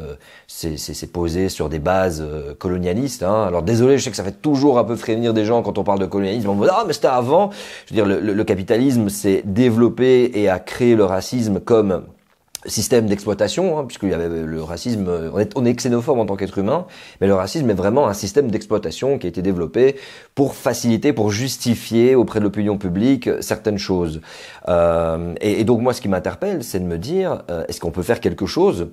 c'est posé sur des bases colonialistes. Hein. Alors désolé, je sais que ça fait toujours un peu frémir des gens quand on parle de colonialisme. On me dit ah mais c'était avant. Je veux dire, le capitalisme s'est développé et a créé le racisme comme système d'exploitation, hein, puisqu'il y avait le racisme, on est xénophobe en tant qu'être humain, mais le racisme est vraiment un système d'exploitation qui a été développé pour faciliter, pour justifier auprès de l'opinion publique certaines choses. Et donc moi, ce qui m'interpelle, c'est de me dire, est-ce qu'on peut faire quelque chose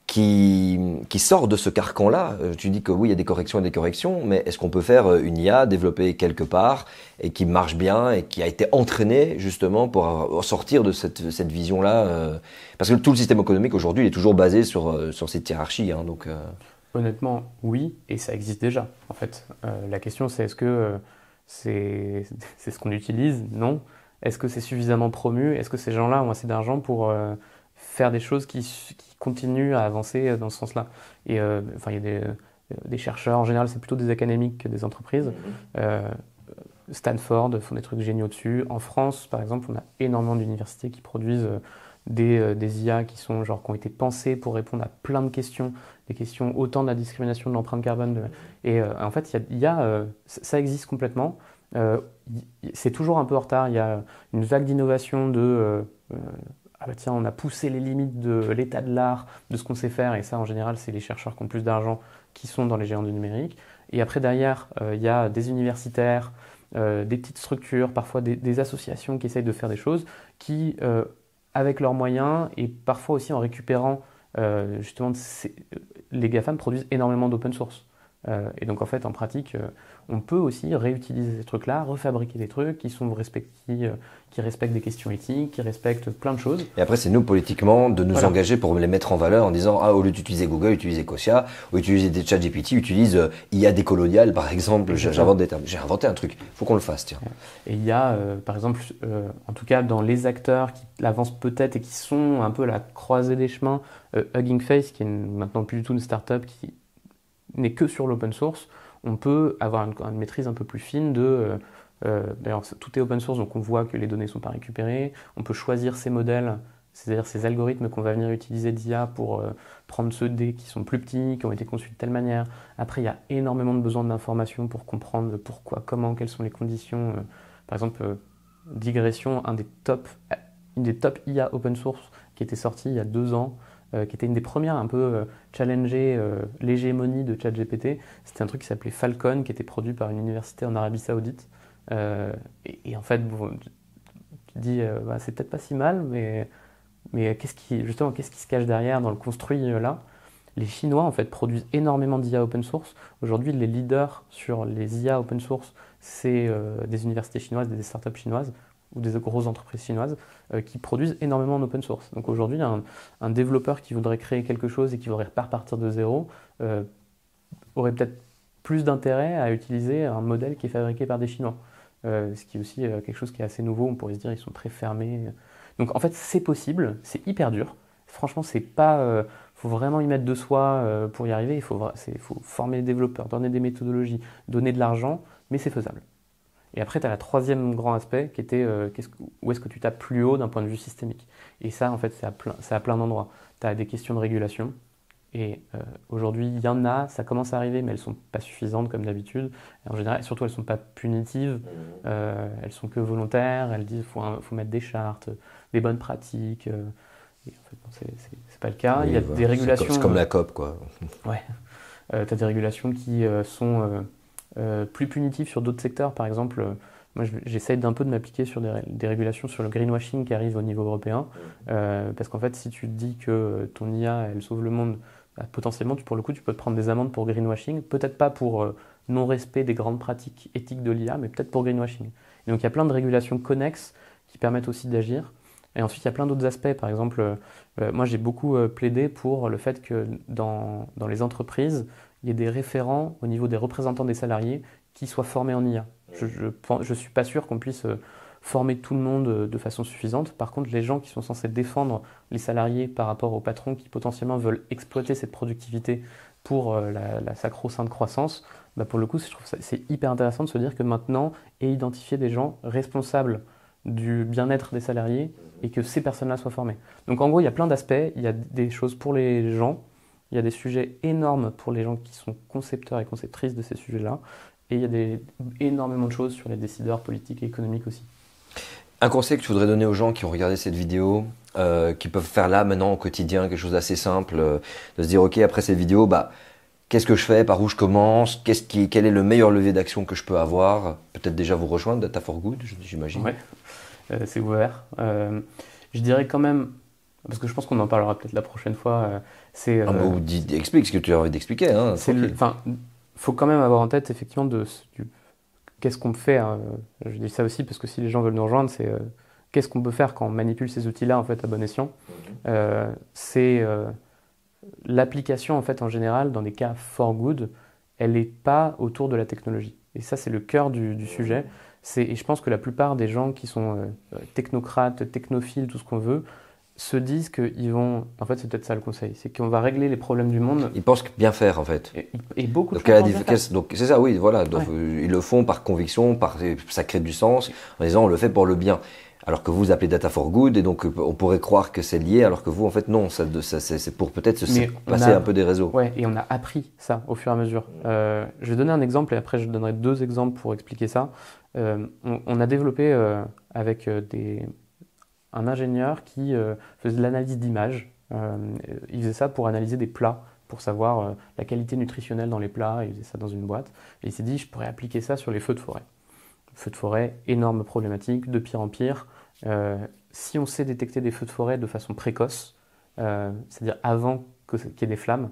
qui sort de ce carcan-là. Tu dis que oui, il y a des corrections et des corrections, mais est-ce qu'on peut faire une IA développée quelque part et qui marche bien et qui a été entraînée justement pour sortir de cette vision-là parce que tout le système économique aujourd'hui il est toujours basé sur cette hiérarchie. Hein, donc, Honnêtement, oui, et ça existe déjà, en fait. La question, c'est est-ce que c'est ce qu'on utilise? Non. Est-ce que c'est suffisamment promu? Est-ce que ces gens-là ont assez d'argent pour faire des choses qui continuent à avancer dans ce sens-là? Et enfin, il y a des chercheurs, en général, c'est plutôt des académiques que des entreprises. Stanford font des trucs géniaux dessus. En France, par exemple, on a énormément d'universités qui produisent des IA qui ont été pensées pour répondre à plein de questions, des questions autant de la discrimination de l'empreinte carbone. Et en fait, ça existe complètement. C'est toujours un peu en retard. Il y a une vague d'innovation ah bah tiens, on a poussé les limites de l'état de l'art, de ce qu'on sait faire. Et ça, en général, c'est les chercheurs qui ont plus d'argent qui sont dans les géants du numérique. Et après, derrière, il y a des universitaires, des petites structures, parfois des associations qui essayent de faire des choses qui, avec leurs moyens et parfois aussi en récupérant justement les GAFAM produisent énormément d'open source. Et donc en fait en pratique on peut aussi réutiliser ces trucs-là, refabriquer des trucs qui respectent des questions éthiques, qui respectent plein de choses. Et après c'est nous politiquement de nous engager pour les mettre en valeur en disant au lieu d'utiliser Google, utilisez Kosia, ou utiliser des ChatGPT, utilise IA décoloniale par exemple. J'invente des termes. J'ai inventé un truc, faut qu'on le fasse tiens. Et il y a par exemple en tout cas dans les acteurs qui l'avancent peut-être et qui sont un peu à la croisée des chemins, Hugging Face qui est maintenant plus du tout une startup qui n'est que sur l'open source, on peut avoir une maîtrise un peu plus fine d'ailleurs tout est open source donc on voit que les données ne sont pas récupérées, on peut choisir ces modèles, c'est-à-dire ces algorithmes qu'on va venir utiliser d'IA pour prendre ceux qui sont plus petits, qui ont été conçus de telle manière. Après il y a énormément de besoins d'informations pour comprendre pourquoi, comment, quelles sont les conditions. Par exemple Digression, une des top IA open source qui était sortie il y a 2 ans, qui était une des premières un peu challenger l'hégémonie de ChatGPT. C'était un truc qui s'appelait Falcon, qui était produit par une université en Arabie Saoudite. Et en fait, bon, tu te dis, c'est peut-être pas si mal, mais qu'est-ce qui se cache derrière dans le construit là? Les Chinois en fait produisent énormément d'IA open source. Aujourd'hui, les leaders sur les IA open source, c'est des universités chinoises, des startups chinoises ou des grosses entreprises chinoises qui produisent énormément en open source. Donc aujourd'hui, un développeur qui voudrait créer quelque chose et qui voudrait pas repartir de zéro aurait peut-être plus d'intérêt à utiliser un modèle qui est fabriqué par des Chinois. Ce qui est aussi quelque chose qui est assez nouveau. On pourrait se dire ils sont très fermés. Donc en fait, c'est possible, c'est hyper dur. Franchement, c'est pas... faut vraiment y mettre de soi pour y arriver. Il faut former les développeurs, donner des méthodologies, donner de l'argent, mais c'est faisable. Et après, tu as le troisième grand aspect qui était où est-ce que tu tapes plus haut d'un point de vue systémique. Et ça, en fait, c'est à plein d'endroits. Tu as des questions de régulation. Et aujourd'hui, il y en a, ça commence à arriver, mais elles ne sont pas suffisantes comme d'habitude. En général, surtout, elles ne sont pas punitives. Elles sont que volontaires. Elles disent qu'il faut mettre des chartes, des bonnes pratiques. Et en fait, non, c'est pas le cas. Oui, il y a des régulations... C'est comme la COP, quoi. Ouais. Tu as des régulations qui sont... plus punitif sur d'autres secteurs. Par exemple, moi j'essaye d'un peu de m'appliquer sur des régulations sur le greenwashing qui arrive au niveau européen. Parce qu'en fait, si tu te dis que ton IA, elle sauve le monde, potentiellement, pour le coup, tu peux te prendre des amendes pour greenwashing. Peut-être pas pour non-respect des grandes pratiques éthiques de l'IA, mais peut-être pour greenwashing. Et donc il y a plein de régulations connexes qui permettent aussi d'agir. Et ensuite, il y a plein d'autres aspects. Par exemple, moi j'ai beaucoup plaidé pour le fait que dans les entreprises, il y ait des référents au niveau des représentants des salariés qui soient formés en IA. Je suis pas sûr qu'on puisse former tout le monde de façon suffisante. Par contre, les gens qui sont censés défendre les salariés par rapport aux patrons qui potentiellement veulent exploiter cette productivité pour la sacro-sainte croissance, pour le coup, je trouve c'est hyper intéressant de se dire que maintenant est identifié des gens responsables du bien-être des salariés et que ces personnes-là soient formées. Donc en gros, il y a plein d'aspects. Il y a des choses pour les gens. Il y a des sujets énormes pour les gens qui sont concepteurs et conceptrices de ces sujets-là. Et il y a énormément de choses sur les décideurs politiques et économiques aussi. Un conseil que tu voudrais donner aux gens qui ont regardé cette vidéo, qui peuvent faire là maintenant au quotidien quelque chose d'assez simple, de se dire ok, après cette vidéo, qu'est-ce que je fais, par où je commence, quel est le meilleur levier d'action que je peux avoir? Peut-être déjà vous rejoindre, Data for Good, j'imagine. Ouais, c'est ouvert. Je dirais quand même, parce que je pense qu'on en parlera peut-être la prochaine fois, Explique ce que tu as envie d'expliquer. Hein, faut quand même avoir en tête effectivement qu'est-ce qu'on fait. Je dis ça aussi parce que si les gens veulent nous rejoindre, c'est qu'est-ce qu'on peut faire quand on manipule ces outils-là en fait à bon escient. C'est l'application en fait en général dans des cas for good, elle n'est pas autour de la technologie. Et ça c'est le cœur du sujet. Et je pense que la plupart des gens qui sont technocrates, technophiles, tout ce qu'on veut, se disent qu'ils vont... En fait, c'est peut-être ça le conseil, c'est qu'on va régler les problèmes du monde. Ils pensent bien faire, en fait. Et beaucoup de choses. Donc, c'est ça, oui, voilà. Donc, ils le font par conviction, ça crée du sens, en disant on le fait pour le bien. Alors que vous appelez data for good, et donc on pourrait croire que c'est lié, alors que vous, en fait, non, c'est pour peut-être se passer un peu des réseaux. Ouais, et on a appris ça au fur et à mesure. Je vais donner un exemple, et après je donnerai 2 exemples pour expliquer ça. On a développé avec un ingénieur qui faisait de l'analyse d'images. Il faisait ça pour analyser des plats, pour savoir la qualité nutritionnelle dans les plats. Il faisait ça dans une boîte. Et il s'est dit, je pourrais appliquer ça sur les feux de forêt. Feux de forêt, énorme problématique, de pire en pire. Si on sait détecter des feux de forêt de façon précoce, c'est-à-dire avant qu'il y ait des flammes,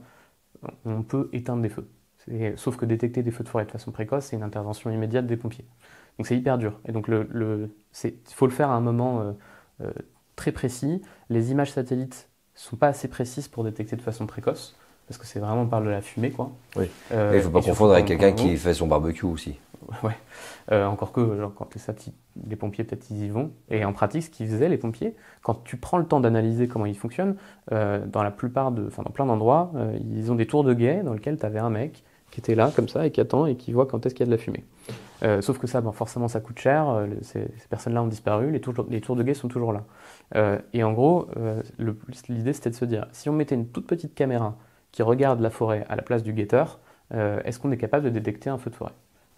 on peut éteindre des feux. Sauf que détecter des feux de forêt de façon précoce, c'est une intervention immédiate des pompiers. Donc c'est hyper dur. Et donc il faut le faire à un moment très précis. Les images satellites ne sont pas assez précises pour détecter de façon précoce, parce que c'est vraiment on parle de la fumée, quoi. Oui. Il ne faut pas confondre avec quelqu'un qui fait son barbecue aussi. Ouais. Encore que, genre, quand ça, les pompiers, peut-être, ils y vont. Et en pratique, ce qu'ils faisaient, les pompiers, quand tu prends le temps d'analyser comment ils fonctionnent, dans plein d'endroits, ils ont des tours de guet dans lesquels tu avais un mec qui était là, comme ça, et qui attend, et qui voit quand est-ce qu'il y a de la fumée. Sauf que ça, forcément, ça coûte cher. Ces personnes-là ont disparu. Les tours de guet sont toujours là. Et en gros, l'idée, c'était de se dire, si on mettait une toute petite caméra qui regarde la forêt à la place du guetteur, est-ce qu'on est capable de détecter un feu de forêt?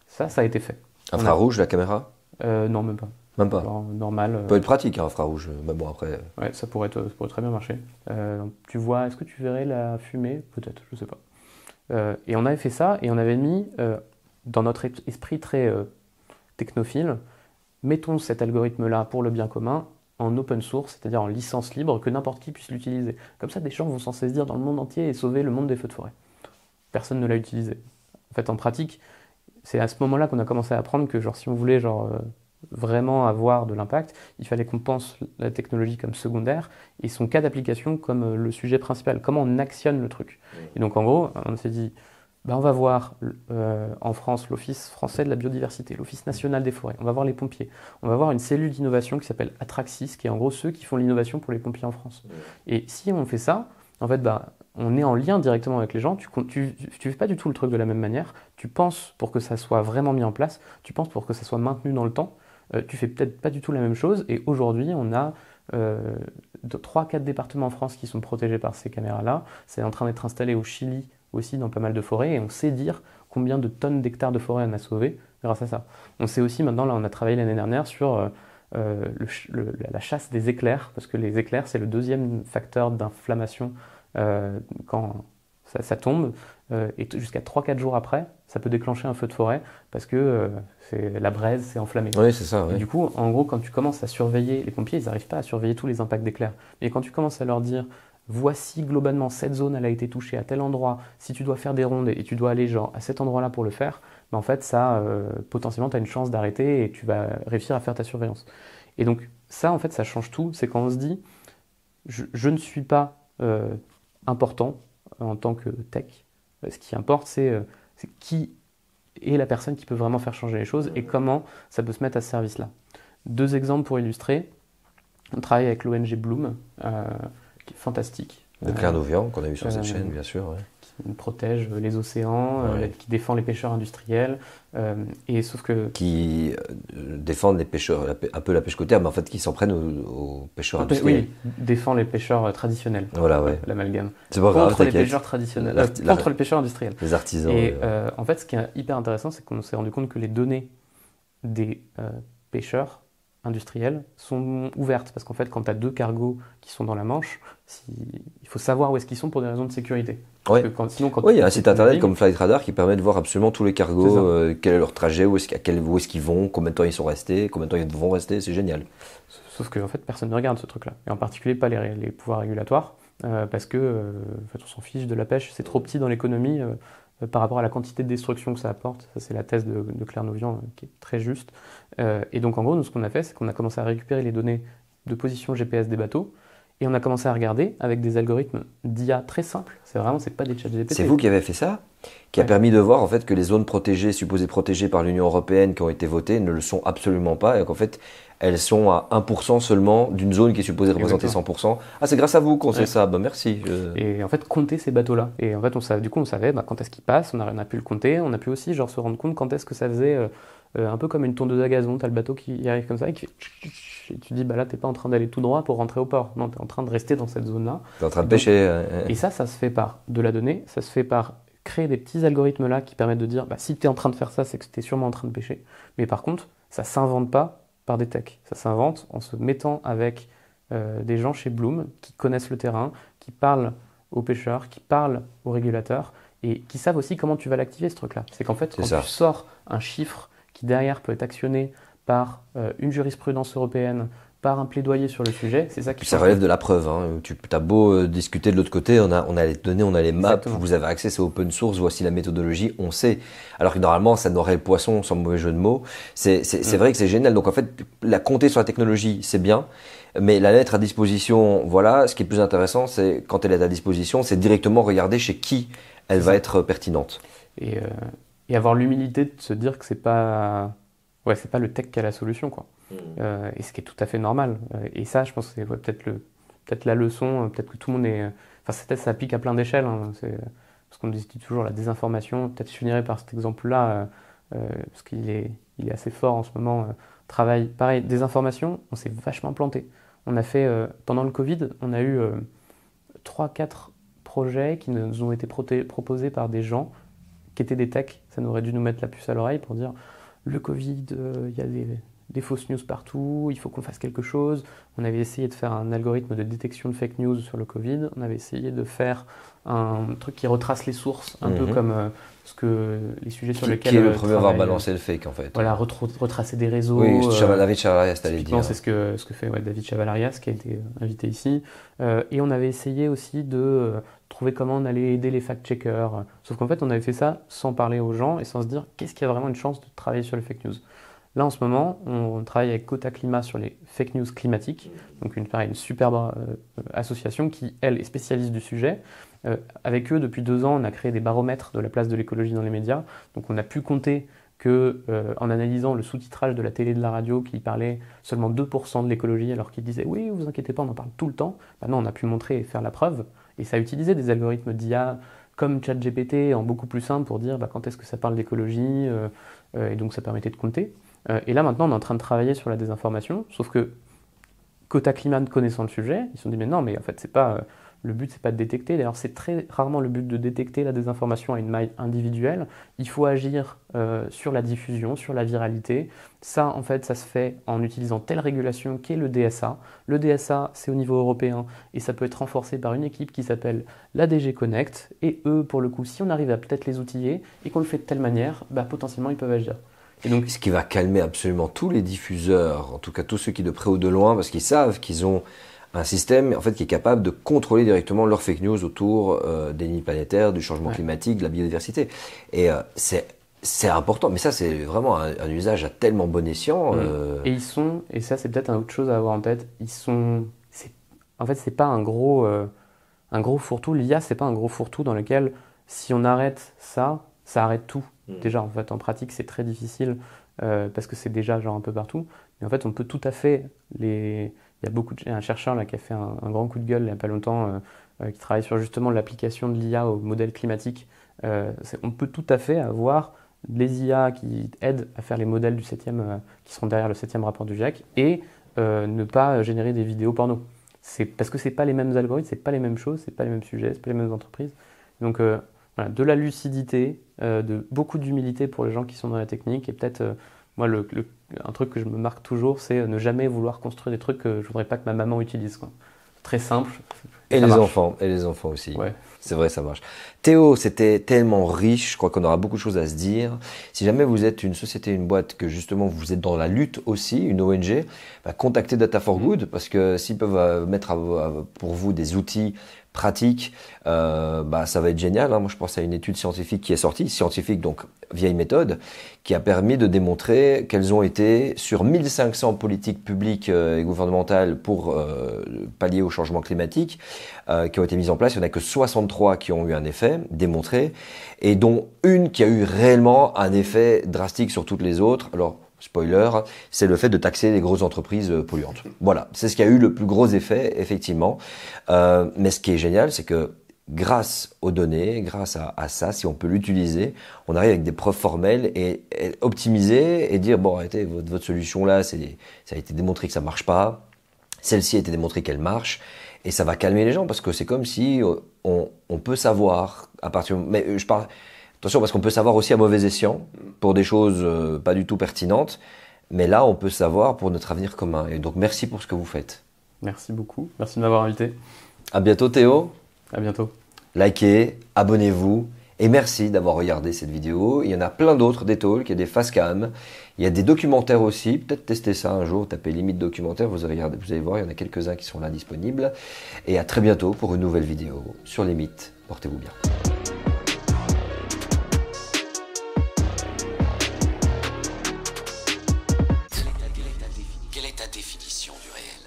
Ça a été fait. Infrarouge, la caméra? Non, même pas. Même pas. Genre, normal. Ça peut être pratique, infrarouge. Mais bon, après. Ouais, ça pourrait très bien marcher. Tu vois, est-ce que tu verrais la fumée? Peut-être, je sais pas. Et on avait fait ça, et on avait mis, dans notre esprit très technophile, mettons cet algorithme-là pour le bien commun en open source, c'est-à-dire en licence libre, que n'importe qui puisse l'utiliser. Comme ça, des gens vont s'en saisir dans le monde entier et sauver le monde des feux de forêt. Personne ne l'a utilisé. En fait, en pratique, c'est à ce moment-là qu'on a commencé à apprendre que si on voulait vraiment avoir de l'impact, il fallait qu'on pense la technologie comme secondaire et son cas d'application comme le sujet principal, comment on actionne le truc. Et donc en gros, on s'est dit, on va voir en France l'Office français de la biodiversité, l'Office national des forêts, on va voir les pompiers, on va voir une cellule d'innovation qui s'appelle Atraxis, qui est en gros ceux qui font l'innovation pour les pompiers en France. Et si on fait ça, en fait, on est en lien directement avec les gens, tu fais pas du tout le truc de la même manière, tu penses pour que ça soit vraiment mis en place, tu penses pour que ça soit maintenu dans le temps, tu fais peut-être pas du tout la même chose, et aujourd'hui on a 3-4 départements en France qui sont protégés par ces caméras-là, c'est en train d'être installé au Chili aussi dans pas mal de forêts, et on sait dire combien de tonnes d'hectares de forêt on a sauvé grâce à ça. On sait aussi maintenant, là on a travaillé l'année dernière sur la chasse des éclairs, parce que les éclairs c'est le 2e facteur d'inflammation quand ça tombe, et jusqu'à 3-4 jours après, ça peut déclencher un feu de forêt parce que la braise s'est enflammée. Oui, c'est ça. Ouais. Et du coup, en gros, quand tu commences à surveiller, les pompiers, ils n'arrivent pas à surveiller tous les impacts d'éclairs. Mais quand tu commences à leur dire, voici globalement cette zone, elle a été touchée à tel endroit, si tu dois faire des rondes et tu dois aller à cet endroit-là pour le faire, en fait, ça, potentiellement, tu as une chance d'arrêter et tu vas réussir à faire ta surveillance. Et donc, ça, en fait, ça change tout. C'est quand on se dit, je ne suis pas important en tant que tech. Ce qui importe, c'est qui est la personne qui peut vraiment faire changer les choses et comment ça peut se mettre à ce service-là. 2 exemples pour illustrer. On travaille avec l'ONG Bloom, qui est fantastique. De Claire Nouvian, qu'on a vu sur cette chaîne, bien sûr. Ouais. Qui protège les océans, qui défend les pêcheurs industriels, et sauf que... Qui défendent les pêcheurs, un peu la pêche côtière, mais en fait qui s'en prennent aux pêcheurs industriels. Oui, défend les pêcheurs traditionnels. Voilà, ouais. L'amalgame. C'est pas grave, contre les pêcheurs traditionnels, contre les pêcheurs industriels. Les artisans. Et en fait, ce qui est hyper intéressant, c'est qu'on s'est rendu compte que les données des pêcheurs industriels sont ouvertes, parce qu'en fait, quand tu as 2 cargos qui sont dans la Manche, il faut savoir où est-ce qu'ils sont pour des raisons de sécurité. Oui, il y a un site internet comme Flightradar qui permet de voir absolument tous les cargos, quel est leur trajet, où est-ce qu'ils vont, combien de temps ils sont restés, combien de temps ils vont rester, c'est génial. Sauf que en fait, personne ne regarde ce truc-là, et en particulier pas les pouvoirs régulatoires. parce que en fait, on s'en fiche de la pêche, c'est trop petit dans l'économie par rapport à la quantité de destruction que ça apporte. Ça, c'est la thèse de Claire Nauvian qui est très juste. Et donc, en gros, nous, ce qu'on a fait, c'est qu'on a commencé à récupérer les données de position GPS des bateaux et on a commencé à regarder avec des algorithmes d'IA très simples. C'est pas des ChatGPT. C'est vous qui avez fait ça, qui a permis de voir en fait que les zones protégées, supposées protégées par l'Union européenne, qui ont été votées, ne le sont absolument pas, et qu'en fait elles sont à 1% seulement d'une zone qui est supposée représenter 100%. Ah, c'est grâce à vous qu'on sait ça. Bah merci. Et en fait, compter ces bateaux-là. Et en fait, on savait quand est-ce qu'ils passent. On a pu le compter. On a pu aussi se rendre compte quand est-ce que ça faisait un peu comme une tondeuse à gazon. T'as le bateau qui arrive comme ça et qui fait. Et tu dis là, t'es pas en train d'aller tout droit pour rentrer au port. Non, t'es en train de rester dans cette zone-là. T'es en train de pêcher. Et ça se fait par de la donnée. Ça se fait par créer des petits algorithmes là qui permettent de dire si tu es en train de faire ça, c'est que tu es sûrement en train de pêcher. Mais par contre, ça s'invente pas par des techs. Ça s'invente en se mettant avec des gens chez Bloom qui connaissent le terrain, qui parlent aux pêcheurs, qui parlent aux régulateurs et qui savent aussi comment tu vas l'activer ce truc-là. C'est qu'en fait, quand tu sors un chiffre qui derrière peut être actionné par une jurisprudence européenne, par un plaidoyer sur le sujet, c'est ça qui... Ça relève de la preuve. Hein. Tu as beau discuter de l'autre côté, on a les données, on a les maps, exactement. Vous avez accès, c'est open source, voici la méthodologie, on sait. Alors que normalement, ça n'aurait le poisson, sans mauvais jeu de mots. C'est vrai que c'est génial. Donc en fait, la compter sur la technologie, c'est bien. Mais la lettre à disposition, voilà, ce qui est plus intéressant, c'est quand elle est à disposition, c'est directement regarder chez qui elle va être pertinente. Et avoir l'humilité de se dire que c'est pas le tech qui a la solution, quoi. Et ce qui est tout à fait normal. Et ça, je pense que c'est peut-être la leçon, peut-être que tout le monde est... Enfin, ça s'applique à plein d'échelles. Hein. Parce qu'on dit toujours la désinformation. Peut-être je finirai par cet exemple-là, parce qu'il est assez fort en ce moment. Travail, pareil, désinformation, on s'est vachement planté. On a fait, pendant le Covid, on a eu 3-4 projets qui nous ont été proposés par des gens qui étaient des techs. Ça nous aurait dû nous mettre la puce à l'oreille pour dire le Covid, il y a des fausses news partout, il faut qu'on fasse quelque chose. On avait essayé de faire un algorithme de détection de fake news sur le Covid. On avait essayé de faire un truc qui retrace les sources, un peu comme les sujets sur lesquels... Qui est le premier à avoir balancé le fake, en fait. Voilà, retracer des réseaux. Oui, David Chavalarias, t'allais dire. C'est ce que fait David Chavalarias, qui a été invité ici. Et on avait essayé aussi de trouver comment on allait aider les fact-checkers. Sauf qu'en fait, on avait fait ça sans parler aux gens et sans se dire qu'est-ce qui a vraiment une chance de travailler sur les fake news. Là, en ce moment, on travaille avec Quota Climat sur les fake news climatiques, donc une superbe association qui, elle, est spécialiste du sujet. Avec eux, depuis 2 ans, on a créé des baromètres de la place de l'écologie dans les médias. Donc on a pu compter en analysant le sous-titrage de la télé et de la radio qui parlait seulement 2% de l'écologie, alors qu'ils disaient « oui, vous inquiétez pas, on en parle tout le temps ». Maintenant, on a pu montrer et faire la preuve. Et ça a utilisé des algorithmes d'IA comme ChatGPT en beaucoup plus simple pour dire quand est-ce que ça parle d'écologie, et donc ça permettait de compter. Et là, maintenant, on est en train de travailler sur la désinformation, sauf que Quota Climat connaissant le sujet, ils se sont dit, mais non, mais en fait, le but, c'est pas de détecter. D'ailleurs, c'est très rarement le but de détecter la désinformation à une maille individuelle. Il faut agir sur la diffusion, sur la viralité. Ça, en fait, ça se fait en utilisant telle régulation qu'est le DSA. Le DSA, c'est au niveau européen et ça peut être renforcé par une équipe qui s'appelle la DG Connect. Et eux, pour le coup, si on arrive à peut-être les outiller et qu'on le fait de telle manière, potentiellement, ils peuvent agir. Et donc, ce qui va calmer absolument tous les diffuseurs, en tout cas tous ceux qui de près ou de loin, parce qu'ils savent qu'ils ont un système en fait, qui est capable de contrôler directement leurs fake news autour des limites planétaires, du changement climatique, de la biodiversité. Et c'est important, mais ça c'est vraiment un usage à tellement bon escient. Et ça c'est peut-être une autre chose à avoir en tête, en fait c'est pas un gros fourre-tout, l'IA c'est pas un gros fourre-tout dans lequel si on arrête ça arrête tout. Déjà, en fait, en pratique, c'est très difficile parce que c'est déjà un peu partout. Mais en fait, on peut tout à fait... Il y a un chercheur là, qui a fait un grand coup de gueule il n'y a pas longtemps, qui travaille sur justement l'application de l'IA au modèle climatique. On peut tout à fait avoir les IA qui aident à faire les modèles du 7e, qui seront derrière le 7e rapport du GIEC, et ne pas générer des vidéos porno. Parce que ce n'est pas les mêmes algorithmes, ce n'est pas les mêmes choses, ce n'est pas les mêmes sujets, ce n'est pas les mêmes entreprises. Donc, voilà, de la lucidité, de beaucoup d'humilité pour les gens qui sont dans la technique. Et peut-être, moi, un truc que je me marque toujours, c'est ne jamais vouloir construire des trucs que je ne voudrais pas que ma maman utilise, quoi. Très simple. Et ça les marche. enfants, et les enfants aussi. Ouais. C'est vrai, ça marche. Théo, c'était tellement riche, je crois qu'on aura beaucoup de choses à se dire. Si jamais vous êtes une société, une boîte, que justement vous êtes dans la lutte aussi, une ONG, contactez Data for Good, parce que s'ils peuvent mettre pour vous des outils pratiques, ça va être génial. Moi, je pense à une étude scientifique qui est sortie, scientifique donc vieille méthode, qui a permis de démontrer quelles ont été sur 1500 politiques publiques et gouvernementales pour pallier au changement climatique qui ont été mises en place. Il n'y en a que 63 qui ont eu un effet démontré et dont une qui a eu réellement un effet drastique sur toutes les autres. Alors, spoiler, c'est le fait de taxer les grosses entreprises polluantes. Voilà, c'est ce qui a eu le plus gros effet, effectivement. Mais ce qui est génial, c'est que grâce aux données, grâce à ça, si on peut l'utiliser, on arrive avec des preuves formelles et optimiser et dire, bon, arrêtez, votre solution-là, ça a été démontré que ça marche pas. Celle-ci a été démontré qu'elle marche. Et ça va calmer les gens parce que c'est comme si on peut savoir à partir. Mais je parle. Attention, parce qu'on peut savoir aussi à mauvais escient pour des choses pas du tout pertinentes. Mais là, on peut savoir pour notre avenir commun. Et donc, merci pour ce que vous faites. Merci beaucoup. Merci de m'avoir invité. À bientôt, Théo. À bientôt. Likez, abonnez-vous. Et merci d'avoir regardé cette vidéo. Il y en a plein d'autres, des talks, il y a des facecam, il y a des documentaires aussi. Peut-être tester ça un jour, tapez limite documentaire, vous allez voir, il y en a quelques-uns qui sont là disponibles. Et à très bientôt pour une nouvelle vidéo sur Limite. Portez-vous bien. Quelle est ta définition du réel ?